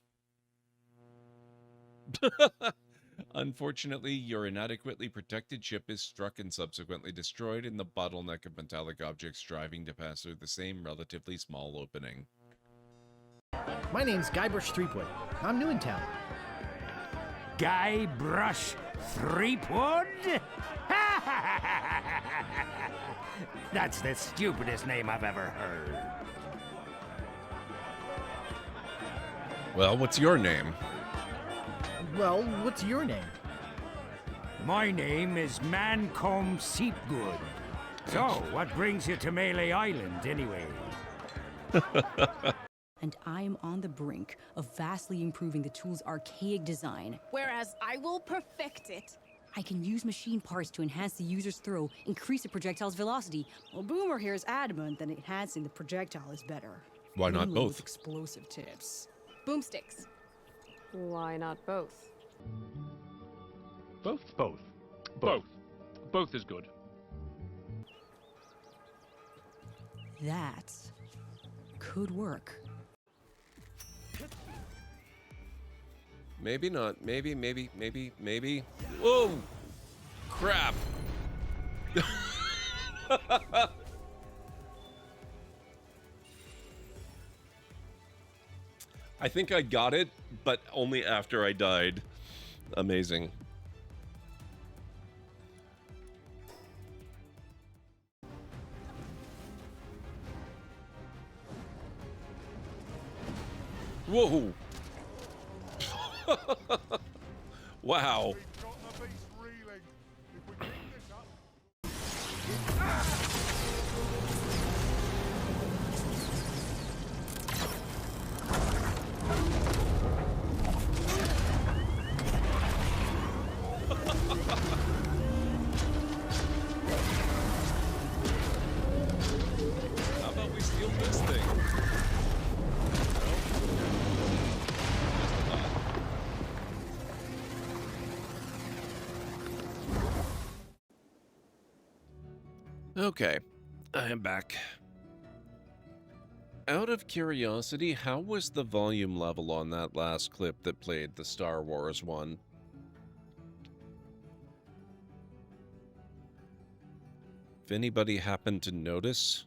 A: Unfortunately, your inadequately protected ship is struck and subsequently destroyed in the bottleneck of metallic objects striving to pass through the same relatively small opening.
Q: My name's Guybrush Threepwood. I'm new in town.
R: Guybrush Threepwood? That's the stupidest name I've ever heard.
A: Well, what's your name?
Q: Well, what's your name?
R: My name is Mancomb Seepgood. So, what brings you to Melee Island, anyway?
S: And I am on the brink of vastly improving the tool's archaic design.
F: Whereas I will perfect it.
S: I can use machine parts to enhance the user's throw, increase the projectile's velocity. Well, Boomer here is adamant that enhancing the projectile is better.
A: Why not
S: Ooh,
A: both?
S: with explosive tips.
F: Boomsticks.
H: Why not both?
T: Both? Both. Both is good.
S: That could work.
A: Maybe not. Maybe. Whoa! Crap! I think I got it, but only after I died. Amazing. Whoa! Wow. How about we steal this thing? Okay, I am back. Out of curiosity, how was the volume level on that last clip that played, the Star Wars one? If anybody happened to notice,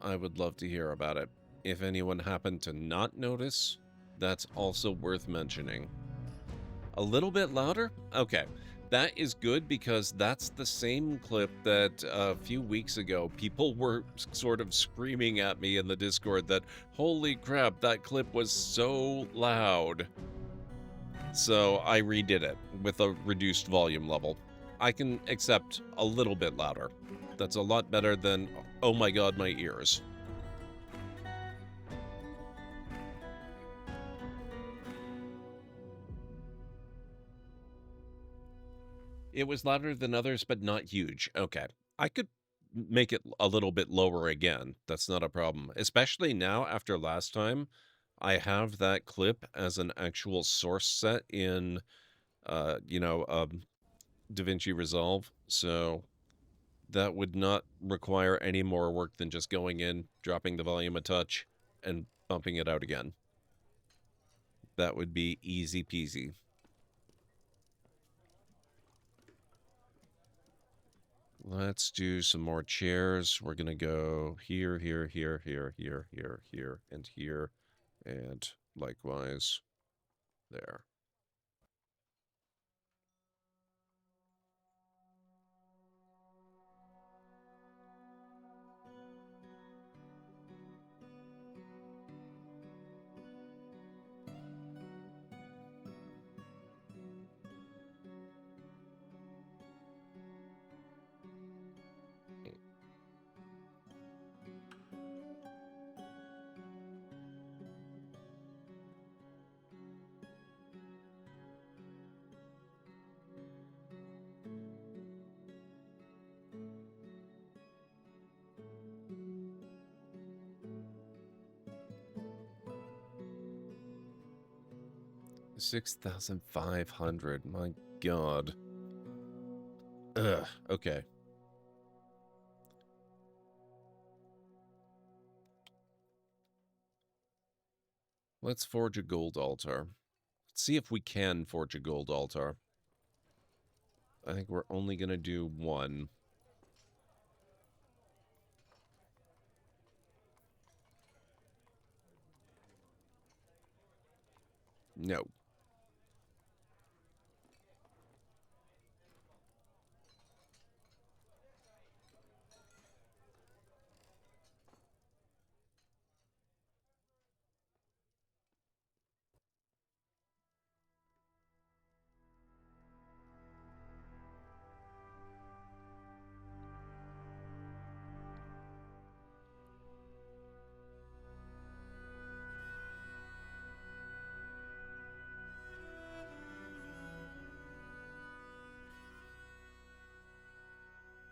A: I would love to hear about it. If anyone happened to not notice, that's also worth mentioning. A little bit louder? Okay. That is good because that's the same clip that a few weeks ago people were sort of screaming at me in the Discord that, holy crap, that clip was so loud. So I redid it with a reduced volume level. I can accept a little bit louder. That's a lot better than, oh my god, my ears. It was louder than others, but not huge. Okay. I could make it a little bit lower again. That's not a problem. Especially now, after last time, I have that clip as an actual source set in, DaVinci Resolve. So that would not require any more work than just going in, dropping the volume a touch, and bumping it out again. That would be easy peasy. Let's do some more chairs. We're going to go here, here, here, here, here, here, here, and here, and likewise there. $6,500. My God. Ugh. Okay. Let's forge a gold altar. Let's see if we can forge a gold altar. I think we're only going to do one. No.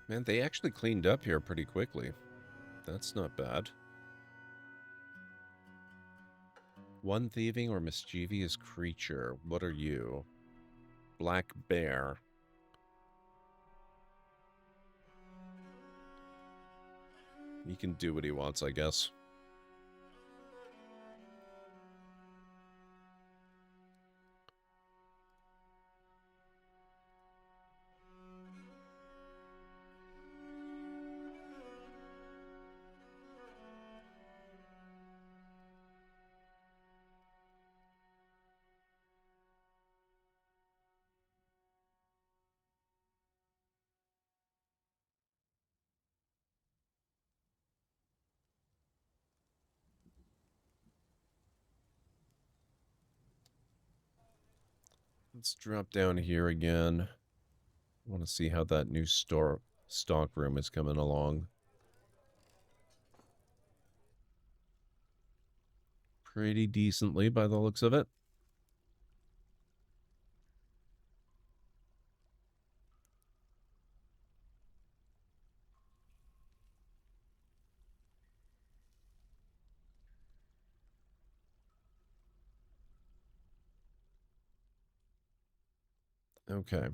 A: Man, they actually cleaned up here pretty quickly. That's not bad. One thieving or mischievous creature. What are you? Black bear. He can do what he wants, I guess. Let's drop down here again. I want to see how that new stock room is coming along. Pretty decently by the looks of it. Okay.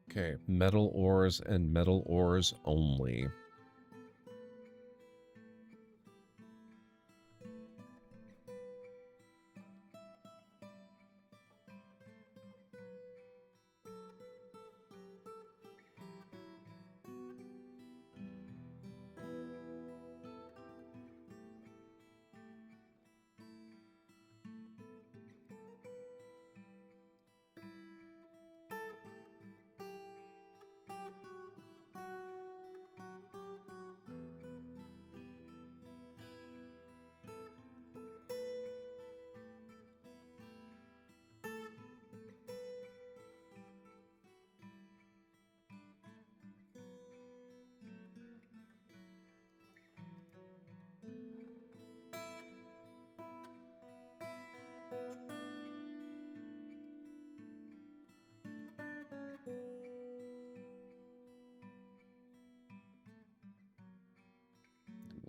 A: Okay, metal ores and metal ores only.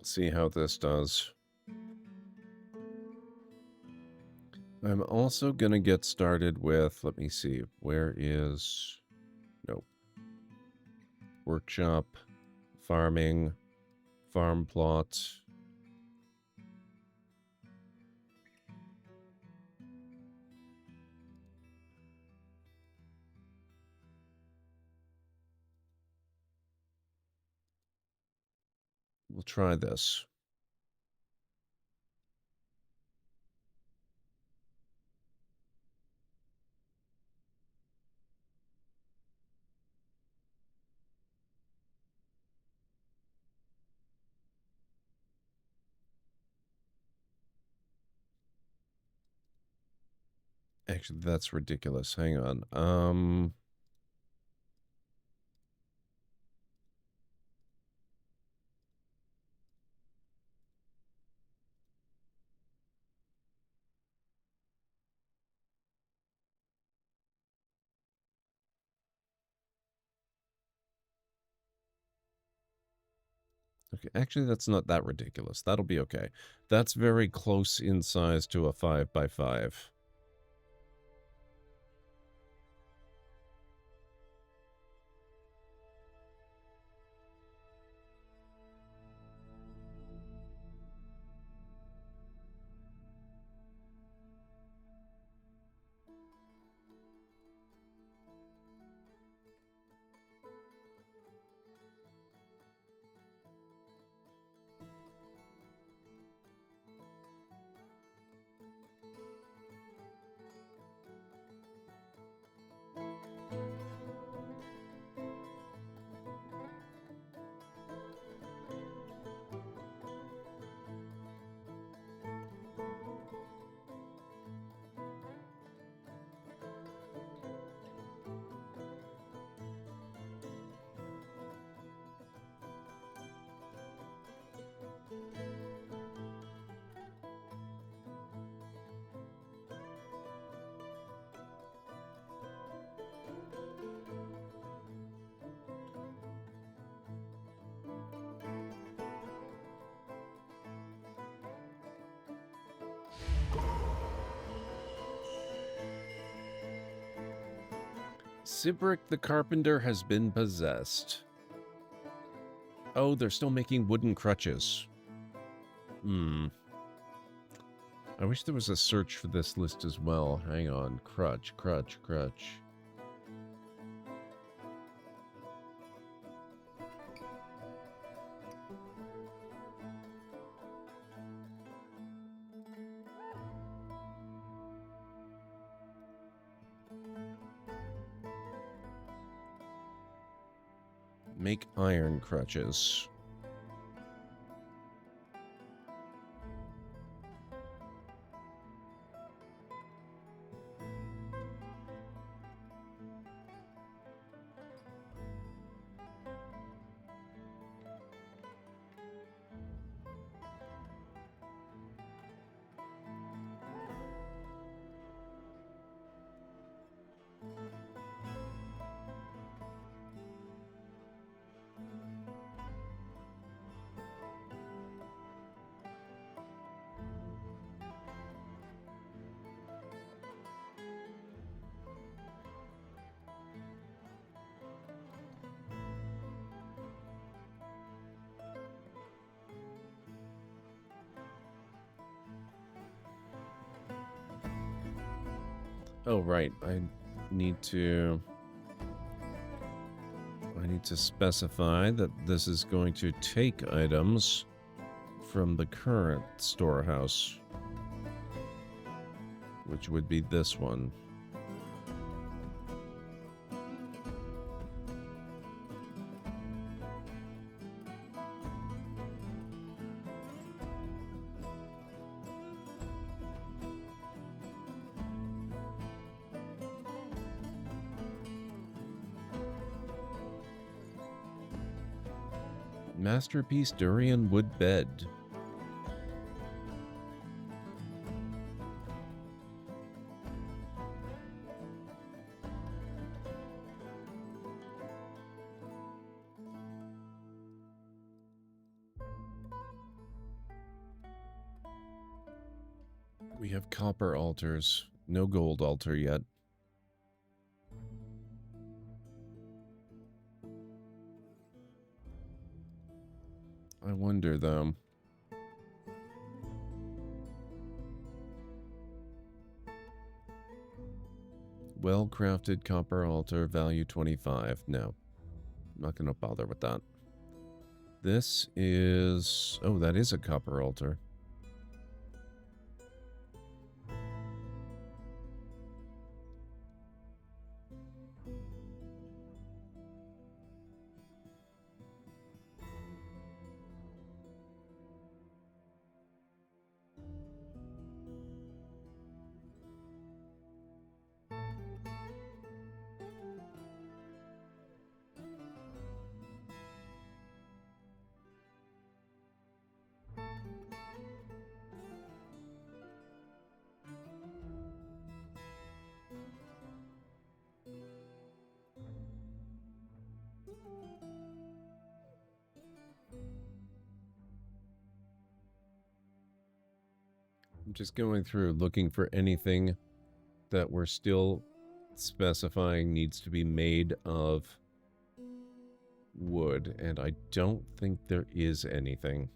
A: See how this does. I'm also going to get started with, let me see, where is, nope, workshop, farming, farm plot. We'll try this. Actually, that's ridiculous. Hang on. Okay, actually, that's not that ridiculous. That'll be okay. That's very close in size to a 5x5. Sibrick the Carpenter has been possessed. Oh, they're still making wooden crutches. I wish there was a search for this list as well. Hang on. Crutch, crutch, crutch. Make iron crutches. Oh, right. I need to specify that this is going to take items from the current storehouse, which would be this one. Masterpiece durian wood bed. We have copper altars. No gold altar yet. I wonder, though. Well-crafted copper altar, value 25. No. I'm not going to bother with that. This is... Oh, that is a copper altar. I'm just going through looking for anything that we're still specifying needs to be made of wood, and I don't think there is anything.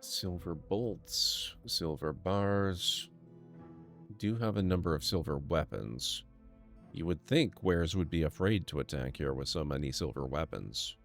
A: Silver bolts, silver bars. Do have a number of silver weapons. You would think wares would be afraid to attack here with so many silver weapons.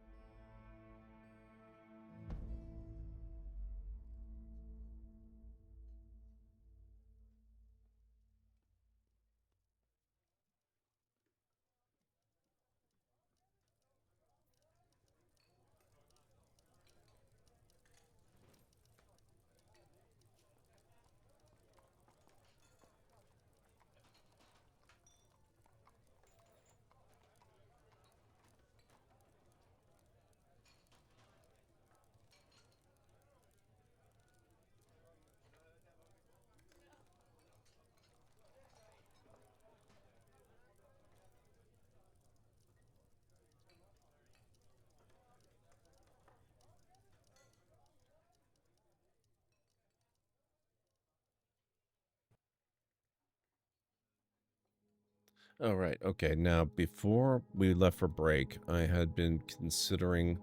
A: Oh, right. Okay, now, before we left for break, I had been considering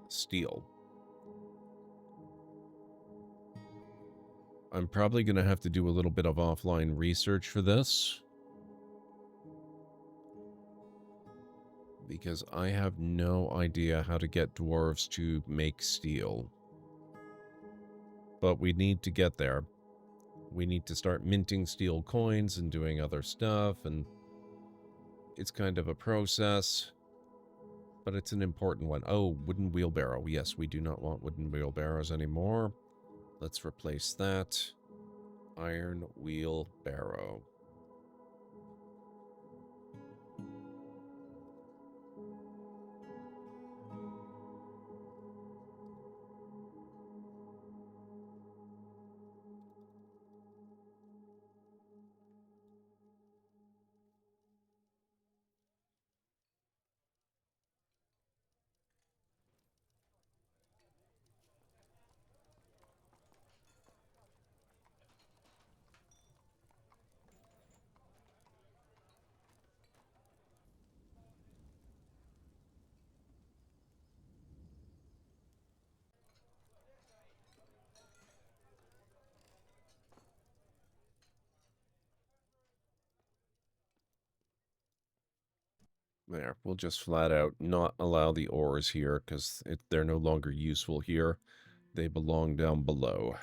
A: steel. I'm probably going to have to do a little bit of offline research for this, because I have no idea how to get dwarves to make steel. But we need to get there. We need to start minting steel coins and doing other stuff, and it's kind of a process, but it's an important one. Oh, wooden wheelbarrow. Yes, we do not want wooden wheelbarrows anymore. Let's replace that. Iron wheelbarrow. There, we'll just flat out not allow the ores here, because they're no longer useful here. They belong down below.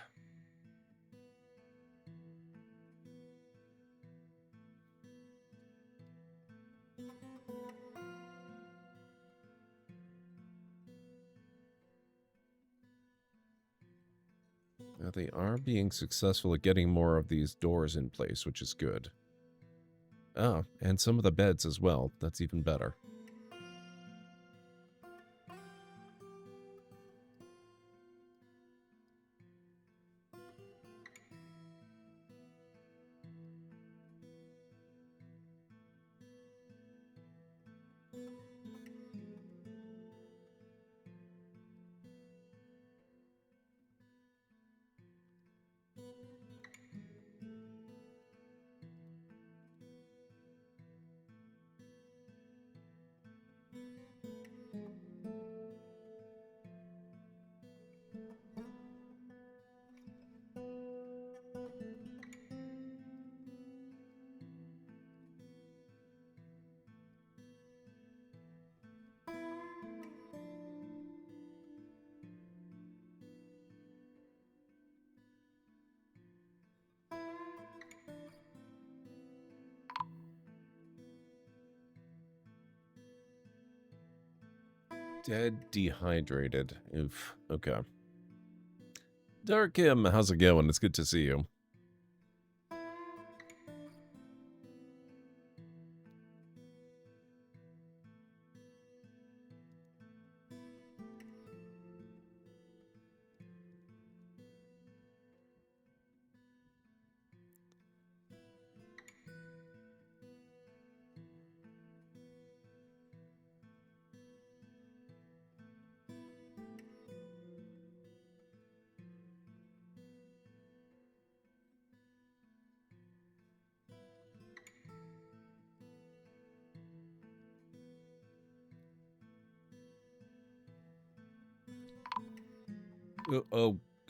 A: Now, they are being successful at getting more of these doors in place, which is good. Ah, and some of the beds as well. That's even better. Dead, dehydrated. Oof. Okay. Darkim, how's it going? It's good to see you.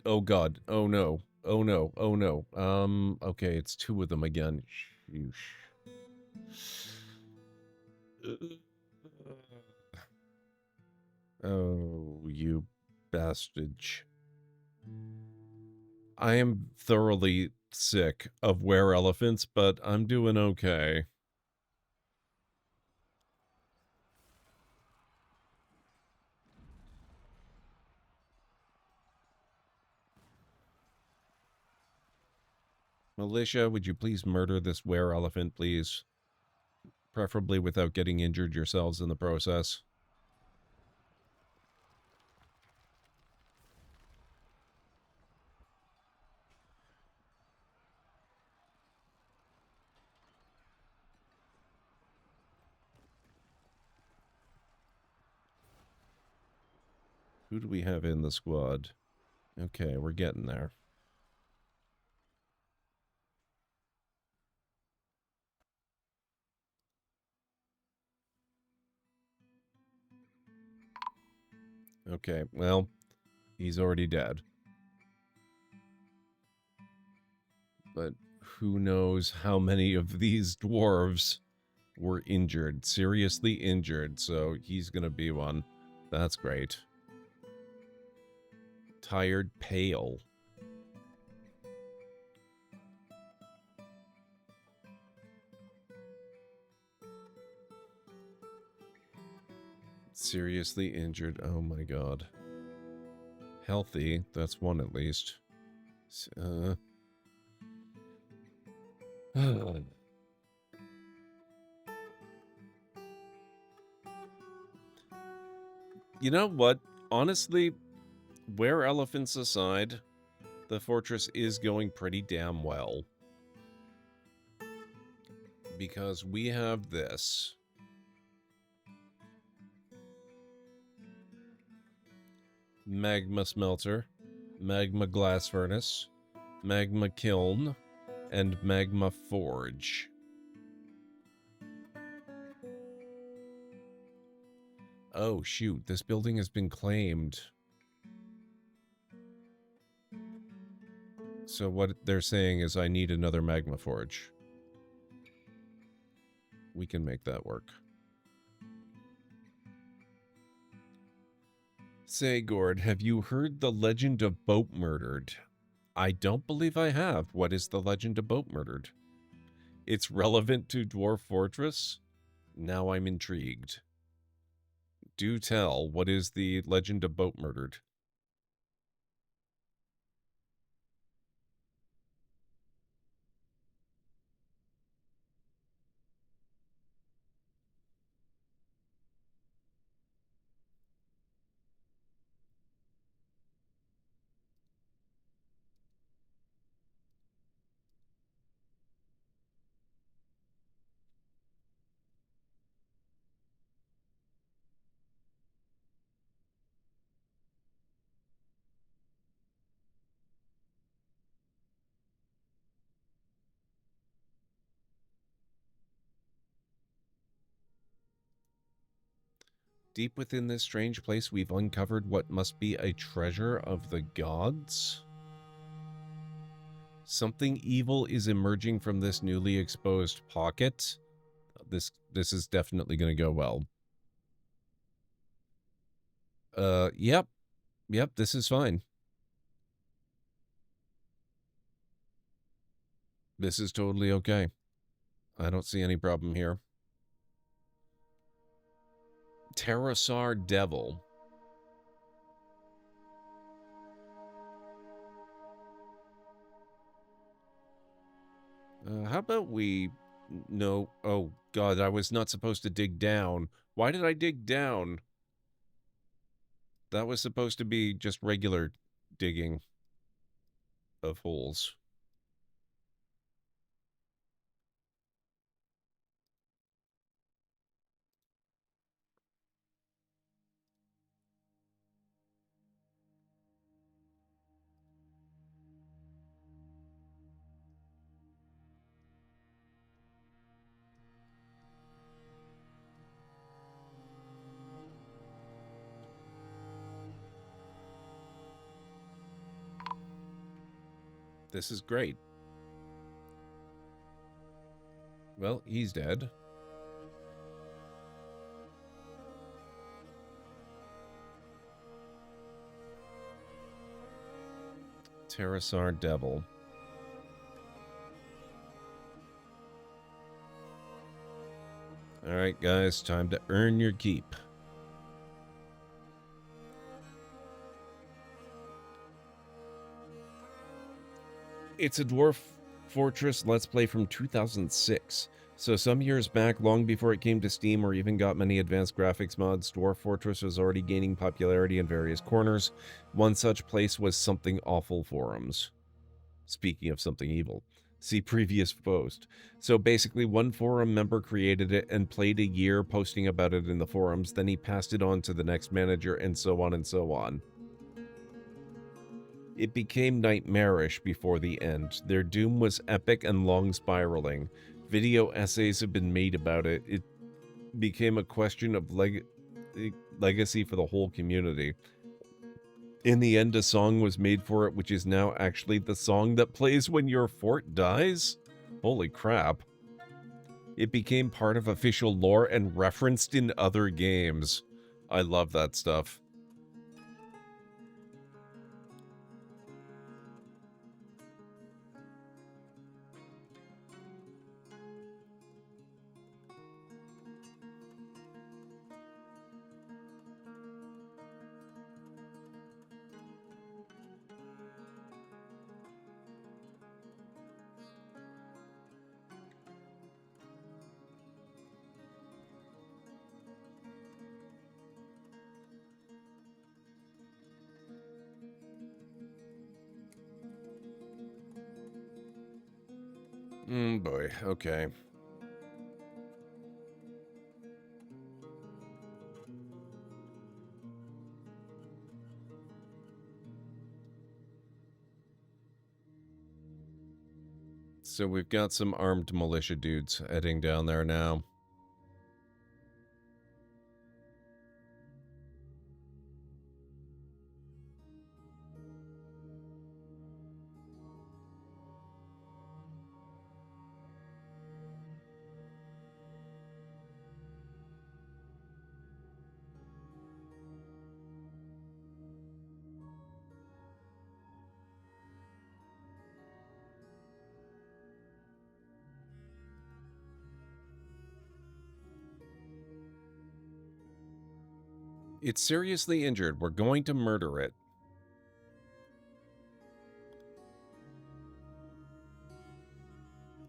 A: Oh God. Oh no. Oh no. Oh no. Okay, it's two of them again. Sheesh. Oh, you bastard. I am thoroughly sick of wereelephants, but I'm doing okay. Militia, would you please murder this wereelephant, please? Preferably without getting injured yourselves in the process. Who do we have in the squad? Okay, we're getting there. Okay, well, he's already dead. But who knows how many of these dwarves were injured, seriously injured, so he's gonna be one. That's great. Tired, pale. Seriously injured, oh my god. Healthy, that's one at least. You know what? Honestly, wereelephants aside, the fortress is going pretty damn well. Because we have this. Magma smelter, magma glass furnace, magma kiln, and magma forge. Oh, shoot, this building has been claimed. So what they're saying is I need another magma forge. We can make that work. Say, Gord, have you heard the legend of Boat Murdered? I don't believe I have. What is the legend of Boat Murdered? It's relevant to Dwarf Fortress? Now I'm intrigued. Do tell, what is the legend of Boat Murdered? Deep within this strange place, we've uncovered what must be a treasure of the gods. Something evil is emerging from this newly exposed pocket. This is definitely going to go well. Yep. Yep, this is fine. This is totally okay. I don't see any problem here. Pterosaur Devil. How about we... No. Oh, God, I was not supposed to dig down. Why did I dig down? That was supposed to be just regular digging of holes. This is great. Well, he's dead. Pterosaur Devil. Alright, guys, time to earn your keep. It's a Dwarf Fortress Let's Play from 2006. So some years back, long before it came to Steam or even got many advanced graphics mods, Dwarf Fortress was already gaining popularity in various corners. One such place was Something Awful forums. Speaking of something evil, see previous post. So basically, one forum member created it and played a year posting about it in the forums, then he passed it on to the next manager, and so on and so on. It became nightmarish before the end. Their doom was epic and long spiraling. Video essays have been made about it. It became a question of legacy for the whole community. In the end, a song was made for it, which is now actually the song that plays when your fort dies? Holy crap. It became part of official lore and referenced in other games. I love that stuff. Boy, okay. So we've got some armed militia dudes heading down there now. It's seriously injured. We're going to murder it.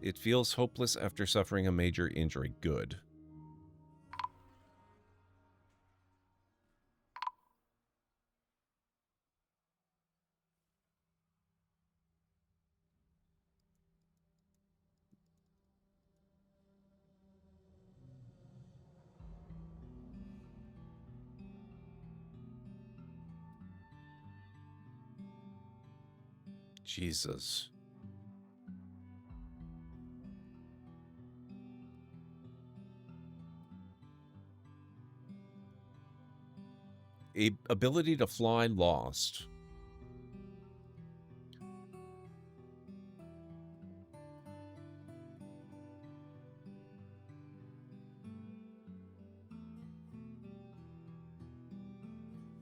A: It feels hopeless after suffering a major injury. Good. Jesus. Ability to fly lost.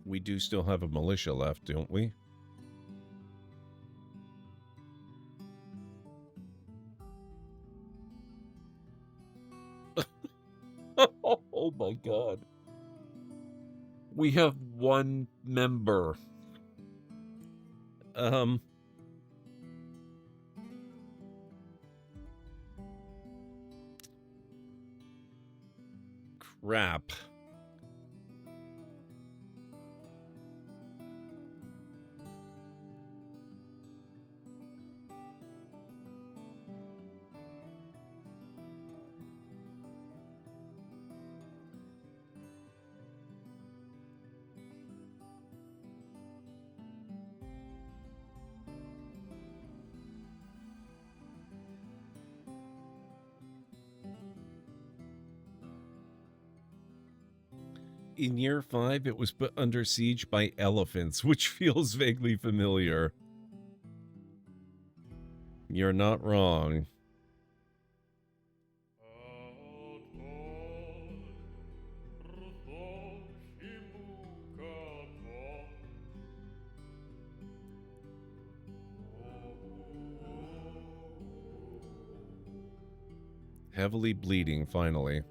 A: We do still have a militia left, don't we? Oh my god. We have one member. crap. In year 5, it was put under siege by elephants, which feels vaguely familiar. You're not wrong. Heavily bleeding, finally.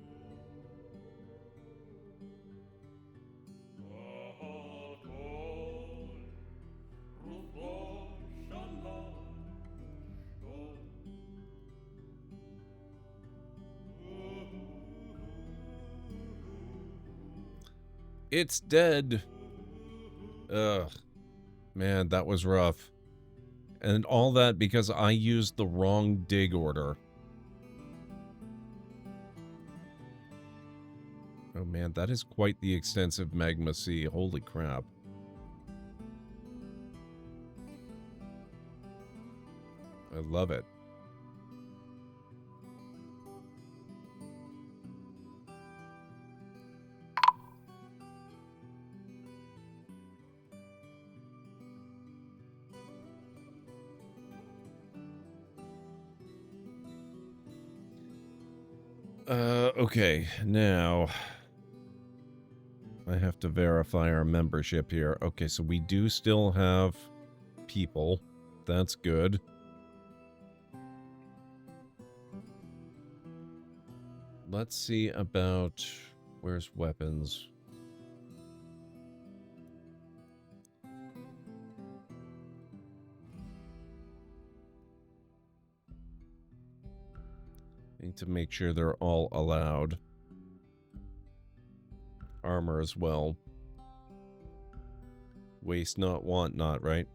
A: It's dead. Ugh. Man, that was rough. And all that because I used the wrong dig order. Oh man, that is quite the extensive Magma Sea. Holy crap. I love it. Okay, now I have to verify our membership here. Okay, so we do still have people. That's good. Let's see about... Where's weapons? Need to make sure they're all allowed. Armor as well. Waste not, want not, right?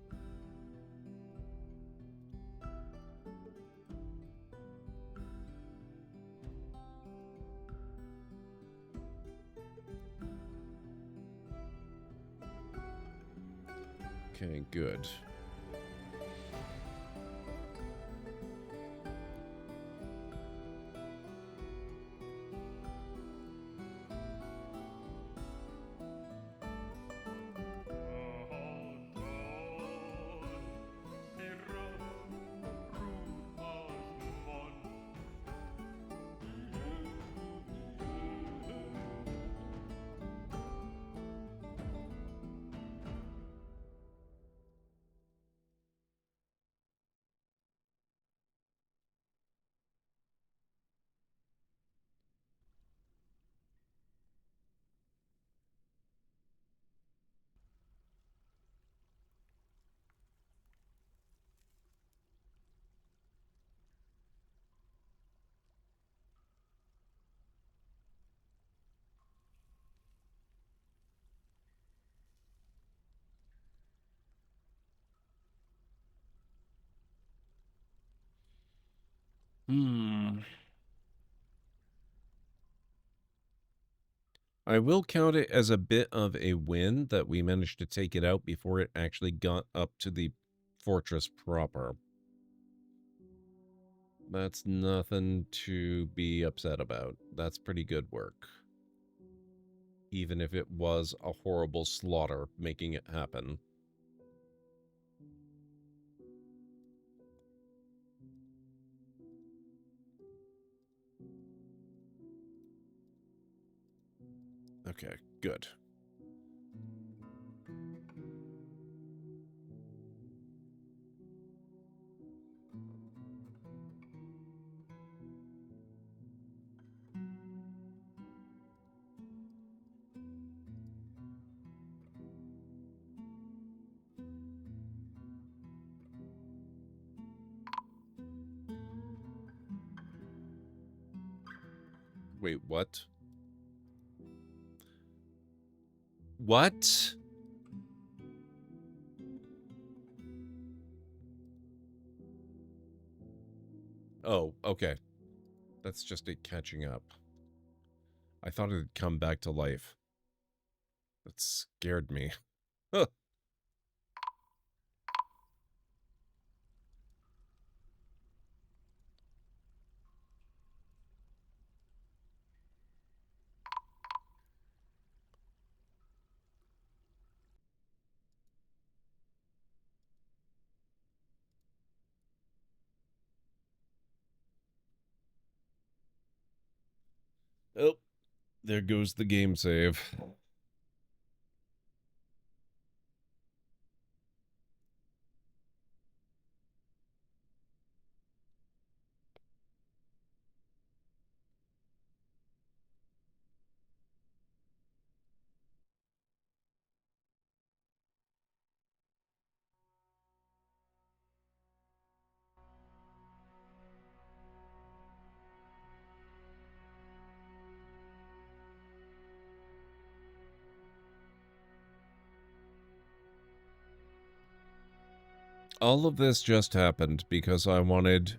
A: Okay, good. I will count it as a bit of a win that we managed to take it out before it actually got up to the fortress proper. That's nothing to be upset about. That's pretty good work. Even if it was a horrible slaughter making it happen. Okay, good. Wait, what? What? Oh, okay. That's just it catching up. I thought it had come back to life. That scared me. Huh. Oh, there goes the game save. All of this just happened because I wanted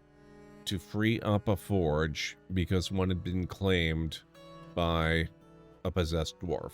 A: to free up a forge because one had been claimed by a possessed dwarf.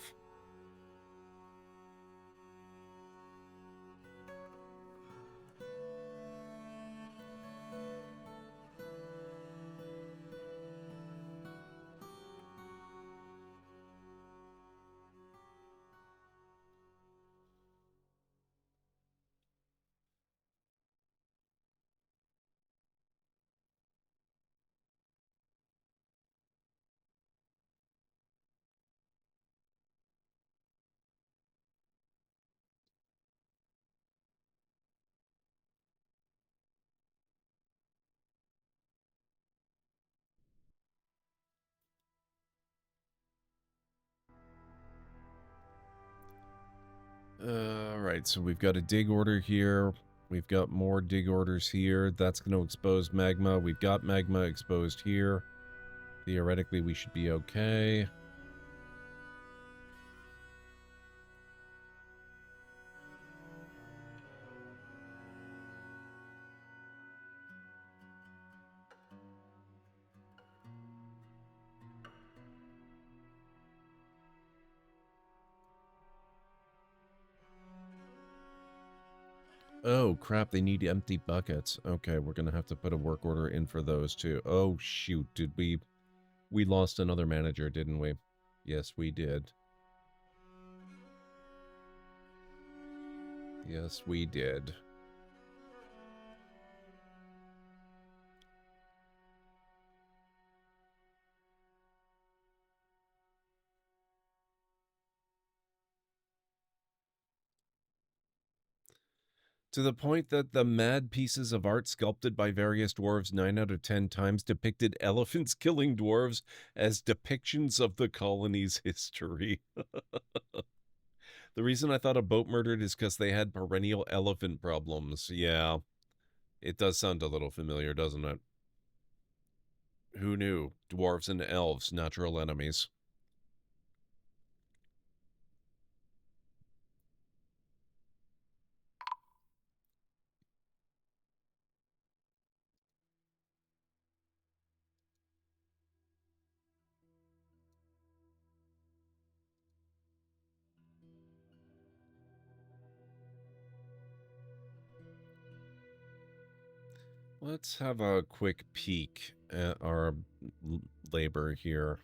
A: Alright, so we've got a dig order here. We've got more dig orders here. That's going to expose magma. We've got magma exposed here. Theoretically, we should be okay. Oh, crap, they need empty buckets. Okay, we're gonna have to put a work order in for those, too. Oh, shoot, did we... We lost another manager, didn't we? Yes, we did. Yes, we did. To the point that the mad pieces of art sculpted by various dwarves 9 out of 10 times depicted elephants killing dwarves as depictions of the colony's history. The reason I thought a boat murdered is because they had perennial elephant problems. Yeah, it does sound a little familiar, doesn't it? Who knew? Dwarves and elves, natural enemies. Let's have a quick peek at our labor here.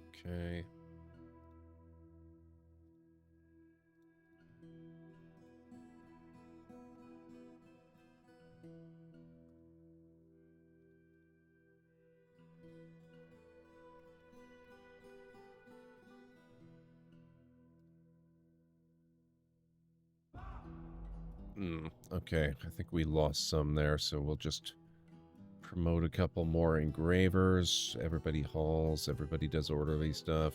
A: Okay. Okay, I think we lost some there, so we'll just promote a couple more engravers. Everybody hauls, everybody does orderly stuff.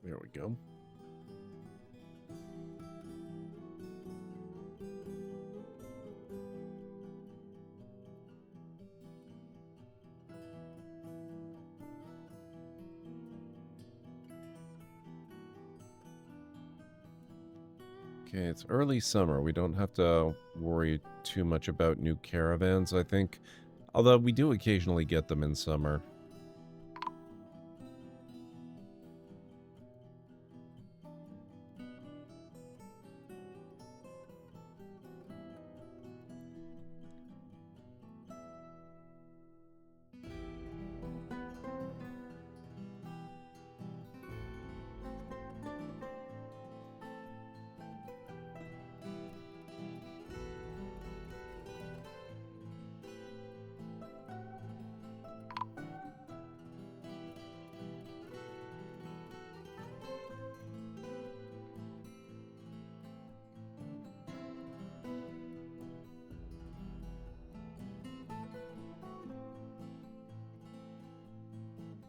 A: There we go. Okay, it's early summer. We don't have to worry too much about new caravans, I think. Although we do occasionally get them in summer.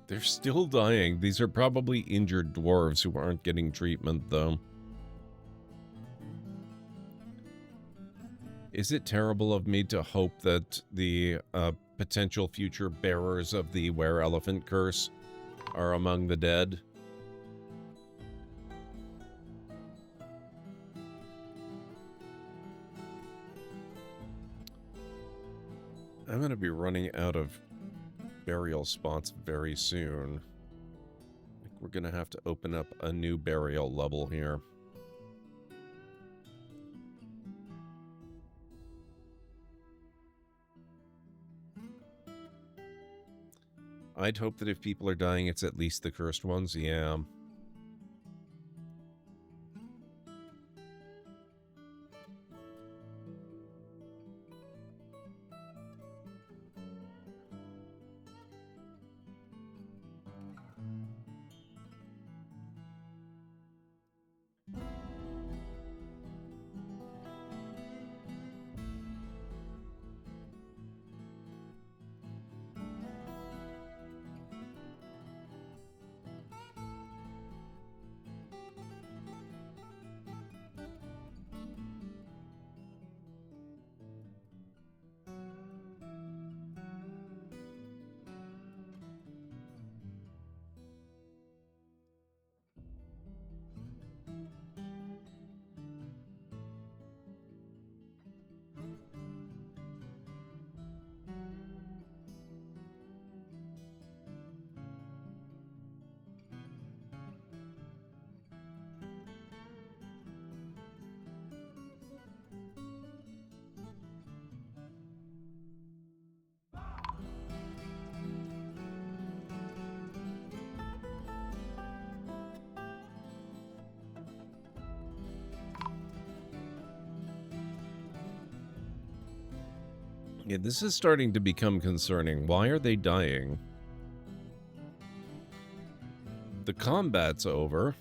A: They're still dying. These are probably injured dwarves who aren't getting treatment, though. Is it terrible of me to hope that the potential future bearers of the were-elephant curse are among the dead? I'm going to be running out of burial spots very soon. I think we're gonna have to open up a new burial level here. I'd hope that if people are dying, it's at least the cursed ones, yeah. Yeah, this is starting to become concerning. Why are they dying? The combat's over.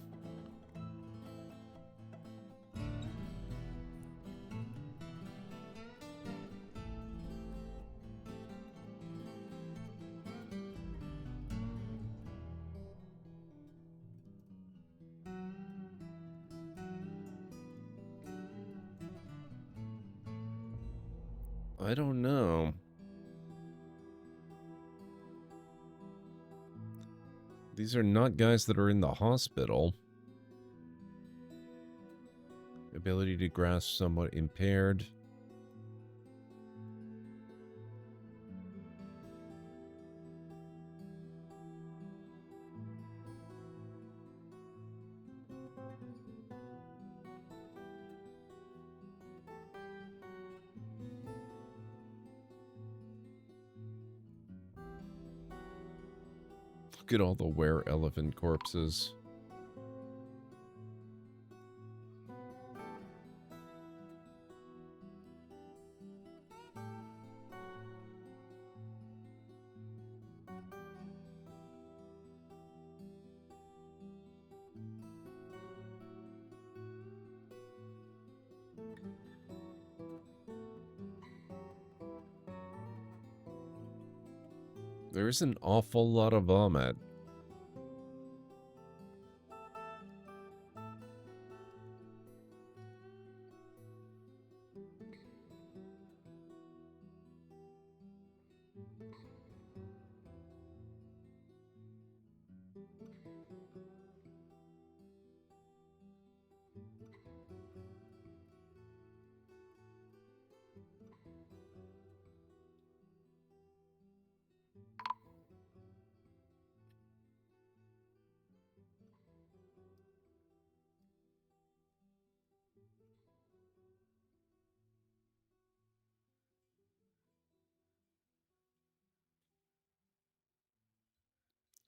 A: I don't know. These are not guys that are in the hospital. Ability to grasp somewhat impaired. Look at all the were-elephant corpses. There's an awful lot of vomit.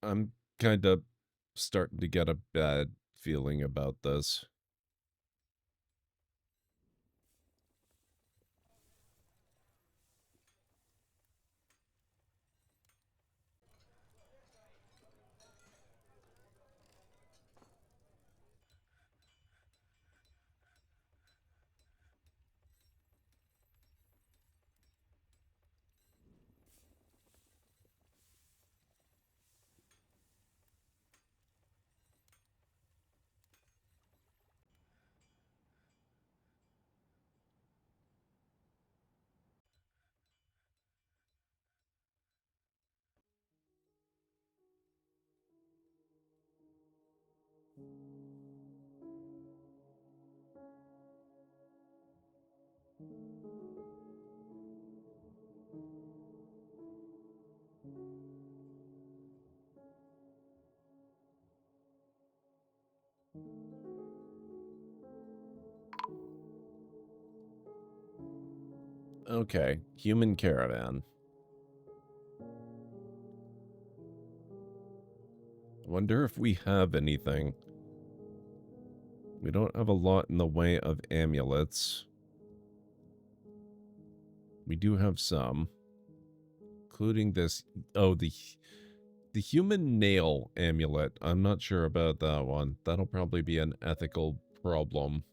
A: I'm kind of starting to get a bad feeling about this. Okay, human caravan. Wonder if we have anything. We don't have a lot in the way of amulets. We do have some, including this. Oh, the human nail amulet. I'm not sure about that one. That'll probably be an ethical problem.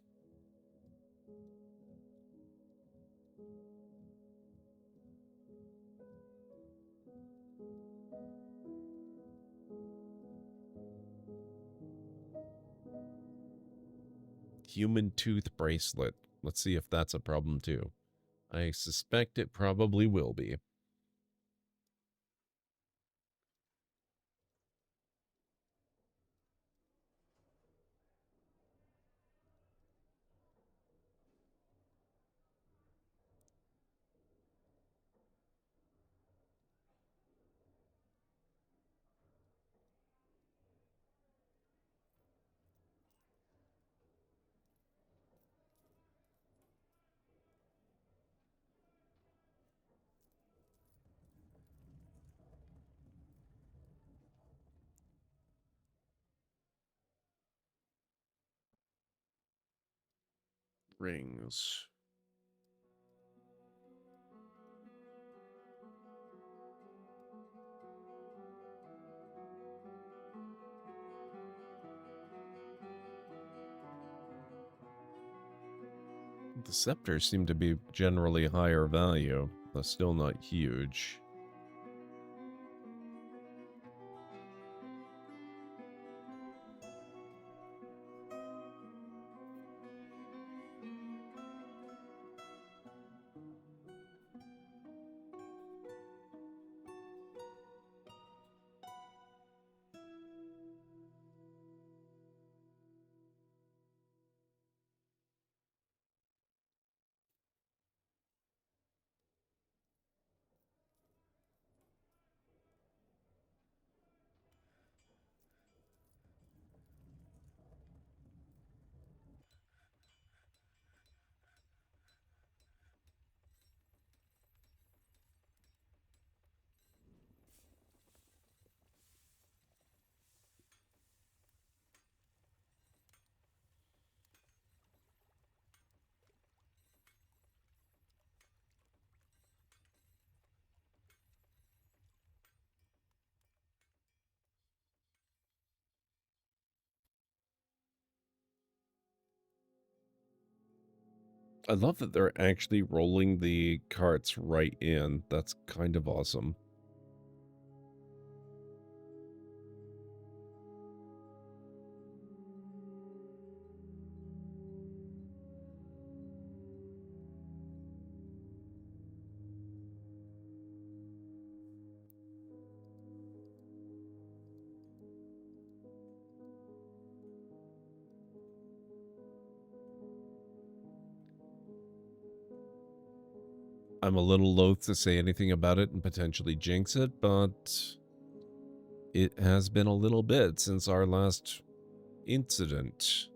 A: Human tooth bracelet. Let's see if that's a problem too. I suspect it probably will be. Rings. The scepters seem to be generally higher value, but still not huge. I love that they're actually rolling the carts right in. That's kind of awesome. I'm a little loath to say anything about it and potentially jinx it, but it has been a little bit since our last incident.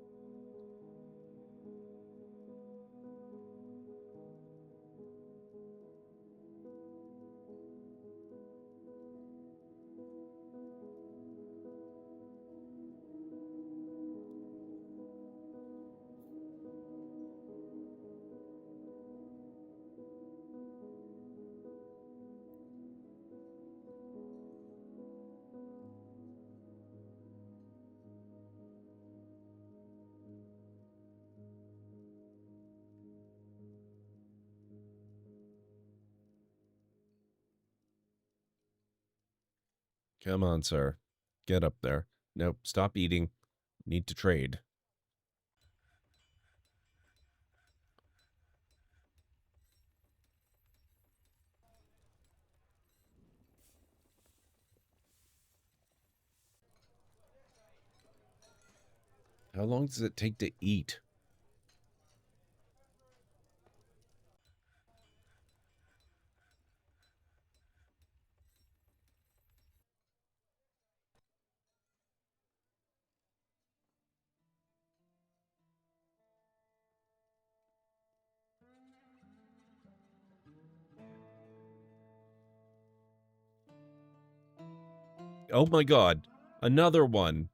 A: Come on, sir. Get up there. Nope, stop eating. Need to trade. How long does it take to eat? Oh my god. Another one.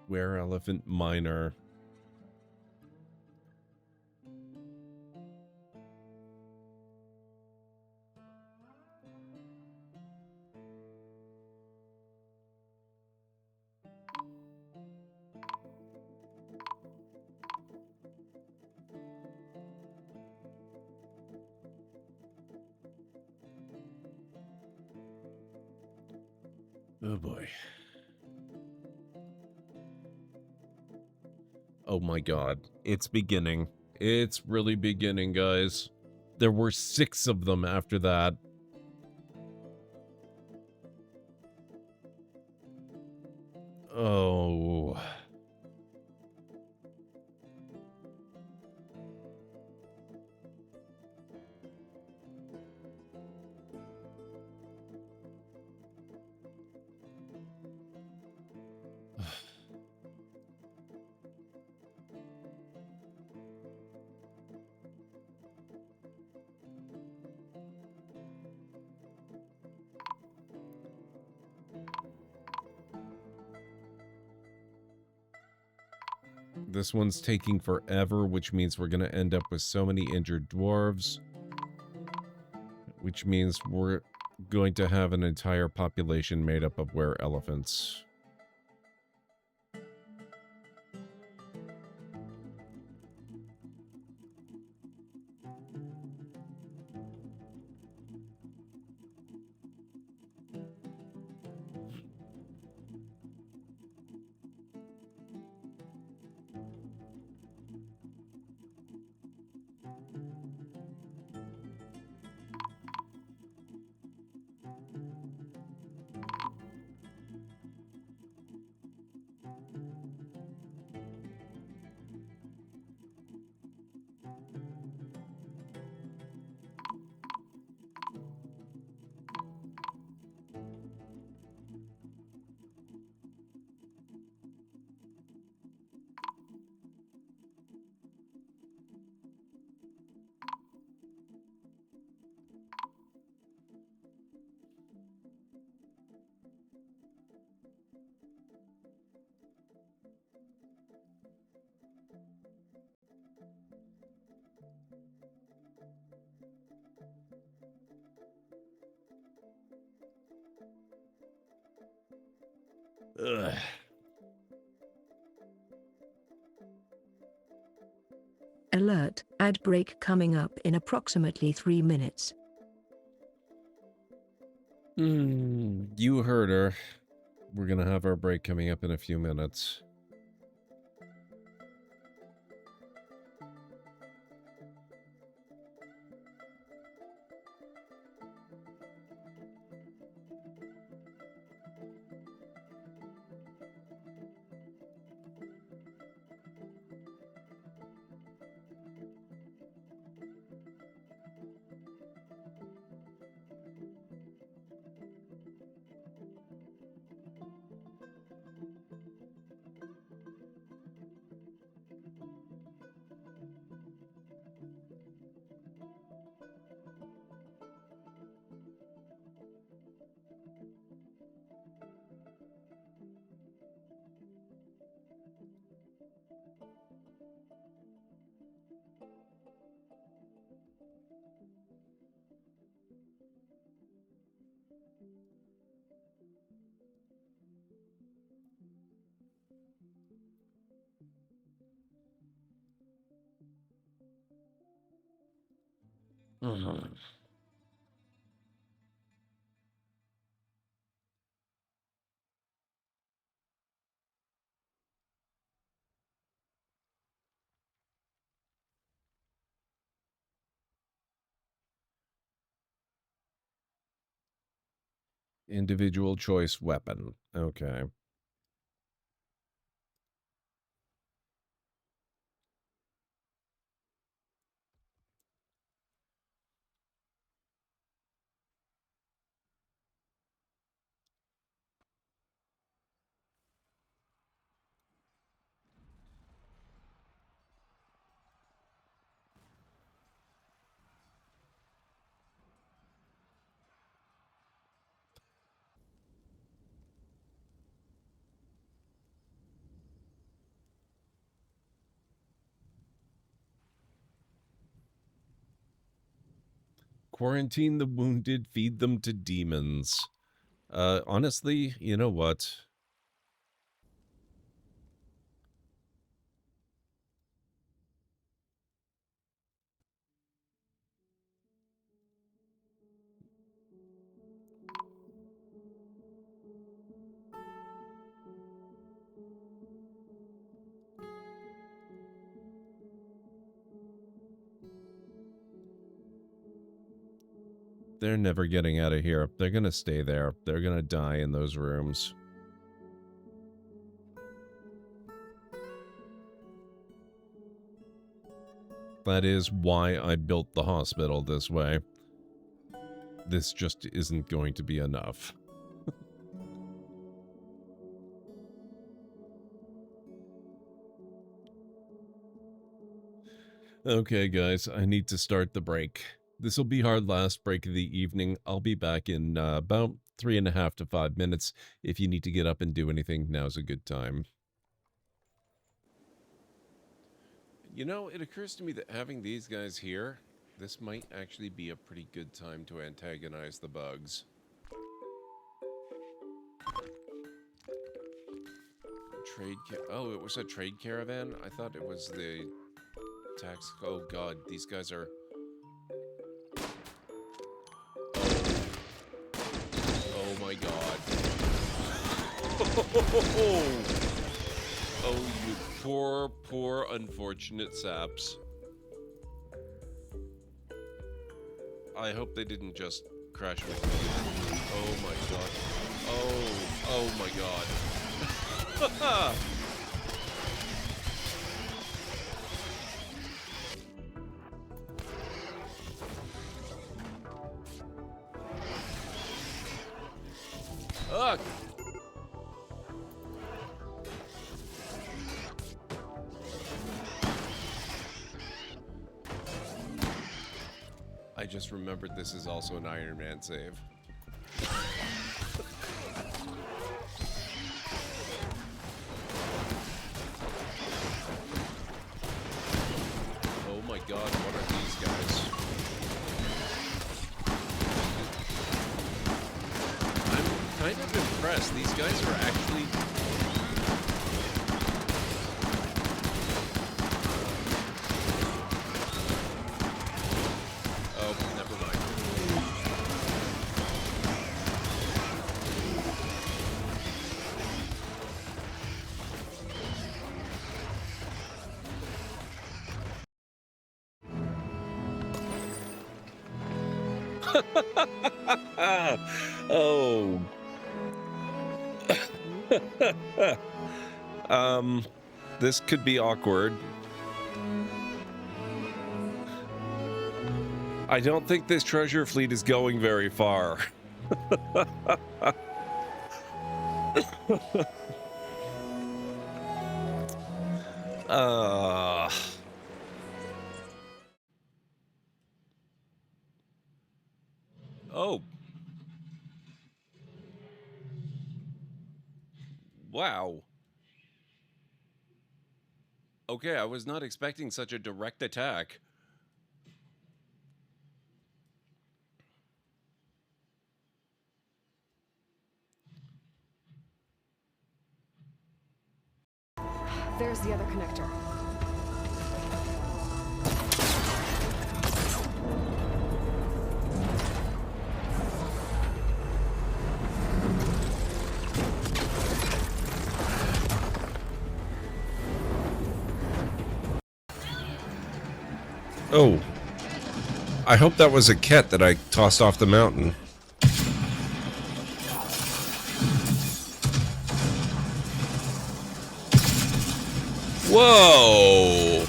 A: Wereelephant miner. Oh boy. Oh my god. It's beginning. It's really beginning, guys. There were 6 of them after that. Oh. This one's taking forever, which means we're going to end up with so many injured dwarves. Which means we're going to have an entire population made up of wereelephants. Ugh.
B: Alert, ad break coming up in approximately 3 minutes.
A: You heard her. We're gonna have our break coming up in a few minutes. Individual choice weapon. Okay. Quarantine the wounded, feed them to demons. Honestly, you know what? They're never getting out of here. They're gonna stay there. They're gonna die in those rooms. That is why I built the hospital this way. This just isn't going to be enough. Okay, guys, I need to start the break. This will be our last break of the evening. I'll be back in about 3.5 to 5 minutes. If you need to get up and do anything, now's a good time. You know, it occurs to me that having these guys here, this might actually be a pretty good time to antagonize the bugs. Oh, it was a trade caravan? I thought it was the tax. Oh god, these guys are... Oh my god. Oh, you poor, poor unfortunate saps. I hope they didn't just crash with me. Oh my god. Oh my god. Ugh! I just remembered this is also an Iron Man save. Oh my god, what are these guys? I'm kind of impressed. These guys are actually... Oh, never mind. Oh. This could be awkward. I don't think this treasure fleet is going very far. Oh. Wow. Okay, I was not expecting such a direct attack.
F: There's the other connector.
A: Oh. I hope that was a cat that I tossed off the mountain. Whoa!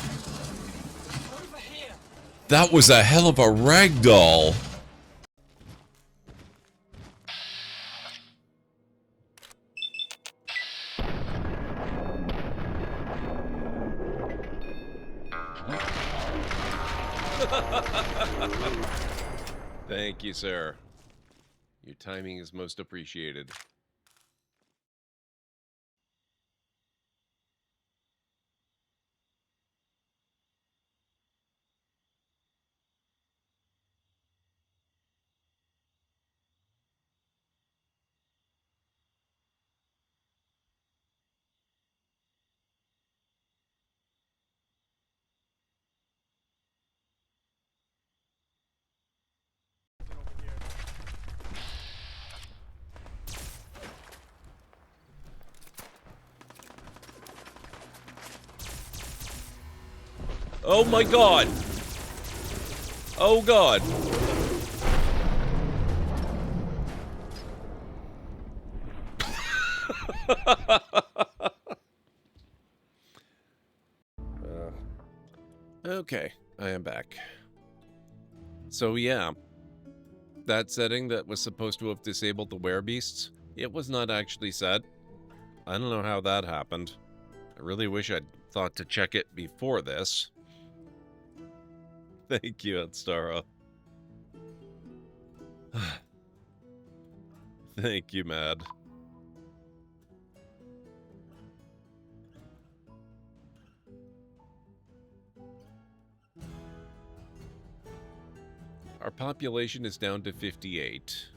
A: That was a hell of a ragdoll. Thank you, sir. Your timing is most appreciated. Oh my god! Oh god! Okay, I am back. So yeah, that setting that was supposed to have disabled the werebeasts, it was not actually set. I don't know how that happened. I really wish I'd thought to check it before this. Thank you, Anstara. Thank you, Mad. Our population is down to 58.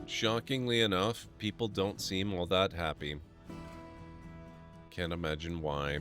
A: Shockingly enough, people don't seem all that happy. Can't imagine why.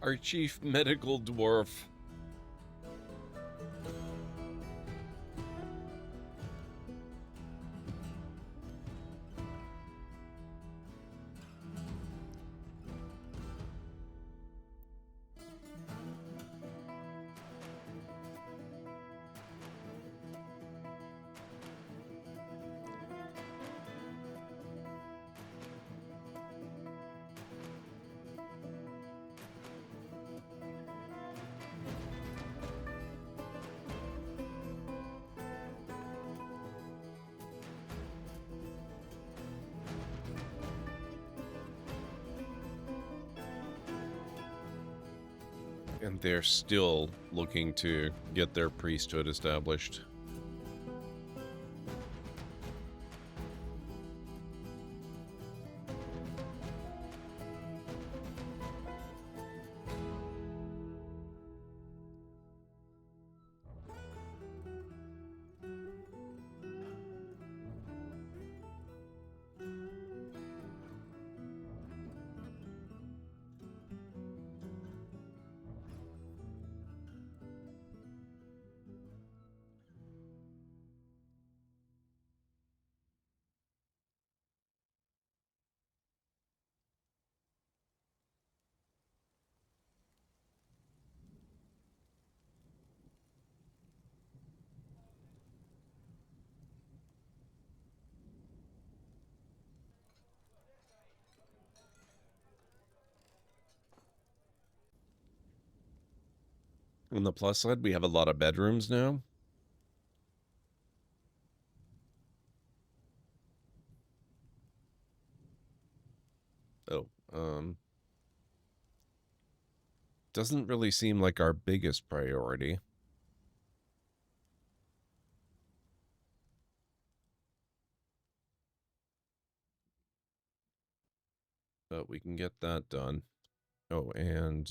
A: Our chief medical dwarf. And they're still looking to get their priesthood established. On the plus side, we have a lot of bedrooms now. Oh, doesn't really seem like our biggest priority. But we can get that done. Oh, and,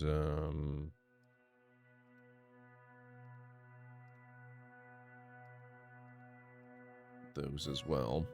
A: those as well.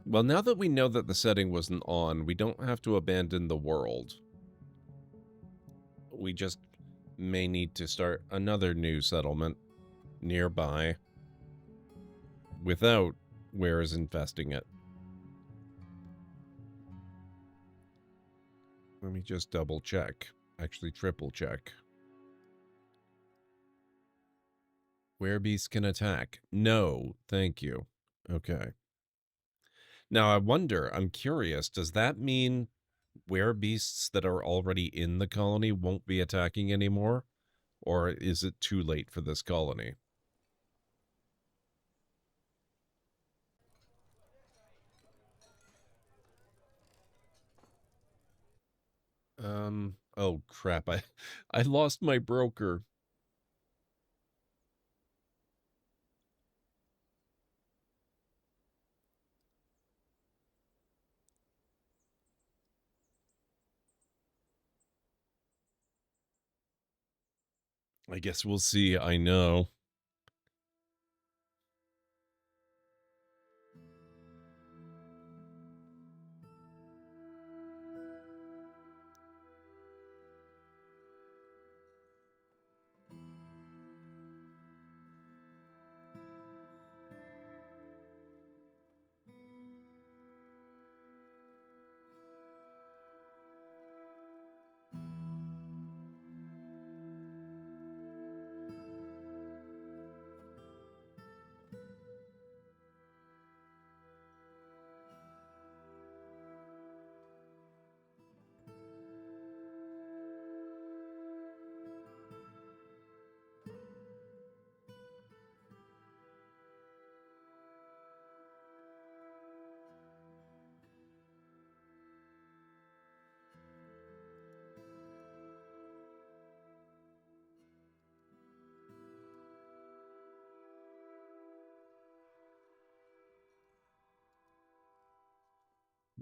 A: Well, now that we know that the setting wasn't on, we don't have to abandon the world. We just may need to start another new settlement nearby without wares infesting it. Let me just double check. Actually, triple check. Werebeasts can attack. No, thank you. Okay. Now, I wonder, I'm curious, does that mean werebeasts that are already in the colony won't be attacking anymore? Or is it too late for this colony? Oh crap, I lost my broker. I guess we'll see, I know.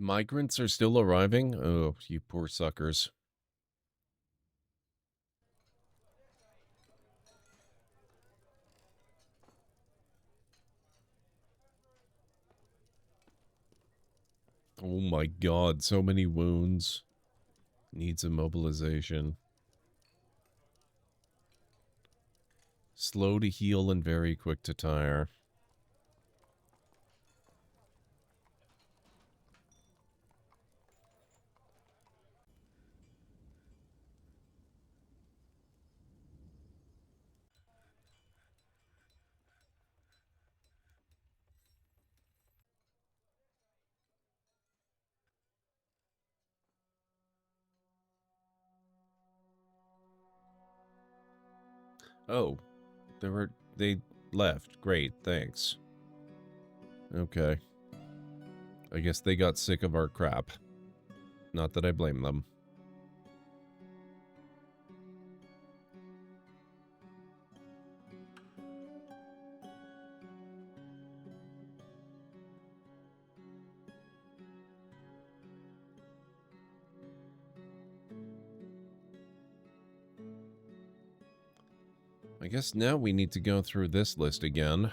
A: Migrants are still arriving? Oh, you poor suckers. Oh my god, so many wounds. Needs immobilization. Slow to heal and very quick to tire. Oh, they left. Great, thanks. Okay. I guess they got sick of our crap. Not that I blame them. I guess now we need to go through this list again.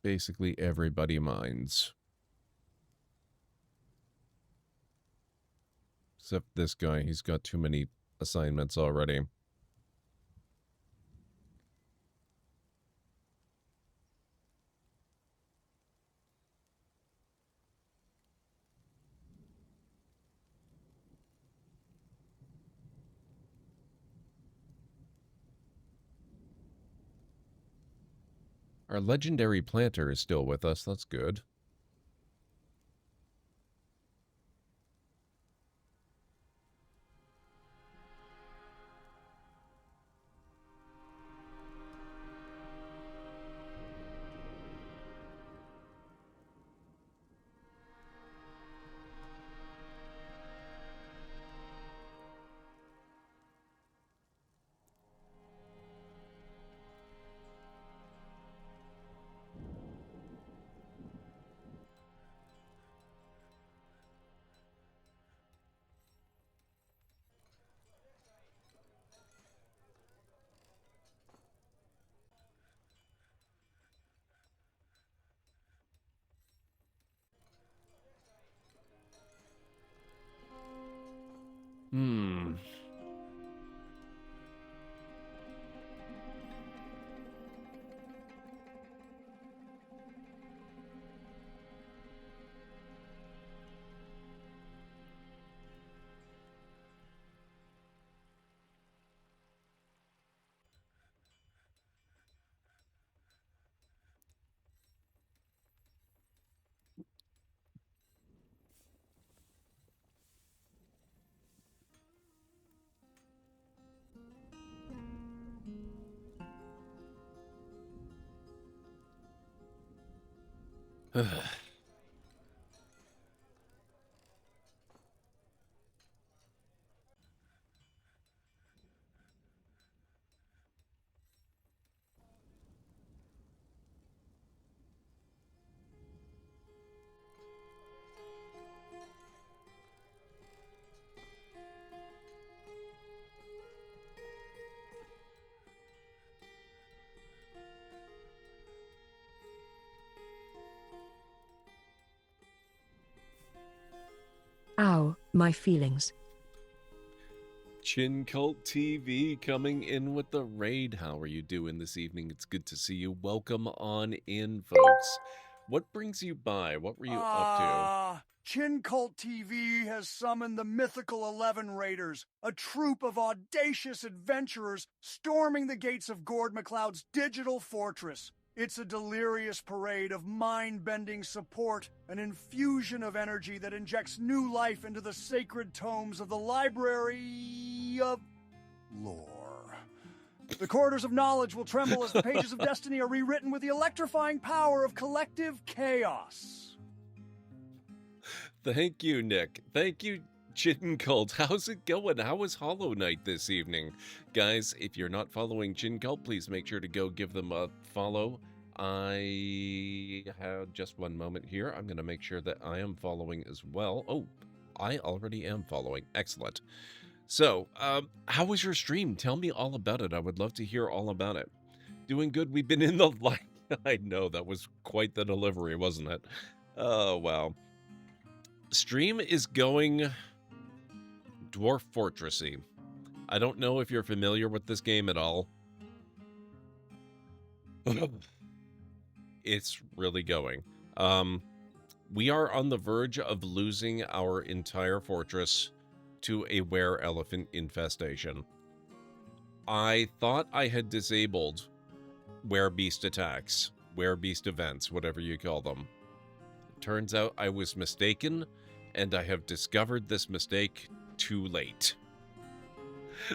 A: Basically everybody minds. Except this guy, he's got too many assignments already. Our legendary planter is still with us, that's good. Hmm.
B: Ow, my feelings.
A: ChinCultTV coming in with the raid. How are you doing this evening? It's good to see you. Welcome on in, folks. What brings you by? What were you up to?
M: ChinCultTV has summoned the mythical 11 Raiders, a troop of audacious adventurers storming the gates of GordMcLeod's digital fortress. It's a delirious parade of mind-bending support, an infusion of energy that injects new life into the sacred tomes of the Library of Lore. The corridors of knowledge will tremble as the pages of destiny are rewritten with the electrifying power of collective chaos.
A: Thank you, Nick. Thank you, ChinCult. How's it going? How was Hollow Knight this evening? Guys, if you're not following ChinCult, please make sure to go give them a follow. I have just one moment here. I'm going to make sure that I am following as well. Oh, I already am following. Excellent. So, how was your stream? Tell me all about it. I would love to hear all about it. Doing good. We've been in the light. I know, that was quite the delivery, wasn't it? Oh, wow. Stream is going Dwarf Fortressy. I don't know if you're familiar with this game at all. It's really going. We are on the verge of losing our entire fortress to a were-elephant infestation. I thought I had disabled were-beast attacks, were-beast events, whatever you call them. Turns out I was mistaken, and I have discovered this mistake too late.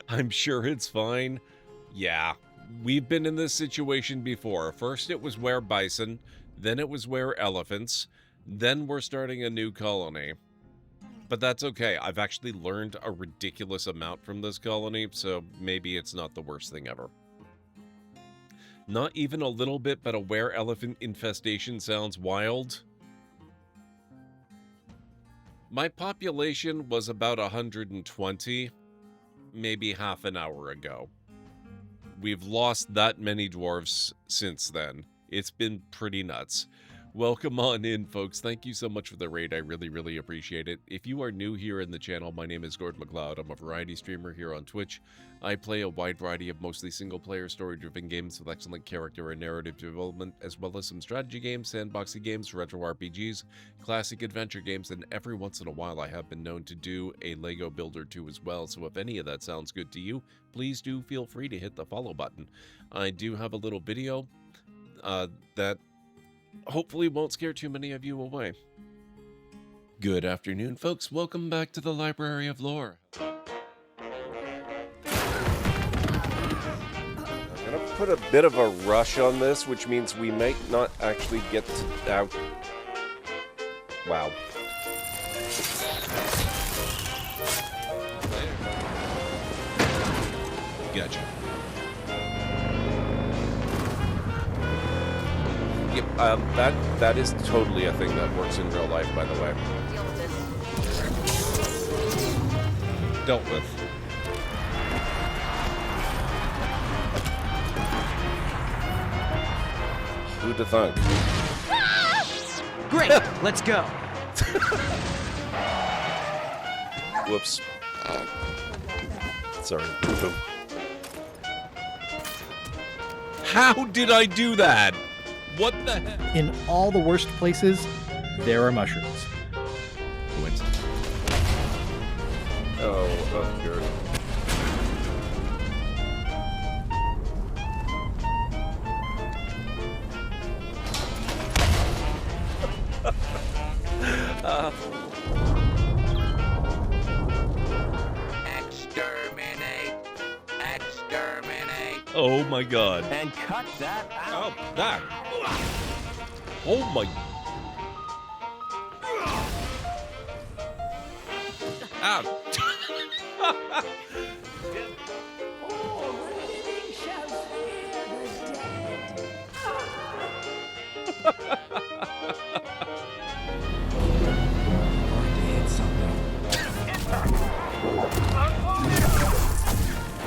A: I'm sure it's fine. Yeah, we've been in this situation before. First it was were-bison, then it was were-elephants, then we're starting a new colony. But that's okay. I've actually learned a ridiculous amount from this colony, so maybe it's not the worst thing ever. Not even a little bit, but a were-elephant infestation sounds wild. My population was about 120, maybe half an hour ago. We've lost that many dwarves since then. It's been pretty nuts. Welcome on in, folks. Thank you so much for the raid. I really, really appreciate it. If you are new here in the channel, my name is GordMcLeod. I'm a variety streamer here on Twitch. I play a wide variety of mostly single-player, story-driven games with excellent character and narrative development, as well as some strategy games, sandboxing games, retro RPGs, classic adventure games, and every once in a while I have been known to do a Lego Builder 2 as well, so if any of that sounds good to you, please do feel free to hit the follow button. I do have a little video that hopefully won't scare too many of you away. Good afternoon, folks. Welcome back to the Library of Lore. I'm gonna put a bit of a rush on this, which means we might not actually get to out. Wow. Gotcha. Yep, that is totally a thing that works in real life, by the way.
D: Deal with this.
A: Dealt with. Who'd have thunk?
P: Great, let's go.
A: Whoops. Sorry. Boom. How did I do that? What the heck?
Q: In all the worst places, there are mushrooms.
A: Coincidence. Oh, good.
C: Exterminate! Exterminate!
A: Oh my god.
P: And cut that out.
A: Oh, that. Oh my. Ow.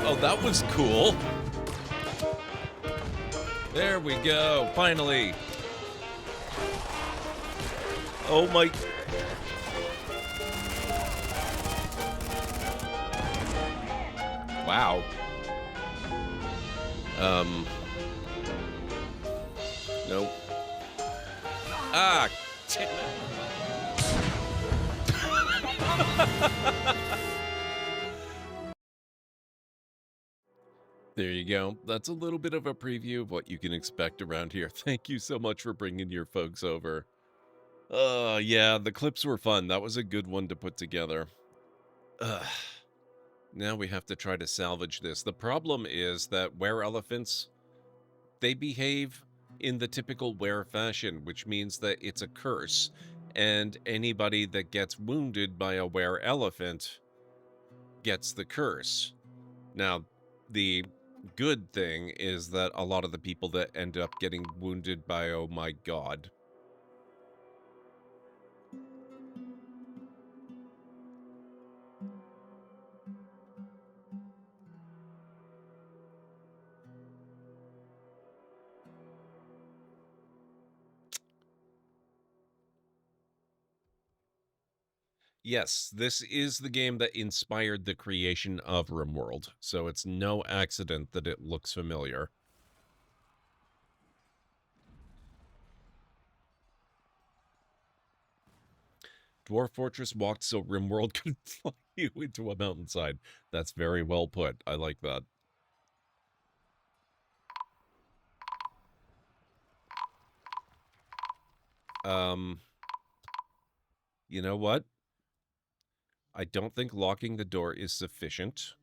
A: Oh, that was cool. There we go, finally. Oh my. Wow. Nope. Ah. There you go. That's a little bit of a preview of what you can expect around here. Thank you so much for bringing your folks over. Yeah, the clips were fun. That was a good one to put together. Now we have to try to salvage this. The problem is that were-elephants, they behave in the typical were fashion, which means that it's a curse. And anybody that gets wounded by a were-elephant gets the curse. Now, the good thing is that a lot of the people that end up getting wounded by, oh my god. Yes, this is the game that inspired the creation of RimWorld, so it's no accident that it looks familiar. Dwarf Fortress walked so RimWorld could fly you into a mountainside. That's very well put. I like that. You know what? I don't think locking the door is sufficient.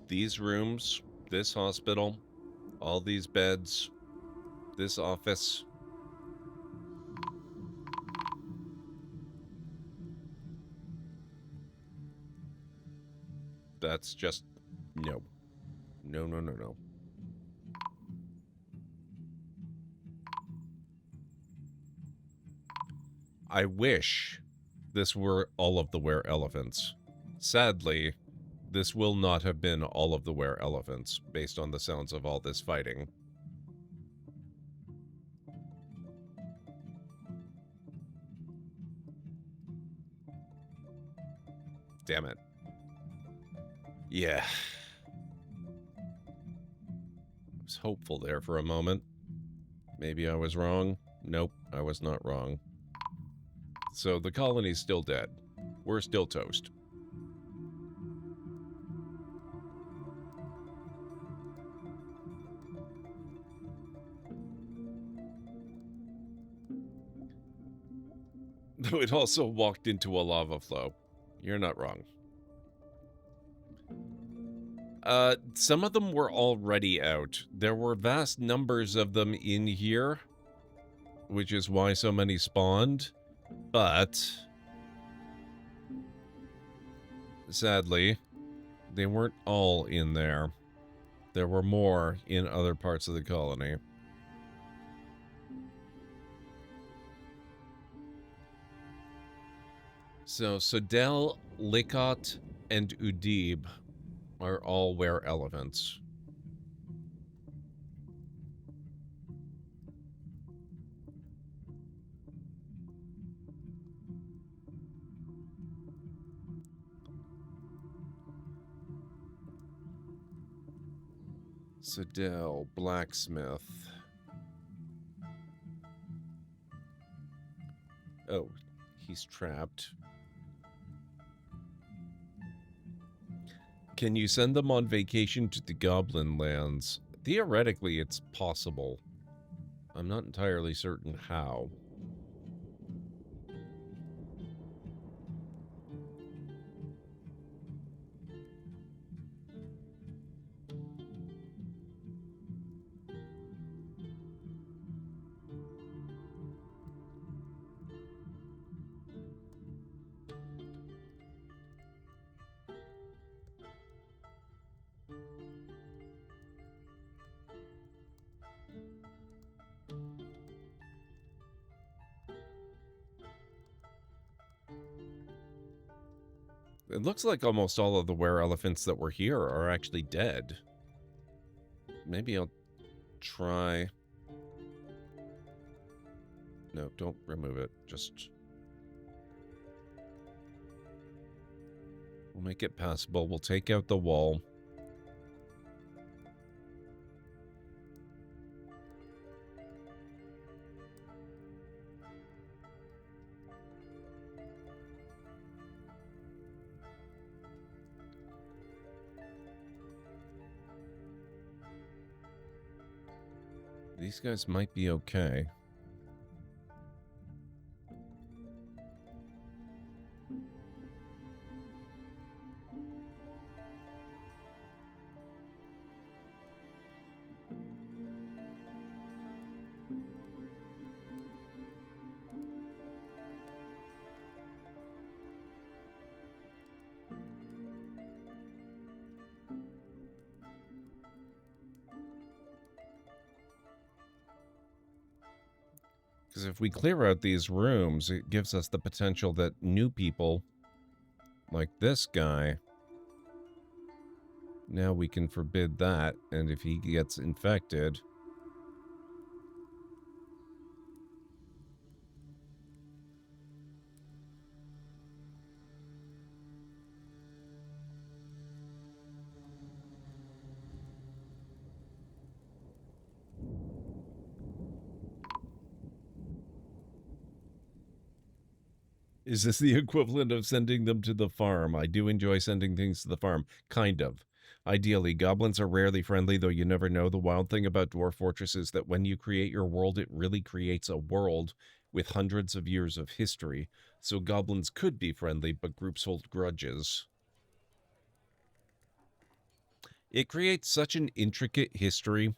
A: these rooms, this hospital, all these beds, this office. That's just no. No, no, no, no. I wish this were all of the wereelephants. Sadly, this will not have been all of the wereelephants, based on the sounds of all this fighting. Damn it. Yeah. I was hopeful there for a moment. Maybe I was wrong. Nope, I was not wrong. So the colony's still dead. We're still toast. Though it also walked into a lava flow. You're not wrong. Some of them were already out. There were vast numbers of them in here, which is why so many spawned, but sadly, they weren't all in there. There were more in other parts of the colony. So, Sodel, Likot, and Udib are all wereelephants. Sodel, blacksmith. Oh, he's trapped. Can you send them on vacation to the Goblin Lands? Theoretically, it's possible. I'm not entirely certain how. It looks like almost all of the wereelephants that were here are actually dead. Maybe I'll try... No, don't remove it. Just... We'll make it passable. We'll take out the wall. These guys might be okay. Because if we clear out these rooms, it gives us the potential that new people, like this guy, now we can forbid that, and if he gets infected... Is this the equivalent of sending them to the farm? I do enjoy sending things to the farm. Kind of. Ideally, goblins are rarely friendly, though you never know. The wild thing about Dwarf Fortress is that when you create your world, it really creates a world with hundreds of years of history. So goblins could be friendly, but groups hold grudges. It creates such an intricate history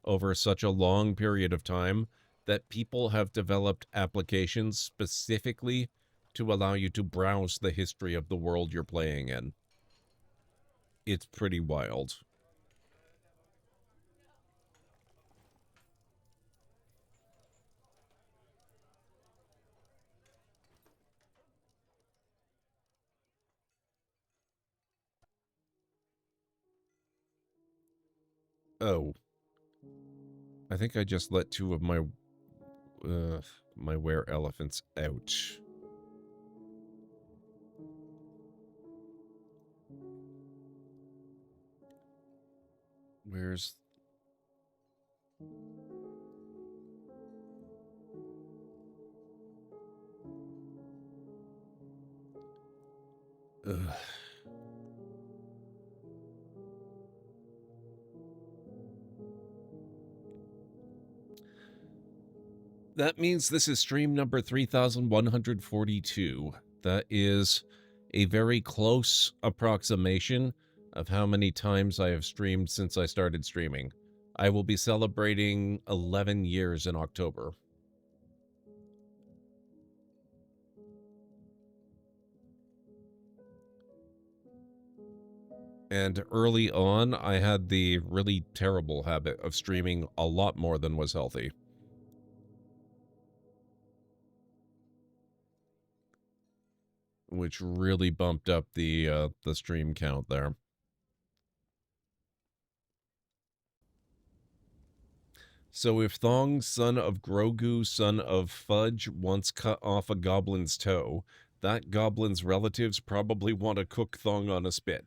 A: over such a long period of time that people have developed applications specifically to allow you to browse the history of the world you're playing in. It's pretty wild. Oh. I think I just let two of my wereelephants out. Where's... Ugh. That means this is stream number 3142. That is a very close approximation of how many times I have streamed since I started streaming. I will be celebrating 11 years in October. And early on, I had the really terrible habit of streaming a lot more than was healthy. Which really bumped up the stream count there. So if Thong, son of Grogu, son of Fudge, once cut off a goblin's toe, that goblin's relatives probably want to cook Thong on a spit.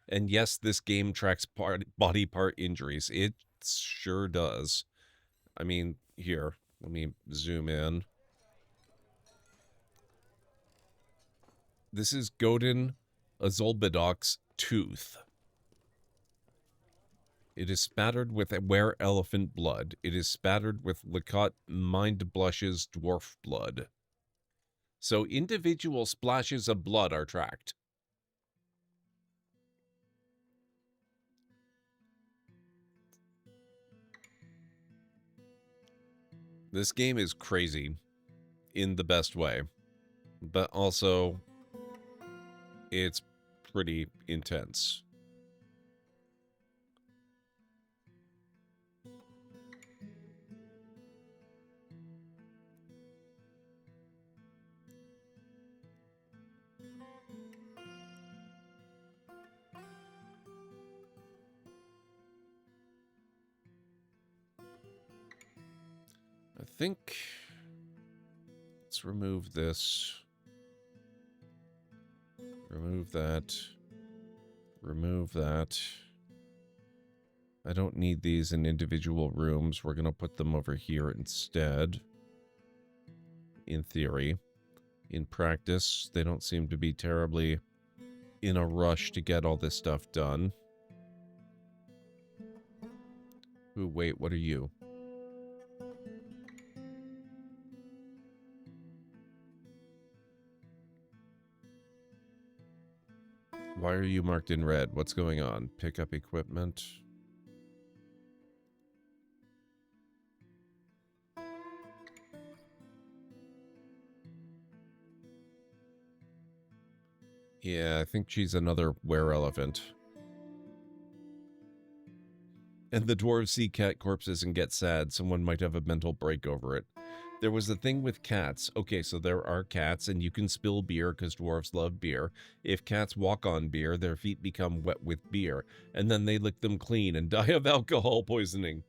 A: And yes, this game tracks body part injuries. It sure does. I mean, here, let me zoom in. This is Godin Azulbadok's tooth. It is spattered with wereelephant blood. It is spattered with Lakot Mindblush's dwarf blood. So individual splashes of blood are tracked. This game is crazy in the best way, but also it's pretty intense. I think let's remove this. Remove that. Remove that. I don't need these in individual rooms. We're going to put them over here instead. In theory. In practice, they don't seem to be terribly in a rush to get all this stuff done. Ooh, wait, what are you? Why are you marked in red? What's going on? Pick up equipment. Yeah, I think she's another wereelephant. And the dwarves see cat corpses and get sad. Someone might have a mental break over it. There was a thing with cats. Okay, so there are cats, and you can spill beer because dwarves love beer. If cats walk on beer, their feet become wet with beer, and then they lick them clean and die of alcohol poisoning.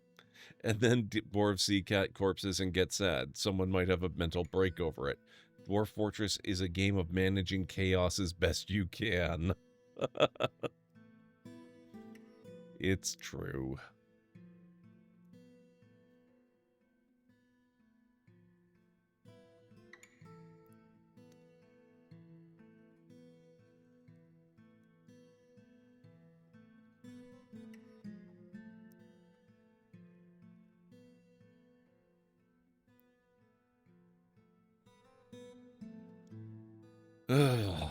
A: And then dwarves see cat corpses and get sad. Someone might have a mental break over it. Dwarf Fortress is a game of managing chaos as best you can. It's true. Ugh.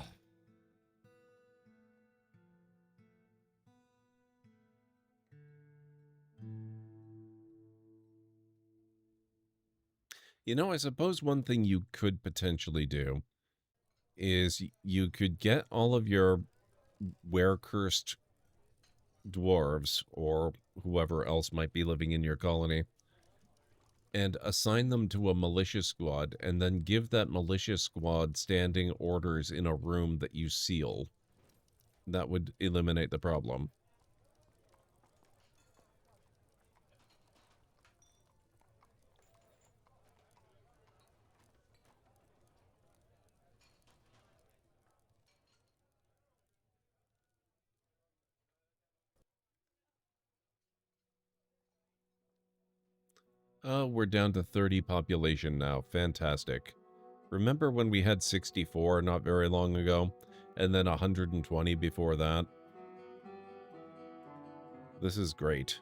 A: You know, I suppose one thing you could potentially do is you could get all of your were-cursed dwarves, or whoever else might be living in your colony, and assign them to a militia squad, and then give that militia squad standing orders in a room that you seal. That would eliminate the problem. Oh, we're down to 30 population now. Fantastic. Remember when we had 64 not very long ago? And then 120 before that? This is great.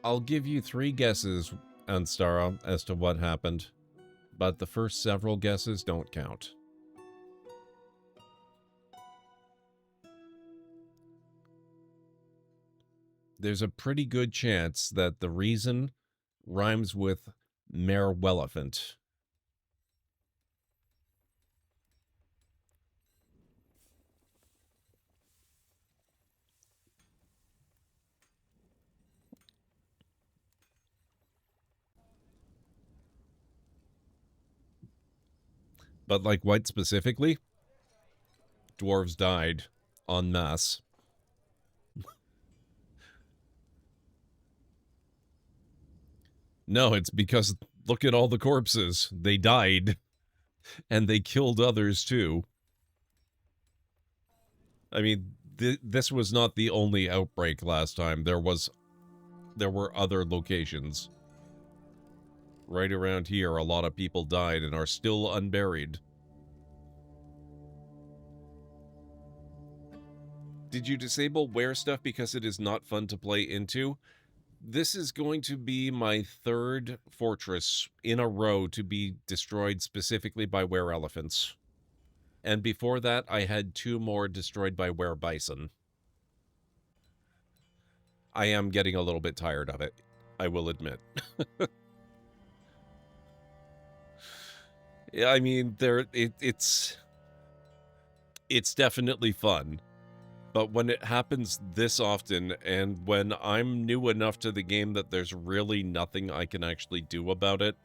A: I'll give you 3 guesses, Anstara, as to what happened, but the first several guesses don't count. There's a pretty good chance that the reason rhymes with wereelephant. But like what specifically? Dwarves died en masse. No, it's because look at all the corpses. They died. And they killed others too. I mean, this was not the only outbreak last time. There were other locations. Right around here, a lot of people died and are still unburied. Did you disable were stuff because it is not fun to play into? This is going to be my 3rd fortress in a row to be destroyed specifically by wereelephants. And before that, I had 2 more destroyed by werebison. I am getting a little bit tired of it, I will admit. Yeah, I mean, it's definitely fun. But when it happens this often, and when I'm new enough to the game that there's really nothing I can actually do about it,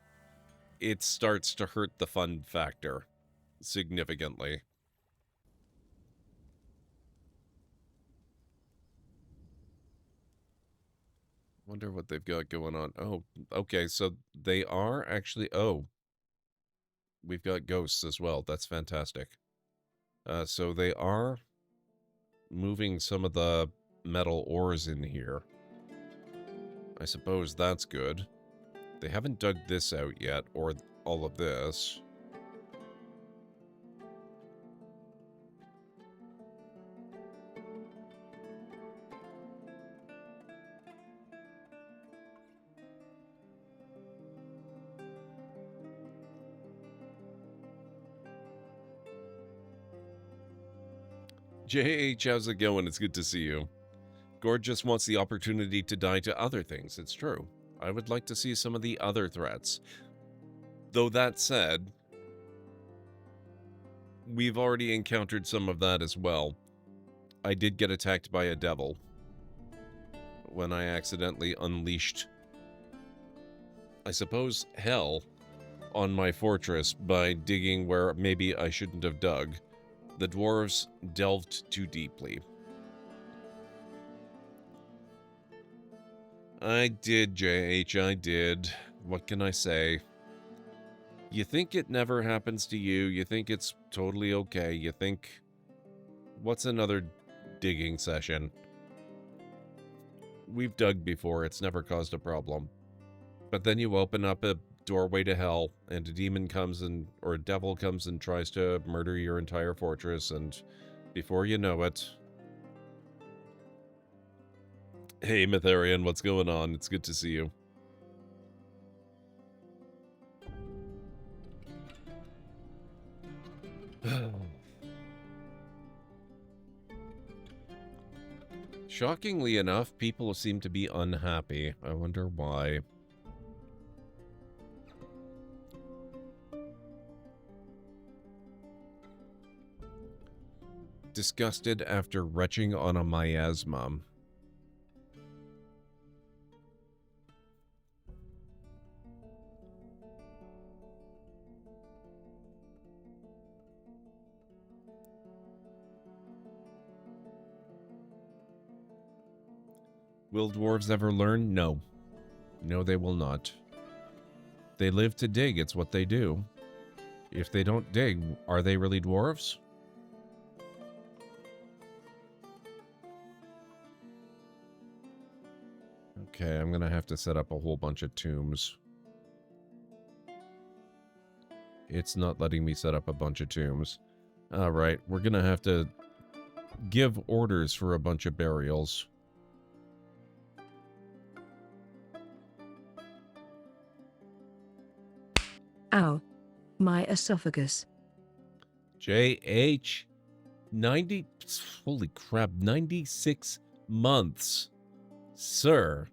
A: it starts to hurt the fun factor significantly. Wonder what they've got going on. Oh, okay, so they are actually... Oh, we've got ghosts as well. That's fantastic. So they are moving some of the metal ores in here. I suppose that's good. They haven't dug this out yet, or all of this. JH, how's it going? It's good to see you. Gord just wants the opportunity to die to other things. It's true. I would like to see some of the other threats. Though that said, we've already encountered some of that as well. I did get attacked by a devil when I accidentally unleashed, I suppose, hell on my fortress by digging where maybe I shouldn't have dug. The dwarves delved too deeply. I did, JH, I did. What can I say? You think it never happens to you. You think it's totally okay. You think, what's another digging session? We've dug before. It's never caused a problem. But then you open up a doorway to hell, and a demon comes and, or a devil comes and tries to murder your entire fortress, and before you know it... Hey, Mytharian, what's going on? It's good to see you. Shockingly enough, people seem to be unhappy. I wonder why. Disgusted after retching on a miasma. Will dwarves ever learn? No. No, they will not. They live to dig. It's what they do. If they don't dig, are they really dwarves? Okay, I'm gonna have to set up a whole bunch of tombs. It's not letting me set up a bunch of tombs. Alright, we're gonna have to give orders for a bunch of burials.
B: Ow. My esophagus.
A: JH. 90... Holy crap, 96 months. Sir.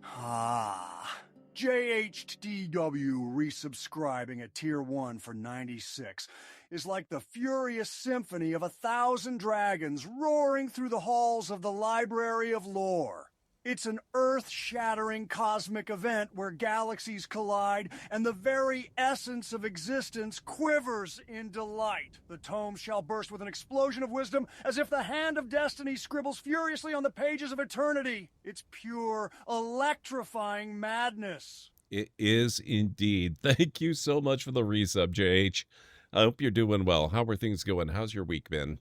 M: Ah. JHDW resubscribing at Tier 1 for 96 is like the furious symphony of 1,000 dragons roaring through the halls of the Library of Lore. It's an earth-shattering cosmic event where galaxies collide and the very essence of existence quivers in delight. The tome shall burst with an explosion of wisdom as if the hand of destiny scribbles furiously on the pages of eternity. It's pure, electrifying madness.
A: It is indeed. Thank you so much for the resub, JH. I hope you're doing well. How are things going? How's your week been?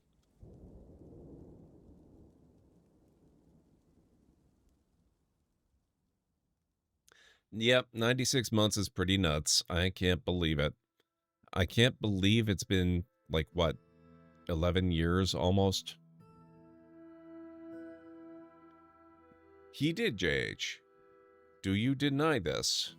A: Yep, 96 months is pretty nuts. I can't believe it. I can't believe it's been, like, what, 11 years almost? He did, JH. Do you deny this?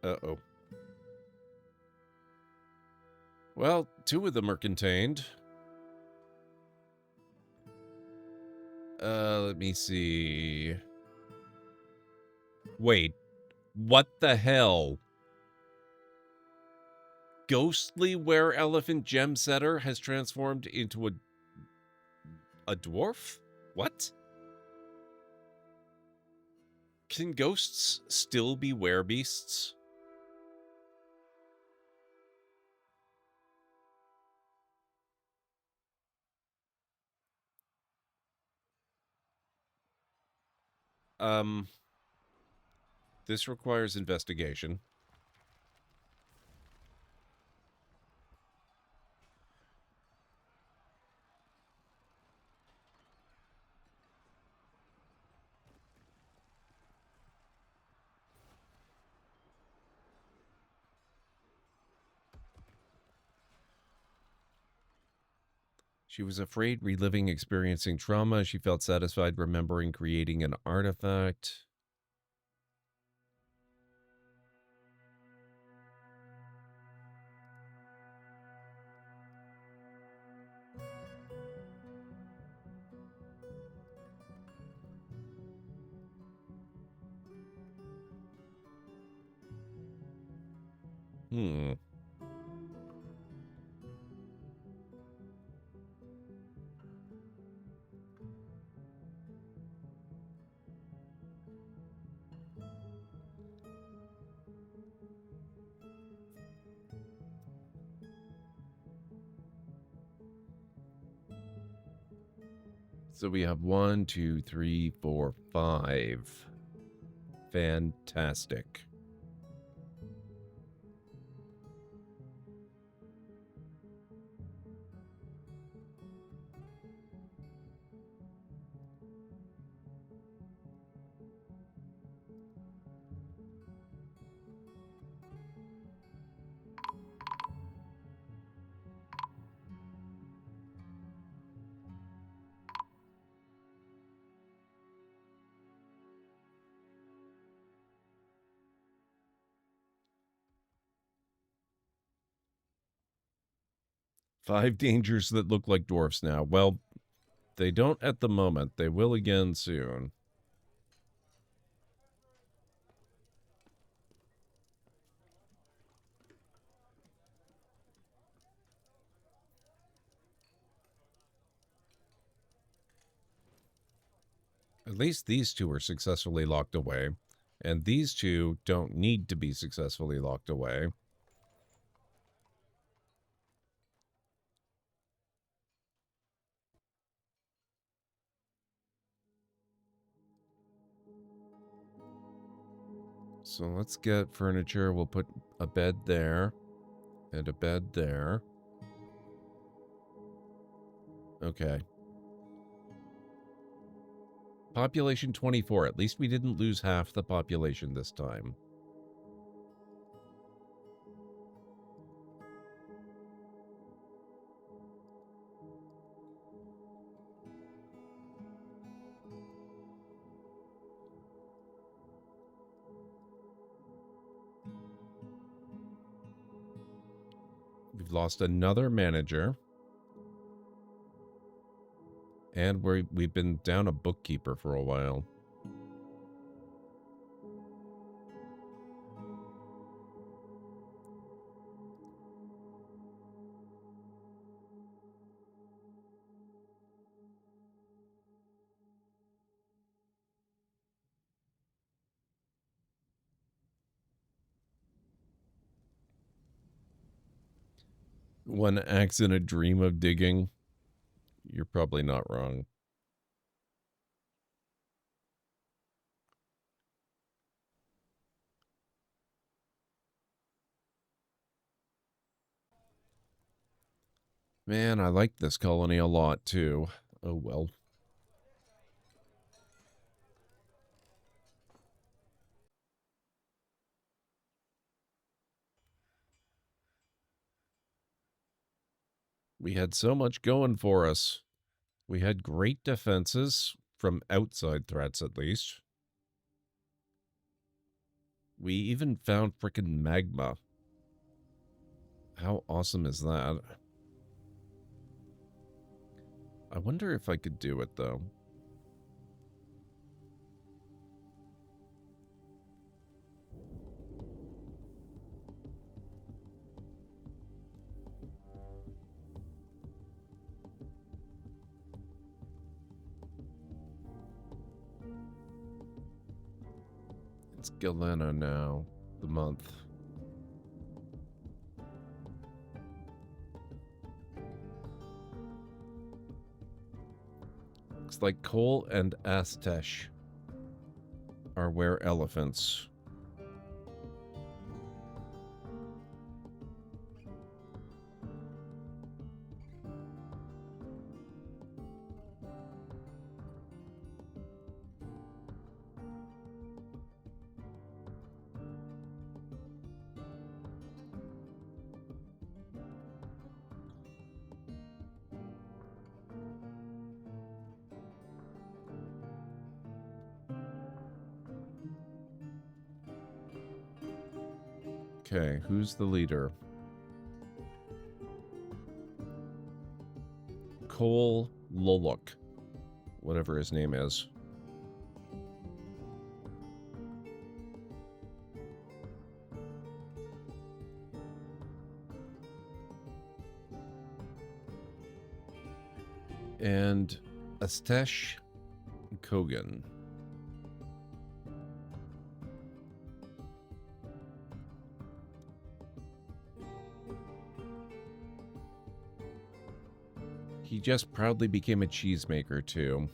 A: Uh-oh. Well, 2 of them are contained. Let me see. Wait. What the hell? Ghostly were-elephant gem setter has transformed into a dwarf? What? Can ghosts still be werebeasts? This requires investigation. She was afraid reliving experiencing trauma. She felt satisfied remembering creating an artifact. Hmm. So we have 1, 2, 3, 4, 5. Fantastic. 5 dangers that look like dwarfs now. Well, they don't at the moment. They will again soon. At least these two are successfully locked away. And these two don't need to be successfully locked away. So let's get furniture. We'll put a bed there and a bed there. Okay. Population 24. At least we didn't lose half the population this time. We've lost another manager. And we've been down a bookkeeper for a while. One axe in a dream of digging. You're probably not wrong. Man, I like this colony a lot, too. Oh, well. We had so much going for us. We had great defenses, from outside threats at least. We even found frickin' magma. How awesome is that? I wonder if I could do it, though. It's Galena now, the month. Looks like Cole and Astesh are wereelephants. Okay, who's the leader? Cole Lolok, whatever his name is. And Astesh Kogan. He just proudly became a cheesemaker, too.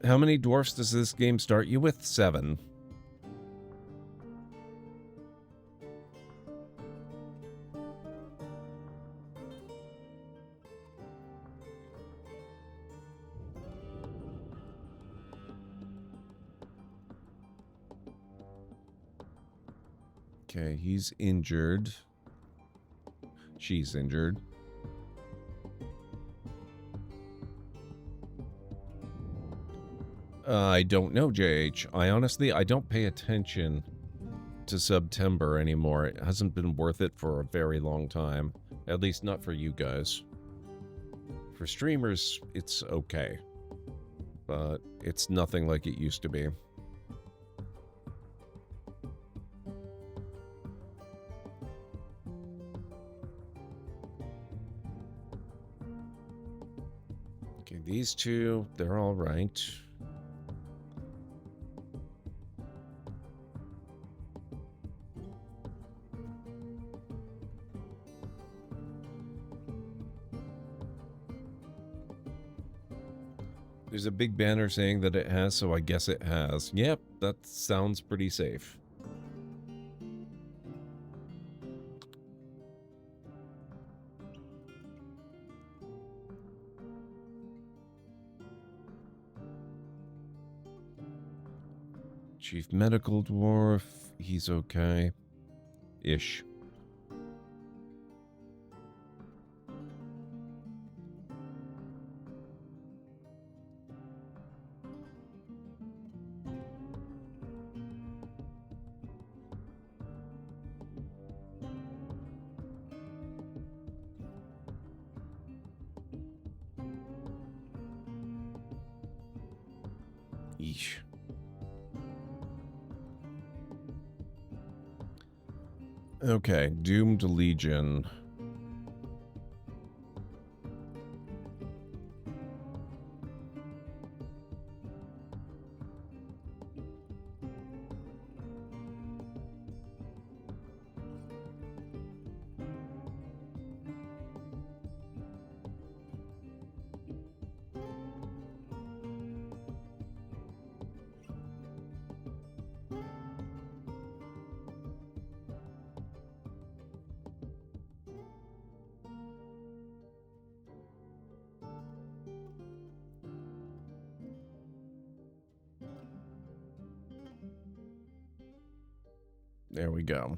A: How many dwarfs does this game start you with? 7. Okay, he's injured. She's injured. I don't know, JH. I don't pay attention to September anymore. It hasn't been worth it for a very long time. At least not for you guys. For streamers, it's okay. But it's nothing like it used to be. Okay, these two, they're all right. There's a big banner saying that it has, so I guess it has. Yep, that sounds pretty safe. Chief Medical Dwarf, he's okay. Ish. Yeesh. Okay, Doomed Legion. There we go.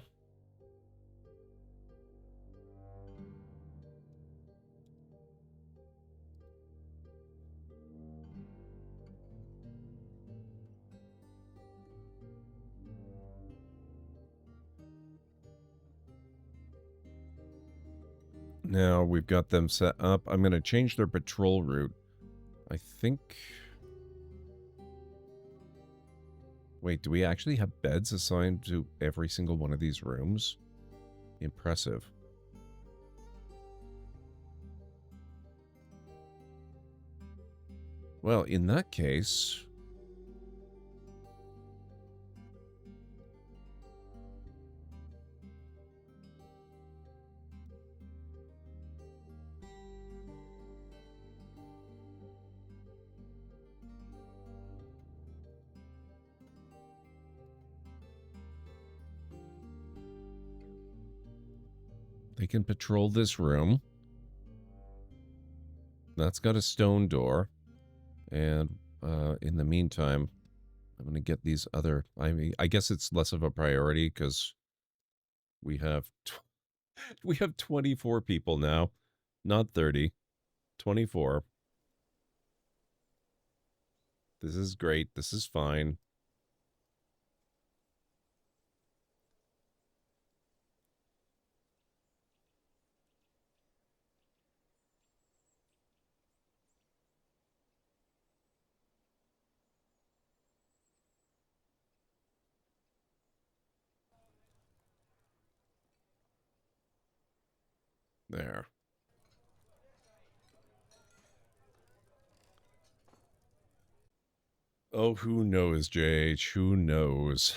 A: Now we've got them set up. I'm going to change their patrol route. I think... Wait, do we actually have beds assigned to every single one of these rooms? Impressive. Well, in that case... They can patrol this room. That's got a stone door. And in the meantime, I'm going to get these other... I mean, I guess it's less of a priority because we have... we have 24 people now. Not 30. 24. This is great. This is fine. There. Oh, who knows, JH? Who knows?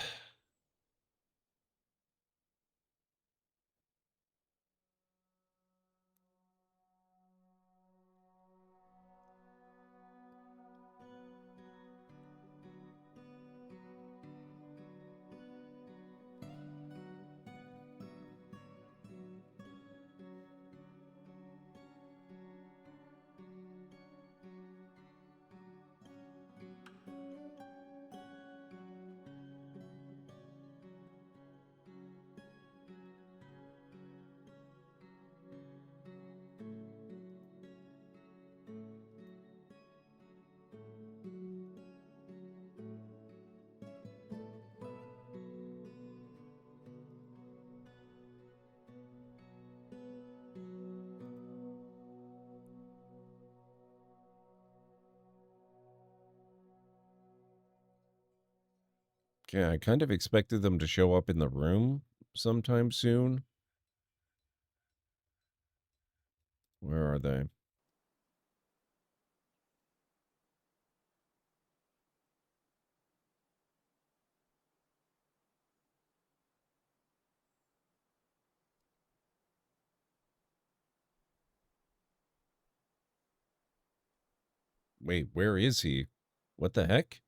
A: Okay, I kind of expected them to show up in the room sometime soon. Where are they? Wait, where is he? What the heck?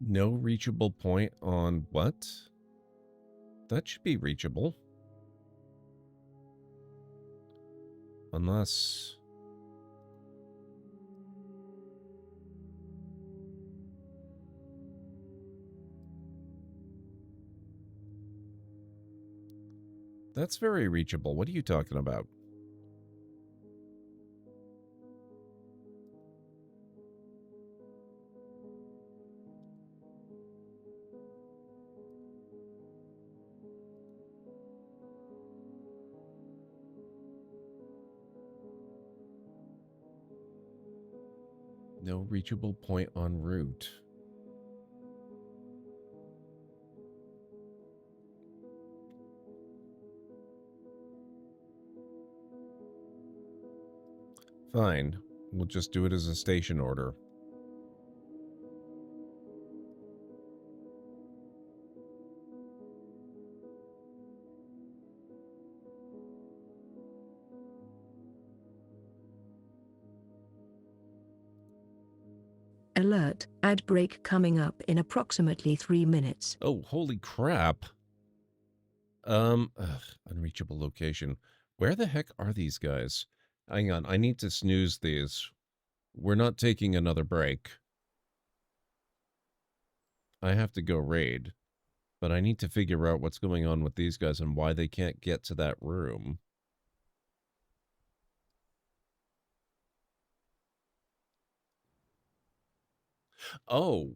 A: No reachable point on what? That should be reachable. Unless... That's very reachable. What are you talking about? No reachable point en route. Fine. We'll just do it as a station order.
B: Alert, ad break coming up in approximately 3 minutes.
A: Oh, holy crap. Unreachable location. Where the heck are these guys? Hang on, I need to snooze these. We're not taking another break. I have to go raid. But I need to figure out what's going on with these guys and why they can't get to that room. Oh.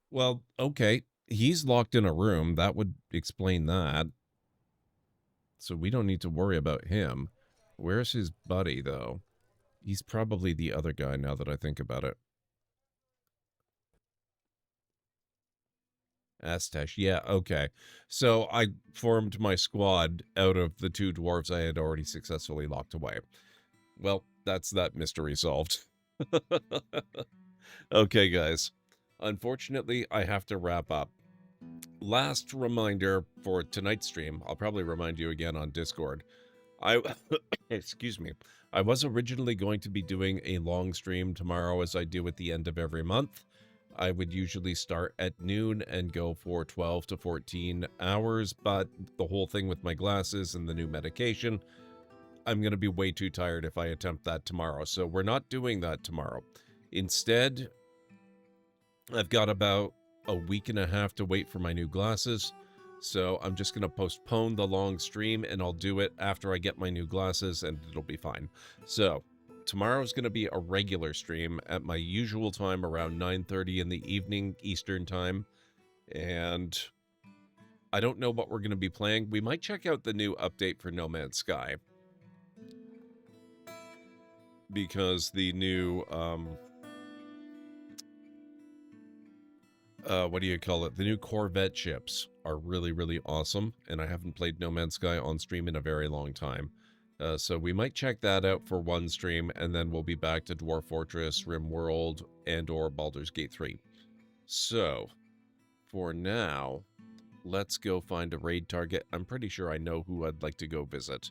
A: Well, okay. He's locked in a room. That would explain that. So we don't need to worry about him. Where's his buddy, though? He's probably the other guy now that I think about it. Astash, yeah, okay. So I formed my squad out of the 2 dwarves I had already successfully locked away. Well, that's that mystery solved. Okay, guys. Unfortunately, I have to wrap up. Last reminder for tonight's stream, I'll probably remind you again on Discord. Excuse me. I was originally going to be doing a long stream tomorrow as I do at the end of every month. I would usually start at noon and go for 12 to 14 hours, but the whole thing with my glasses and the new medication, I'm going to be way too tired if I attempt that tomorrow. So we're not doing that tomorrow. Instead, I've got about a week and a half to wait for my new glasses. So I'm just going to postpone the long stream and I'll do it after I get my new glasses and it'll be fine. So tomorrow's going to be a regular stream at my usual time around 9:30 in the evening Eastern time. And I don't know what we're going to be playing. We might check out the new update for No Man's Sky. Because the new, what do you call it? The new Corvette ships are really, really awesome. And I haven't played No Man's Sky on stream in a very long time. So we might check that out for one stream, and then we'll be back to Dwarf Fortress, RimWorld, and or Baldur's Gate 3. So, for now, let's go find a raid target. I'm pretty sure I know who I'd like to go visit.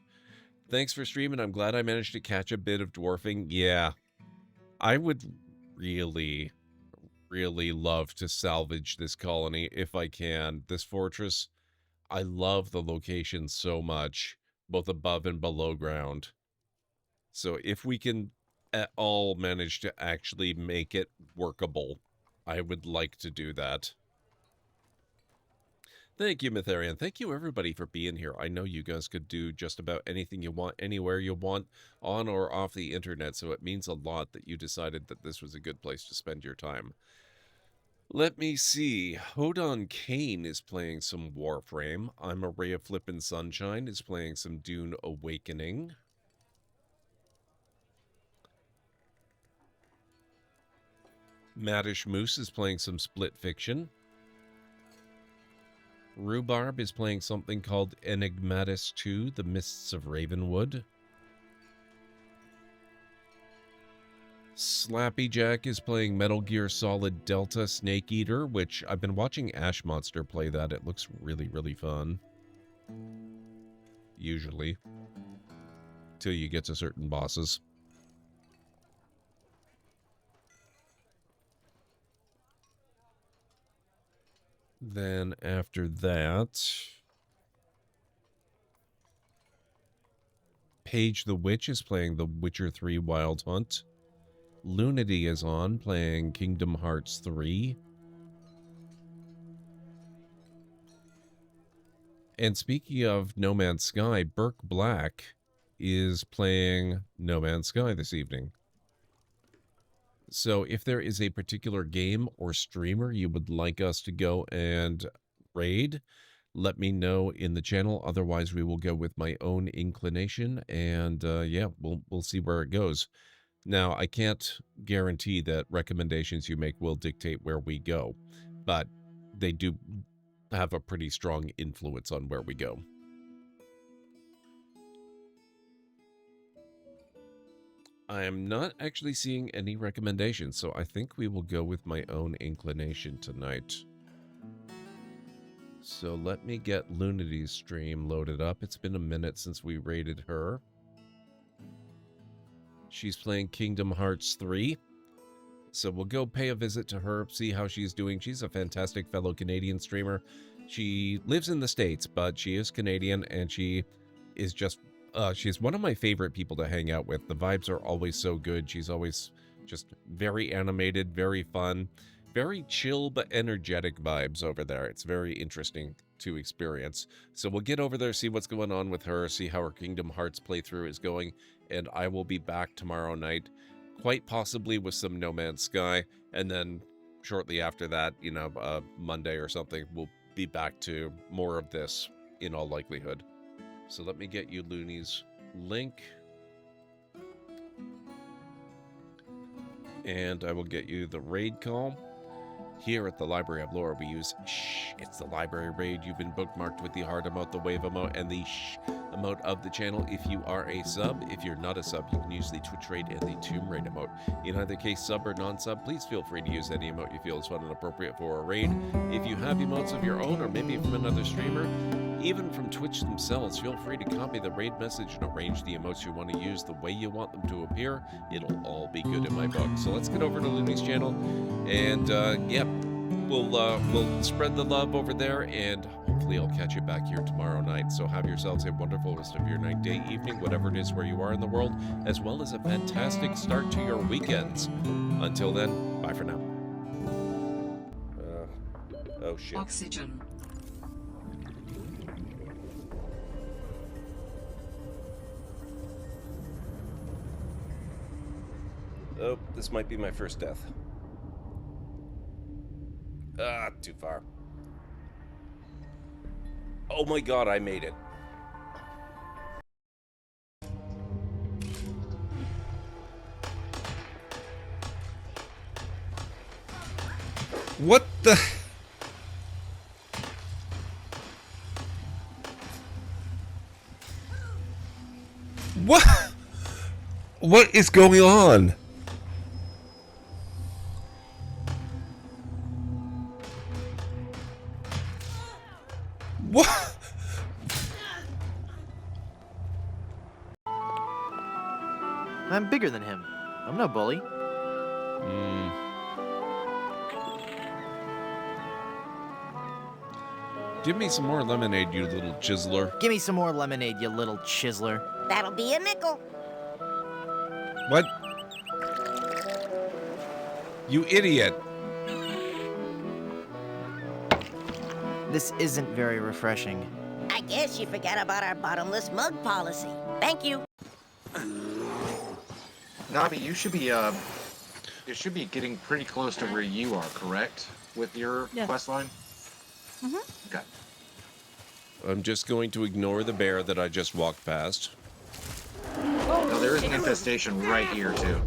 A: Thanks for streaming. I'm glad I managed to catch a bit of dwarfing. Yeah, I would really, really love to salvage this colony if I can. This fortress, I love the location so much, both above and below ground. So if we can at all manage to actually make it workable, I would like to do that. Thank you, Mytharian. Thank you, everybody, for being here. I know you guys could do just about anything you want, anywhere you want, on or off the internet, so it means a lot that you decided that this was a good place to spend your time. Let me see. Hodon Kane is playing some Warframe. I'm a Ray of Flippin' Sunshine is playing some Dune Awakening. Maddish Moose is playing some Split Fiction. Rhubarb is playing something called Enigmatis 2, The Mists of Ravenwood. Slappy Jack is playing Metal Gear Solid Delta Snake Eater, which I've been watching Ash Monster play that. It looks really, really fun. Usually. Till you get to certain bosses. Then after that, Paige the Witch is playing The Witcher 3 Wild Hunt. Lunity is on, playing Kingdom Hearts 3. And speaking of No Man's Sky, Burke Black is playing No Man's Sky this evening. So if there is a particular game or streamer you would like us to go and raid, let me know in the channel. Otherwise, we will go with my own inclination, and yeah, we'll see where it goes. Now, I can't guarantee that recommendations you make will dictate where we go, but they do have a pretty strong influence on where we go. I am not actually seeing any recommendations, so I think we will go with my own inclination tonight. So let me get Lunity's stream loaded up. It's been a minute since we raided her. She's playing Kingdom Hearts 3. So we'll go pay a visit to her, see how she's doing. She's a fantastic fellow Canadian streamer. She lives in the States, but she is Canadian, and she is just... she's one of my favorite people to hang out with. The vibes are always so good. She's always just very animated, very fun, very chill but energetic vibes over there. It's very interesting to experience. So we'll get over there, see what's going on with her, see how her Kingdom Hearts playthrough is going, and I will be back tomorrow night, quite possibly with some No Man's Sky, and then shortly after that, you know, Monday or something, we'll be back to more of this in all likelihood. So let me get you Looney's link. And I will get you the raid call. Here at the Library of Lore, we use shh. It's the library raid. You've been bookmarked with the heart emote, the wave emote, and the shh emote of the channel if you are a sub. If you're not a sub, you can use the Twitch raid and the Tomb Raid emote. In either case, sub or non-sub, please feel free to use any emote you feel is fun and appropriate for a raid. If you have emotes of your own, or maybe from another streamer, even from Twitch themselves, feel free to copy the raid message and arrange the emotes you want to use the way you want them to appear. It'll all be good in my book. So let's get over to Looney's channel, and yeah, we'll spread the love over there, and hopefully I'll catch you back here tomorrow night. So have yourselves a wonderful rest of your night, day, evening, whatever it is where you are in the world, as well as a fantastic start to your weekends. Until then, bye for now. Oh shit.
K: Oxygen.
A: Oh, this might be my first death. Ah, too far. Oh my god, I made it. What the... What? What is going on? What?
P: I'm bigger than him. I'm no bully.
A: Give me some more lemonade, you little chiseler.
P: Give me some more lemonade, you little chiseler.
D: That'll be a nickel.
A: What? You idiot.
P: This isn't very refreshing.
D: I guess you forgot about our bottomless mug policy. Thank you.
U: Navi, you should be getting pretty close to where you are, correct? with your quest line? Okay.
A: I'm just going to ignore the bear that I just walked past.
U: No, there is an infestation right here, too.